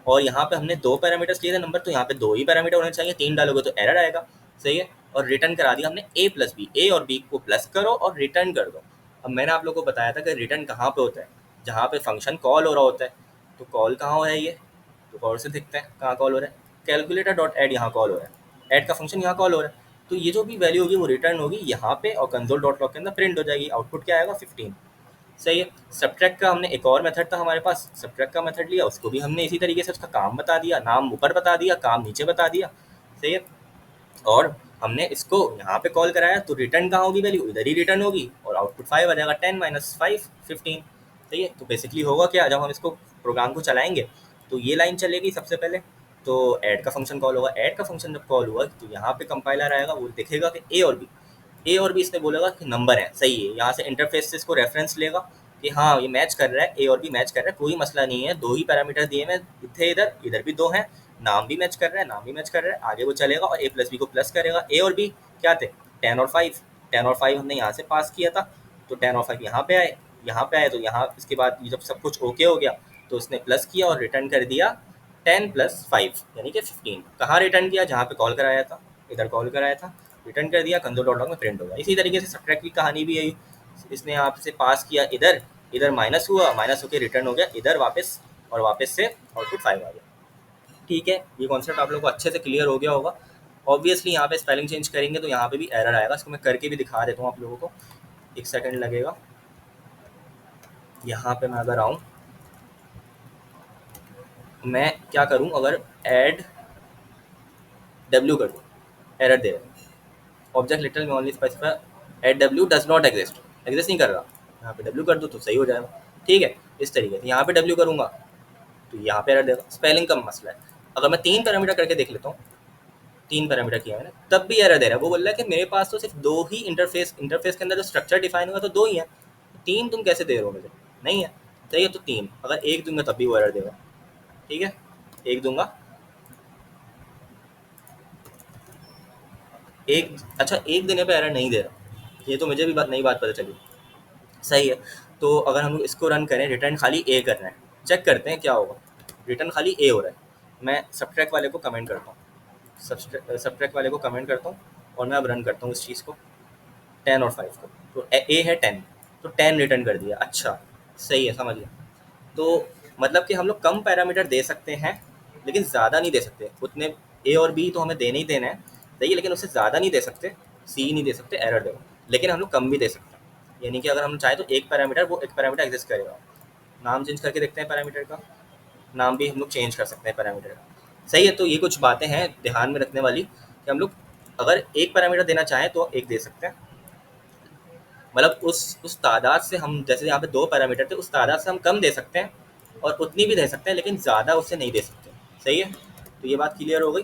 और यहाँ पे हमने 2 पैरामीटर्स लिए थे नंबर, तो यहाँ पे 2 ही पैरामीटर होने चाहिए, 3 डालोगे तो एरर आएगा। सही है। और रिटर्न करा दिया हमने a प्लस बी, ए और बी को प्लस करो और रिटर्न कर दो। अब मैंने आप लोगों को बताया था कि रिटर्न कहाँ पे होता है, जहाँ पे फंक्शन कॉल हो रहा होता है। तो कॉल कहाँ हो रहा है, ये तो गौर से देखते हैं कहाँ कॉल हो रहा है। कैलकुलेटर डॉट ऐड यहाँ कॉल हो रहा है, ऐड का फंक्शन यहाँ कॉल हो रहा है। तो ये जो भी वैल्यू होगी वो रिटर्न होगी यहाँ पे, और कंसोल डॉट लॉग के अंदर प्रिंट हो जाएगी। आउटपुट क्या आएगा, 15। सही है। सब्ट्रैक्ट का हमने एक और मेथड था हमारे पास, सब्ट्रैक्ट का मेथड लिया, उसको भी हमने इसी तरीके से उसका काम बता दिया, नाम ऊपर बता दिया, काम नीचे बता दिया। सही है। और हमने इसको यहाँ पे कॉल कराया, तो रिटर्न कहाँ होगी, वैल्यू इधर ही रिटर्न होगी, और आउटपुट 5 आ जाएगा। 10 माइनस 5 15। सही है। तो बेसिकली होगा क्या, जब हम इसको प्रोग्राम को चलाएंगे तो ये लाइन चलेगी सबसे पहले, तो ऐड का फंक्शन कॉल होगा। ऐड का फंक्शन जब कॉल हुआ तो यहाँ पे कंपाइलर आएगा, वो देखेगा कि ए और बी इसने बोलेगा कि नंबर है, सही है। यहाँ से इंटरफेस से इसको रेफरेंस लेगा कि हाँ ये मैच कर रहा है, ए और बी मैच कर रहा है, कोई मसला नहीं है, 2 ही पैरामीटर दिए मैं, थे इधर, इधर भी 2 हैं, नाम भी मैच कर रहा है, नाम भी मैच कर रहा है। आगे वो चलेगा और ए प्लस बी को प्लस करेगा। ए और बी क्या थे, 10 और 5। 10 और 5 हमने यहाँ से पास किया था, तो 10 और 5 यहाँ पे आए, यहाँ पे आए, तो यहाँ इसके बाद जब सब कुछ ओके हो गया तो उसने प्लस किया और रिटर्न कर दिया 10 प्लस 5 यानी कि 15। कहाँ रिटर्न किया, जहाँ पे कॉल कराया था, इधर कॉल कराया था, रिटर्न कर दिया, कंसोल डॉट लॉग में प्रिंट होगा। इसी तरीके से सब्ट्रैक्ट की कहानी भी यही, इसने आपसे पास किया इधर, इधर माइनस हुआ, माइनस होकर रिटर्न हो गया इधर वापस, और वापस से आउटपुट 5 आ गया। ठीक है, ये कॉन्सेप्ट आप लोगों को अच्छे से क्लियर हो गया होगा। ऑब्वियसली यहाँ पे स्पेलिंग चेंज करेंगे तो यहाँ पे भी एरर आएगा, इसको मैं करके भी दिखा देता हूँ आप लोगों को, 1 सेकंड लगेगा। यहाँ पे मैं अगर आऊँ, मैं क्या करूँ, अगर ऐड डब्ल्यू कर दूँ, एरर दे रहा है। ऑब्जेक्ट लिटरल में only specify at W does not exist, exist नहीं कर रहा। यहाँ पे डब्ल्यू कर दो तो सही हो जाएगा। ठीक है, इस तरीके से यहाँ पे डब्ल्यू करूँगा तो यहाँ पे एरर देगा, स्पेलिंग का मसला है। अगर मैं 3 पैरामीटर करके देख लेता हूँ, 3 पैरामीटर किया मैंने, तब भी एरर दे रहा है। वो बोल रहा है कि मेरे पास तो सिर्फ 2 ही इंटरफेस के अंदर जो स्ट्रक्चर डिफाइन हुआ तो 2 ही है, 3 तुम कैसे दे रहे हो मुझे, नहीं है। चाहिए तो 3, अगर 1 दूंगा तब भी वो एरर देगा। ठीक है, 1 दूंगा, एक, अच्छा 1 देने पे एरर नहीं दे रहा, ये तो मुझे भी नई बात पता चली। सही है। तो अगर हम लोग इसको रन करें, रिटर्न खाली ए कर रहे हैं, चेक करते हैं क्या होगा। रिटर्न खाली ए हो रहा है। मैं सब्ट्रैक्ट वाले को कमेंट करता हूँ, सब्ट्रैक्ट वाले को कमेंट करता हूँ, और मैं अब रन करता हूँ इस चीज़ को, 10 और 5 को। तो ए है 10, तो 10 रिटर्न कर दिया। अच्छा, सही है, समझ लिया। तो मतलब कि हम लोग कम पैरामीटर दे सकते हैं, लेकिन ज़्यादा नहीं दे सकते उतने। ए और बी तो हमें देने ही देना है, सही है, लेकिन उससे ज़्यादा नहीं दे सकते, सी नहीं दे सकते, एरर देगा। लेकिन हम लोग कम भी दे सकते हैं, यानी कि अगर हम चाहें तो एक पैरामीटर, वो एक पैरामीटर एग्जिस्ट करेगा। नाम चेंज करके देखते हैं पैरामीटर का, नाम भी हम लोग चेंज कर सकते हैं पैरामीटर का। सही है। तो ये कुछ बातें हैं ध्यान में रखने वाली, कि हम लोग अगर एक पैरामीटर देना चाहें तो एक दे सकते हैं, मतलब उस तादाद से हम, जैसे यहाँ पे 2 पैरामीटर थे, उस तादाद से हम कम दे सकते हैं, और उतनी भी दे सकते हैं, लेकिन ज़्यादा उससे नहीं दे सकते। सही है। तो ये बात क्लियर हो गई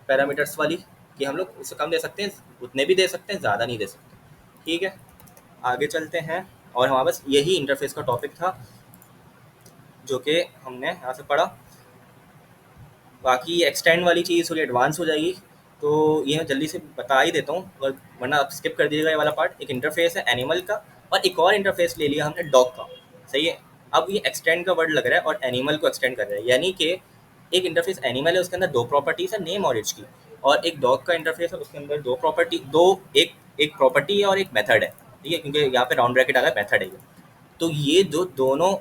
पैरामीटर्स वाली, कि हम लोग उससे कम दे सकते हैं, उतने भी दे सकते हैं, ज़्यादा नहीं दे सकते। ठीक है, आगे चलते हैं। और हमारे पास यही इंटरफेस का टॉपिक था जो कि हमने यहाँ से पढ़ा। बाकी एक्सटेंड वाली चीज़ थोड़ी एडवांस हो जाएगी, तो ये मैं जल्दी से बता ही देता हूँ, वरना आप स्किप कर दीजिएगा ये वाला पार्ट। एक इंटरफेस है एनिमल का, और एक और इंटरफेस ले लिया हमने डॉग का। सही है। अब ये एक्सटेंड का वर्ड लग रहा है और एनिमल को एक्सटेंड कर रहा है, यानी कि एक इंटरफेस एनिमल है, उसके अंदर 2 प्रॉपर्टीज़ है, नेम और एज की। और एक डॉग का इंटरफेस है, उसके अंदर 2 प्रॉपर्टी, एक प्रॉपर्टी है और एक मेथड है। ठीक है, क्योंकि यहाँ पे राउंड ब्रैकेट आ गया, मेथड है ये। तो ये जो दोनों,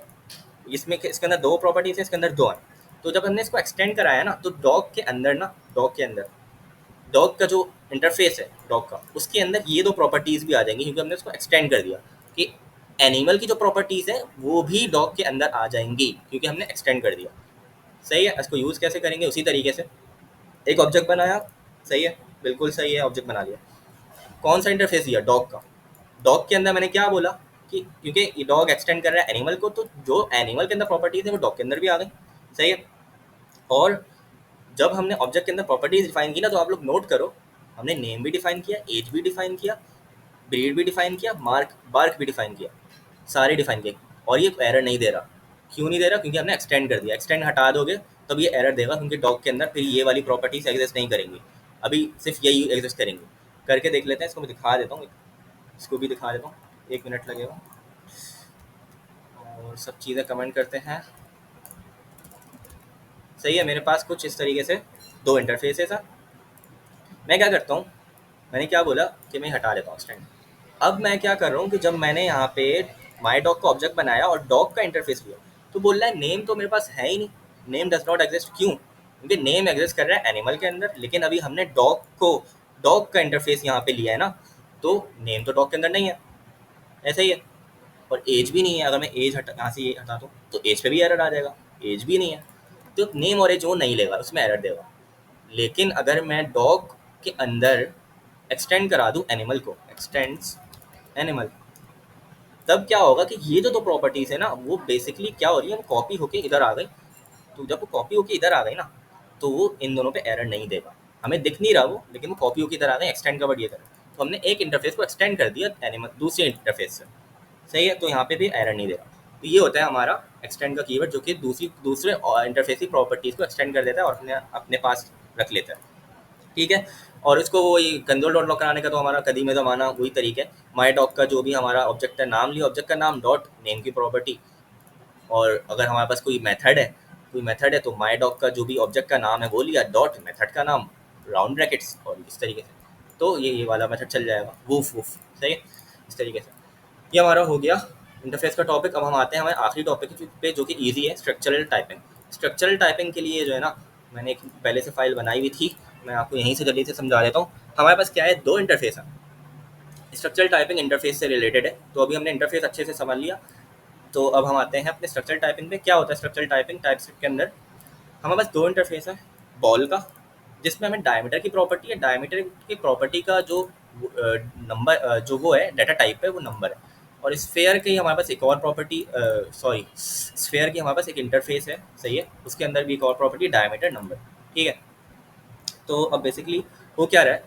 इसमें इसके अंदर 2 प्रॉपर्टीज है, इसके अंदर 2 है। तो जब हमने इसको एक्सटेंड कराया ना, तो डॉग के अंदर ना, डॉग का जो इंटरफेस है डॉग का, उसके अंदर ये 2 प्रॉपर्टीज भी आ जाएंगी, क्योंकि हमने उसको एक्सटेंड कर दिया कि एनिमल की जो प्रॉपर्टीज है वो भी डॉग के अंदर आ जाएंगी, क्योंकि हमने एक्सटेंड कर दिया। सही है। इसको यूज़ कैसे करेंगे, उसी तरीके से एक ऑब्जेक्ट बनाया। सही है, बिल्कुल सही है, ऑब्जेक्ट बना लिया। कौन सा इंटरफेस दिया, डॉग का। डॉग के अंदर मैंने क्या बोला कि क्योंकि ये डॉग एक्सटेंड कर रहा है एनिमल को, तो जो एनिमल के अंदर प्रॉपर्टीज है वो डॉग के अंदर भी आ गई। सही है। और जब हमने ऑब्जेक्ट के अंदर प्रॉपर्टीज डिफाइन की ना, तो आप लोग नोट करो, हमने नेम भी डिफाइन किया, एज भी डिफाइन किया, ब्रीड भी डिफाइन किया, बार्क भी डिफाइन किया, सारे डिफाइन किए। और ये एरर नहीं दे रहा। क्यों नहीं दे रहा, क्योंकि हमने एक्सटेंड कर दिया। एक्सटेंड हटा दोगे तब ये एरर देगा, क्योंकि डॉग के अंदर फिर ये वाली प्रॉपर्टीज एग्जिस्ट नहीं करेंगी, अभी सिर्फ यही एग्जिस्ट करेंगी। करके देख लेते हैं, इसको मैं दिखा देता हूँ। इसको भी दिखा देता हूँ, 1 मिनट लगेगा। और सब चीज़ें कमेंट करते हैं। सही है, मेरे पास कुछ इस तरीके से 2 इंटरफेसेस है। मैं क्या करता हूँ, मैंने क्या बोला कि मैं हटा लेता हूँ स्टैंड। अब मैं क्या कर रहा हूँ कि जब मैंने यहाँ पे माई डॉग का ऑब्जेक्ट बनाया और डॉग का इंटरफेस लिया, तो बोल रहा है नेम तो मेरे पास है ही नहीं, नेम डज नॉट एग्जिस्ट। क्यों? क्योंकि नेम एग्जिस्ट कर रहा है एनिमल के अंदर, लेकिन अभी हमने डॉग का इंटरफेस यहाँ पे लिया है ना, तो नेम तो डॉग के अंदर नहीं है, ऐसा ही है। और एज भी नहीं है, अगर मैं एज यहाँ से ये हटा दूँ तो एज पे भी एरर आ जाएगा, एज भी नहीं है। तो नेम और एज वो नहीं लेगा, उसमें एरर देगा। लेकिन अगर मैं डॉग के अंदर एक्सटेंड करा दूँ एनिमल को, एक्सटेंड्स एनिमल, तब क्या होगा कि ये जो 2 प्रॉपर्टीज़ है ना, वो बेसिकली क्या हो रही है, वो कॉपी होके इधर आ गई। तो जब वो कॉपी होके इधर आ गई ना, तो वो इन दोनों पे एरर नहीं देगा। हमें दिख नहीं रहा वो, लेकिन वो कॉपी होके इधर आ गए, एक्सटेंड का वर्ड ये था। तो हमने एक इंटरफेस को एक्सटेंड कर दिया एनिमल दूसरे इंटरफेस से, सही है, तो यहाँ पे भी एरर नहीं देगा। तो ये होता है हमारा एक्सटेंड का कीवर्ड, जो कि दूसरे इंटरफेस की प्रॉपर्टीज़ को एक्सटेंड कर देता है और अपने अपने पास रख लेता है। ठीक है। और इसको वही कंसोल डॉट लॉग कराने का तो हमारा कदीम ज़माना वही तरीका है। माई डॉग का जो भी हमारा ऑब्जेक्ट है, नाम लिया ऑब्जेक्ट का नाम, डॉट नेम की प्रॉपर्टी। और अगर हमारे पास कोई मेथड है तो माई डॉग का जो भी ऑब्जेक्ट का नाम है वो लिया, डॉट मेथड का नाम, राउंड ब्रैकेट्स, और इस तरीके से। तो ये वाला मेथड चल जाएगा, वूफ वूफ, सही है, इस तरीके से। ये हमारा हो गया इंटरफेस का टॉपिक। अब हम आते हैं हमारे आखिरी टॉपिक पे, जो कि ईजी है, स्ट्रक्चरल टाइपिंग। स्ट्रक्चरल टाइपिंग के लिए जो है ना, मैंने एक पहले से फाइल बनाई हुई थी, मैं आपको यहीं से जल्दी से समझा देता हूँ। हमारे पास क्या है, 2 इंटरफेस है। स्ट्रक्चरल टाइपिंग इंटरफेस से रिलेटेड है, तो अभी हमने इंटरफेस अच्छे से समझ लिया। तो अब हम आते हैं अपने स्ट्रक्चरल टाइपिंग पे। क्या होता है स्ट्रक्चरल टाइपिंग? टाइपस्क्रिप्ट के अंदर हमारे पास 2 इंटरफेस है। बॉल का, जिसमें हमें डायमीटर की प्रॉपर्टी है, डायमीटर की प्रॉपर्टी का जो नंबर, जो वो है डाटा टाइप है, वो नंबर है। और स्फेयर की हमारे पास एक और प्रॉपर्टी, सॉरी, स्फेयर की हमारे पास एक इंटरफेस है, सही है, उसके अंदर भी एक और प्रॉपर्टी, डायमीटर नंबर। ठीक है। तो अब बेसिकली हो क्या रहा है,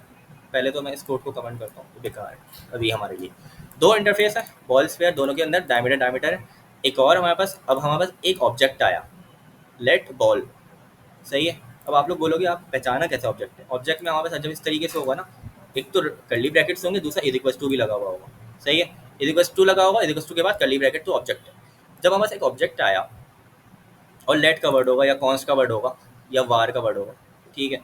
पहले तो मैं इस कोड को कमेंट करता हूँ, बेकार है अभी हमारे लिए। 2 इंटरफेस है, बॉल स्फेयर, दोनों के अंदर डायमीटर डायमीटर है। एक और हमारे पास, अब हमारे पास एक ऑब्जेक्ट आया, लेट बॉल, सही है। अब आप लोग बोलोगे आप पहचाना कैसे ऑब्जेक्ट है? ऑब्जेक्ट में हमारे पास जब इस तरीके से होगा ना, एक तो कर्ली ब्रैकेट्स होंगे, दूसरा इज इक्वल्स टू भी लगा हुआ होगा, सही है। इज इक्वल्स टू लगा होगा, इज इक्वल्स टू के बाद कर्ली ब्रैकेट, तो ऑब्जेक्ट है। जब हमारे पास एक ऑब्जेक्ट आया और लेट का वर्ड होगा या कॉन्स्ट का वर्ड होगा या वार का वर्ड होगा, ठीक है,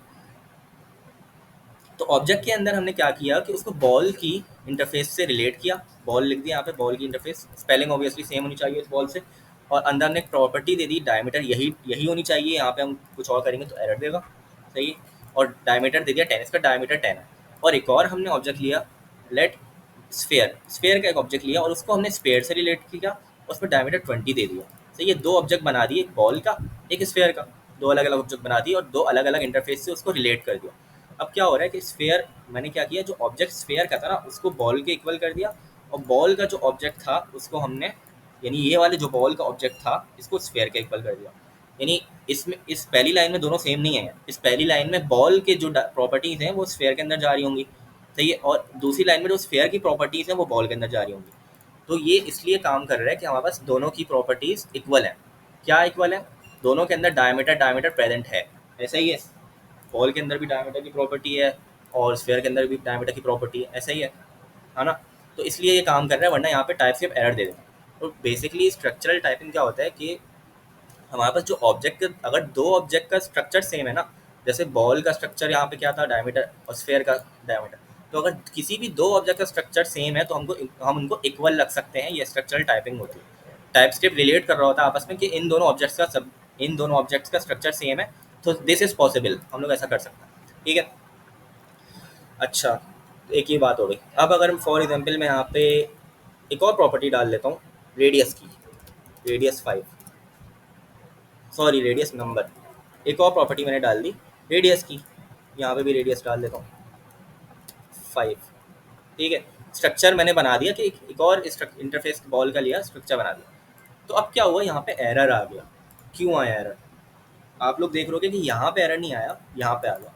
तो ऑब्जेक्ट के अंदर हमने क्या किया कि उसको बॉल की इंटरफेस से रिलेट किया। बॉल लिख दिया यहाँ पे, बॉल की इंटरफेस, स्पेलिंग ऑब्वियसली सेम होनी चाहिए इस बॉल से। और अंदर हमने एक प्रॉपर्टी दे दी, डायमीटर यही यही होनी चाहिए। यहाँ पे हम कुछ और करेंगे तो एरर देगा, सही है। और डायमीटर दे दिया 10, इसका डायमीटर 10 है। और एक और हमने ऑब्जेक्ट लिया, लेट स्फेयर, स्फेयर का एक ऑब्जेक्ट लिया और उसको हमने स्फेयर से रिलेट किया, उस पर डायमीटर 20 दे दिया। तो ये 2 ऑब्जेक्ट बना दिए, एक बॉल का एक स्फेयर का, 2 अलग अलग ऑब्जेक्ट बना दिए और 2 अलग अलग इंटरफेस से उसको रिलेट कर दिया। अब क्या हो रहा है कि स्फेयर, मैंने क्या किया, जो ऑब्जेक्ट स्फेयर का था ना उसको बॉल के इक्वल कर दिया, और बॉल का जो ऑब्जेक्ट था उसको हमने, यानी ये वाले जो बॉल का ऑब्जेक्ट था इसको स्फेयर के इक्वल कर दिया। यानी इसमें, इस पहली लाइन में दोनों सेम नहीं है, इस पहली लाइन में बॉल के जो प्रॉपर्टीज़ हैं वो स्फेयर के अंदर जा रही होंगी, सही है, और दूसरी लाइन में जो स्फेयर की प्रॉपर्टीज़ हैं वो बॉल के अंदर जा रही होंगी। तो ये इसलिए काम कर रहा है कि हमारे पास दोनों की प्रॉपर्टीज़ इक्वल हैं। क्या इक्वल है? दोनों के अंदर डायमीटर डायमीटर प्रेजेंट है, ऐसा ही है। बॉल के अंदर भी डायमीटर की प्रॉपर्टी है और स्फेयर के अंदर भी डायमीटर की प्रॉपर्टी है, ऐसा ही है ना। तो इसलिए ये काम कर रहा है, वरना यहाँ पे टाइपस्क्रिप्ट एरर दे देगा। तो बेसिकली स्ट्रक्चरल टाइपिंग क्या होता है कि हमारे पास जो ऑब्जेक्ट, अगर 2 ऑब्जेक्ट का स्ट्रक्चर सेम है ना, जैसे बॉल का स्ट्रक्चर यहाँ पे क्या था, डायमीटर, और स्फेयर का डायमीटर, तो अगर किसी भी 2 ऑब्जेक्ट का स्ट्रक्चर सेम है तो हम उनको इक्वल रख सकते हैं, ये स्ट्रक्चरल टाइपिंग होती है। टाइपस्क्रिप्ट रिलेट कर रहा होता है आपस में कि इन दोनों ऑब्जेक्ट्स का स्ट्रक्चर सेम है, तो दिस इज पॉसिबल, हम लोग ऐसा कर सकते हैं, ठीक है। अच्छा, तो एक ये बात हो गई। अब अगर फॉर एग्जाम्पल मैं यहाँ पे एक और प्रॉपर्टी डाल लेता हूँ, रेडियस की, रेडियस 5, सॉरी रेडियस नंबर, एक और प्रॉपर्टी मैंने डाल दी रेडियस की, यहाँ पे भी रेडियस डाल देता हूँ 5, ठीक है। स्ट्रक्चर मैंने बना दिया कि एक और इंटरफेस बॉल का लिया, स्ट्रक्चर बना दिया। तो अब क्या हुआ, यहाँ पे एरर आ गया। क्यों आया एरर? आप लोग देख रहे हो कि यहाँ पे एरर नहीं आया, यहाँ पे आ गया।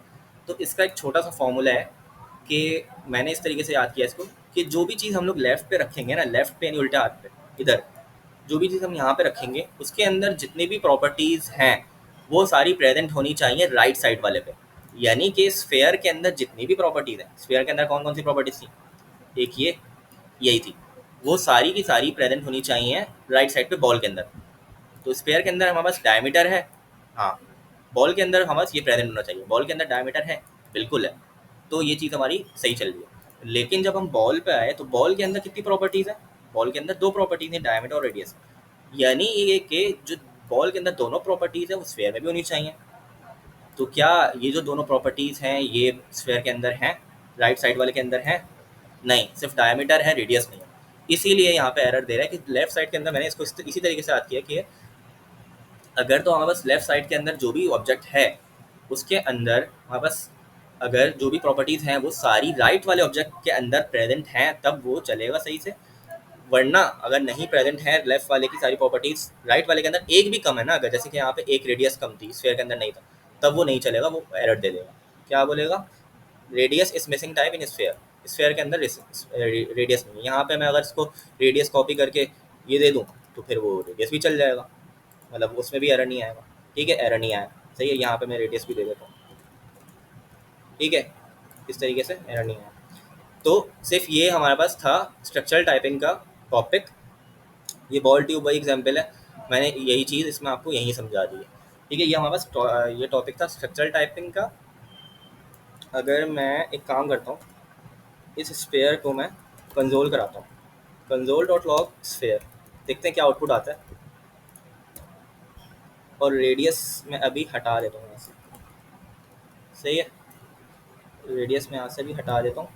तो इसका एक छोटा सा फॉर्मूला है कि मैंने इस तरीके से याद किया इसको, कि जो भी चीज़ हम लोग लेफ्ट पे रखेंगे ना, लेफ्ट पे यानी उल्टे हाथ पे, इधर जो भी चीज़ हम यहाँ पे रखेंगे उसके अंदर जितनी भी प्रॉपर्टीज़ हैं वो सारी प्रेजेंट होनी चाहिए राइट साइड वाले पे। यानी कि स्फेयर के अंदर जितनी भी प्रॉपर्टीज़ हैं, स्फेयर के अंदर कौन कौन सी प्रॉपर्टीज थी, एक ये, यही थी, वो सारी की सारी प्रेजेंट होनी चाहिए राइट साइड पे बॉल के अंदर। तो स्फेयर के अंदर हमारे पास डायमीटर है, हाँ, बॉल के अंदर हमारे पास ये प्रेजेंट होना चाहिए, बॉल के अंदर डायमीटर है, बिल्कुल है, तो ये चीज़ हमारी सही चल रही है। लेकिन जब हम बॉल पे आए तो बॉल के अंदर कितनी प्रॉपर्टीज़ है, बॉल के अंदर दो प्रॉपर्टीज़ हैं, डायमीटर और रेडियस, यानी ये कि जो बॉल के अंदर दोनों प्रॉपर्टीज़ है वो स्फेयर में भी होनी चाहिए। तो क्या ये जो दोनों प्रॉपर्टीज़ हैं ये स्फेयर के अंदर हैं, राइट साइड वाले के अंदर हैं? नहीं, सिर्फ डायमीटर है, रेडियस नहीं है। इसीलिए यहाँ पे एरर दे रहा है कि लेफ्ट साइड के अंदर मैंने इसको इसी तरीके से याद किया कि अगर तो हमारे पास लेफ्ट साइड के अंदर जो भी ऑब्जेक्ट है उसके अंदर हमारे पास अगर जो भी प्रॉपर्टीज़ हैं वो सारी राइट वाले ऑब्जेक्ट के अंदर प्रेजेंट हैं तब वो चलेगा सही से, वरना अगर नहीं प्रेजेंट है लेफ्ट वाले की सारी प्रॉपर्टीज़, राइट वाले के अंदर एक भी कम है ना, अगर जैसे कि यहाँ पे एक रेडियस कम थी स्फेयर के अंदर नहीं था, तब वो नहीं चलेगा, वो एरर दे देगा। क्या बोलेगा? Radius is missing type in sphere, sphere के अंदर रेडियस नहीं है। यहाँ पे मैं अगर इसको रेडियस कॉपी करके ये दे दूँ तो फिर वो रेडियस भी चल जाएगा, मतलब उसमें भी एरर नहीं आएगा। ठीक है, एरर नहीं आया, सही है। यहाँ पे मैं रेडियस भी दे देता हूँ, ठीक है, इस तरीके से एरर नहीं आया। तो सिर्फ ये हमारे पास था स्ट्रक्चरल टाइपिंग का टॉपिक। ये बॉल ट्यूब वही एग्जाम्पल है, मैंने यही चीज़ इसमें आपको यही समझा दी है। ठीक है, ये हमारे पास ये टॉपिक था स्ट्रक्चरल टाइपिंग का। अगर मैं एक काम करता हूँ, इस स्फेयर को मैं कंसोल कराता हूँ, कंसोल डॉट लॉग स्फेयर, देखते हैं क्या आउटपुट आता है। और रेडियस में अभी हटा देता हूँ यहाँ से, सही है, रेडियस में यहाँ से भी हटा देता हूँ।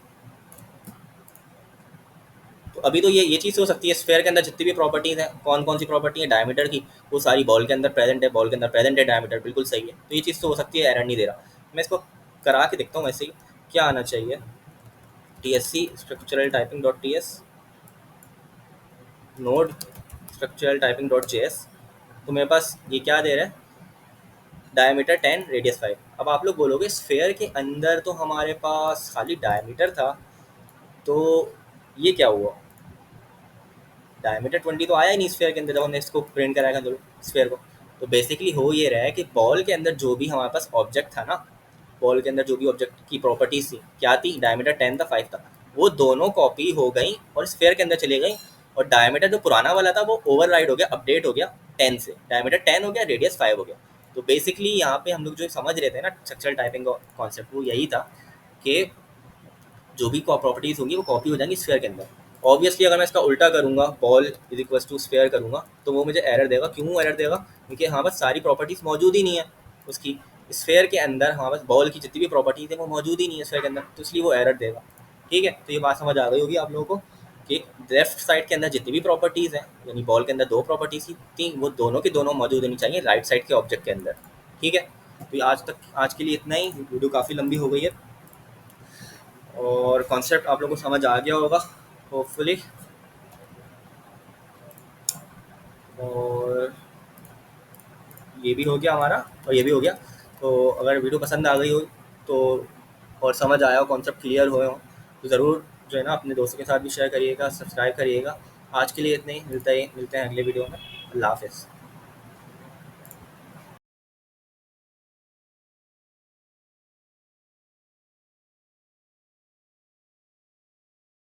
तो अभी तो ये चीज़ हो सकती है, स्फेयर के अंदर जितनी भी प्रॉपर्टीज़ हैं, कौन कौन सी प्रॉपर्टी है डायमीटर की, वो सारी बॉल के अंदर प्रेजेंट है, बॉल के अंदर प्रेजेंट है डायमीटर, बिल्कुल सही है। तो ये चीज़ तो हो सकती है, एरर नहीं दे रहा। मैं इसको करा के देखता हूँ वैसे ही क्या आना चाहिए। TSC structural typing dot TS node structural typing dot JS, तो मेरे पास ये क्या दे रहा है, डायमीटर 10 रेडियस 5। अब आप लोग बोलोगे स्फेयर के अंदर तो हमारे पास खाली डायमीटर था, तो ये क्या हुआ, डायमीटर 20 तो आया ही नहीं स्फेयर के अंदर जब हमने इसको प्रिंट कराया था स्फेयर को। तो बेसिकली हो ये रहा है कि बॉल के अंदर जो भी हमारे पास ऑब्जेक्ट था ना, बॉल के अंदर जो भी ऑब्जेक्ट की प्रॉपर्टीज थी क्या थी, डायमीटर 10 था 5 था, वो दोनों कॉपी हो गई और स्फेयर के अंदर चली गई। और डायमीटर जो पुराना वाला था वो ओवरराइड हो गया, अपडेट हो गया 10 से, डायमीटर 10 हो गया, रेडियस 5 हो गया। तो बेसिकली यहाँ पे हम लोग जो समझ रहे थे ना स्ट्रक्चरल टाइपिंग का कॉन्सेप्ट, वो यही था कि जो भी प्रॉपर्टीज़ होंगी वो कॉपी हो जाएंगी स्फेयर के अंदर। ऑब्वियसली अगर मैं इसका उल्टा करूँगा, ball is equal to sphere करूँगा, तो वो मुझे एरर देगा। क्यों एरर देगा? क्योंकि हमारे पास सारी प्रॉपर्टीज़ मौजूद ही नहीं है उसकी, स्फेयर के अंदर हमारे पास बॉल की जितनी भी प्रॉपर्टीज़ है वो मौजूद ही नहीं है स्फेयर के अंदर, तो इसलिए वो एरर देगा। ठीक है, तो ये बात समझ आ गई होगी आप लोगों को कि लेफ्ट साइड के अंदर जितनी भी प्रॉपर्टीज़ हैं, यानी बॉल के अंदर दो प्रॉपर्टीज़ थी, वो दोनों की दोनों मौजूद होनी चाहिए राइट साइड के ऑब्जेक्ट के अंदर। ठीक है, तो ये आज के लिए इतना ही, वीडियो काफ़ी लंबी हो गई है और कॉन्सेप्ट आप लोगों को समझ आ गया होगा होपफुली। और ये भी हो गया हमारा और ये भी हो गया। तो अगर वीडियो पसंद आ गई हो तो और समझ आया हो, कॉन्सेप्ट क्लियर हुए हो, तो ज़रूर जो है ना अपने दोस्तों के साथ भी शेयर करिएगा, सब्सक्राइब करिएगा। आज के लिए इतने ही, मिलते हैं अगले वीडियो में। अल्लाह हाफ़िज़।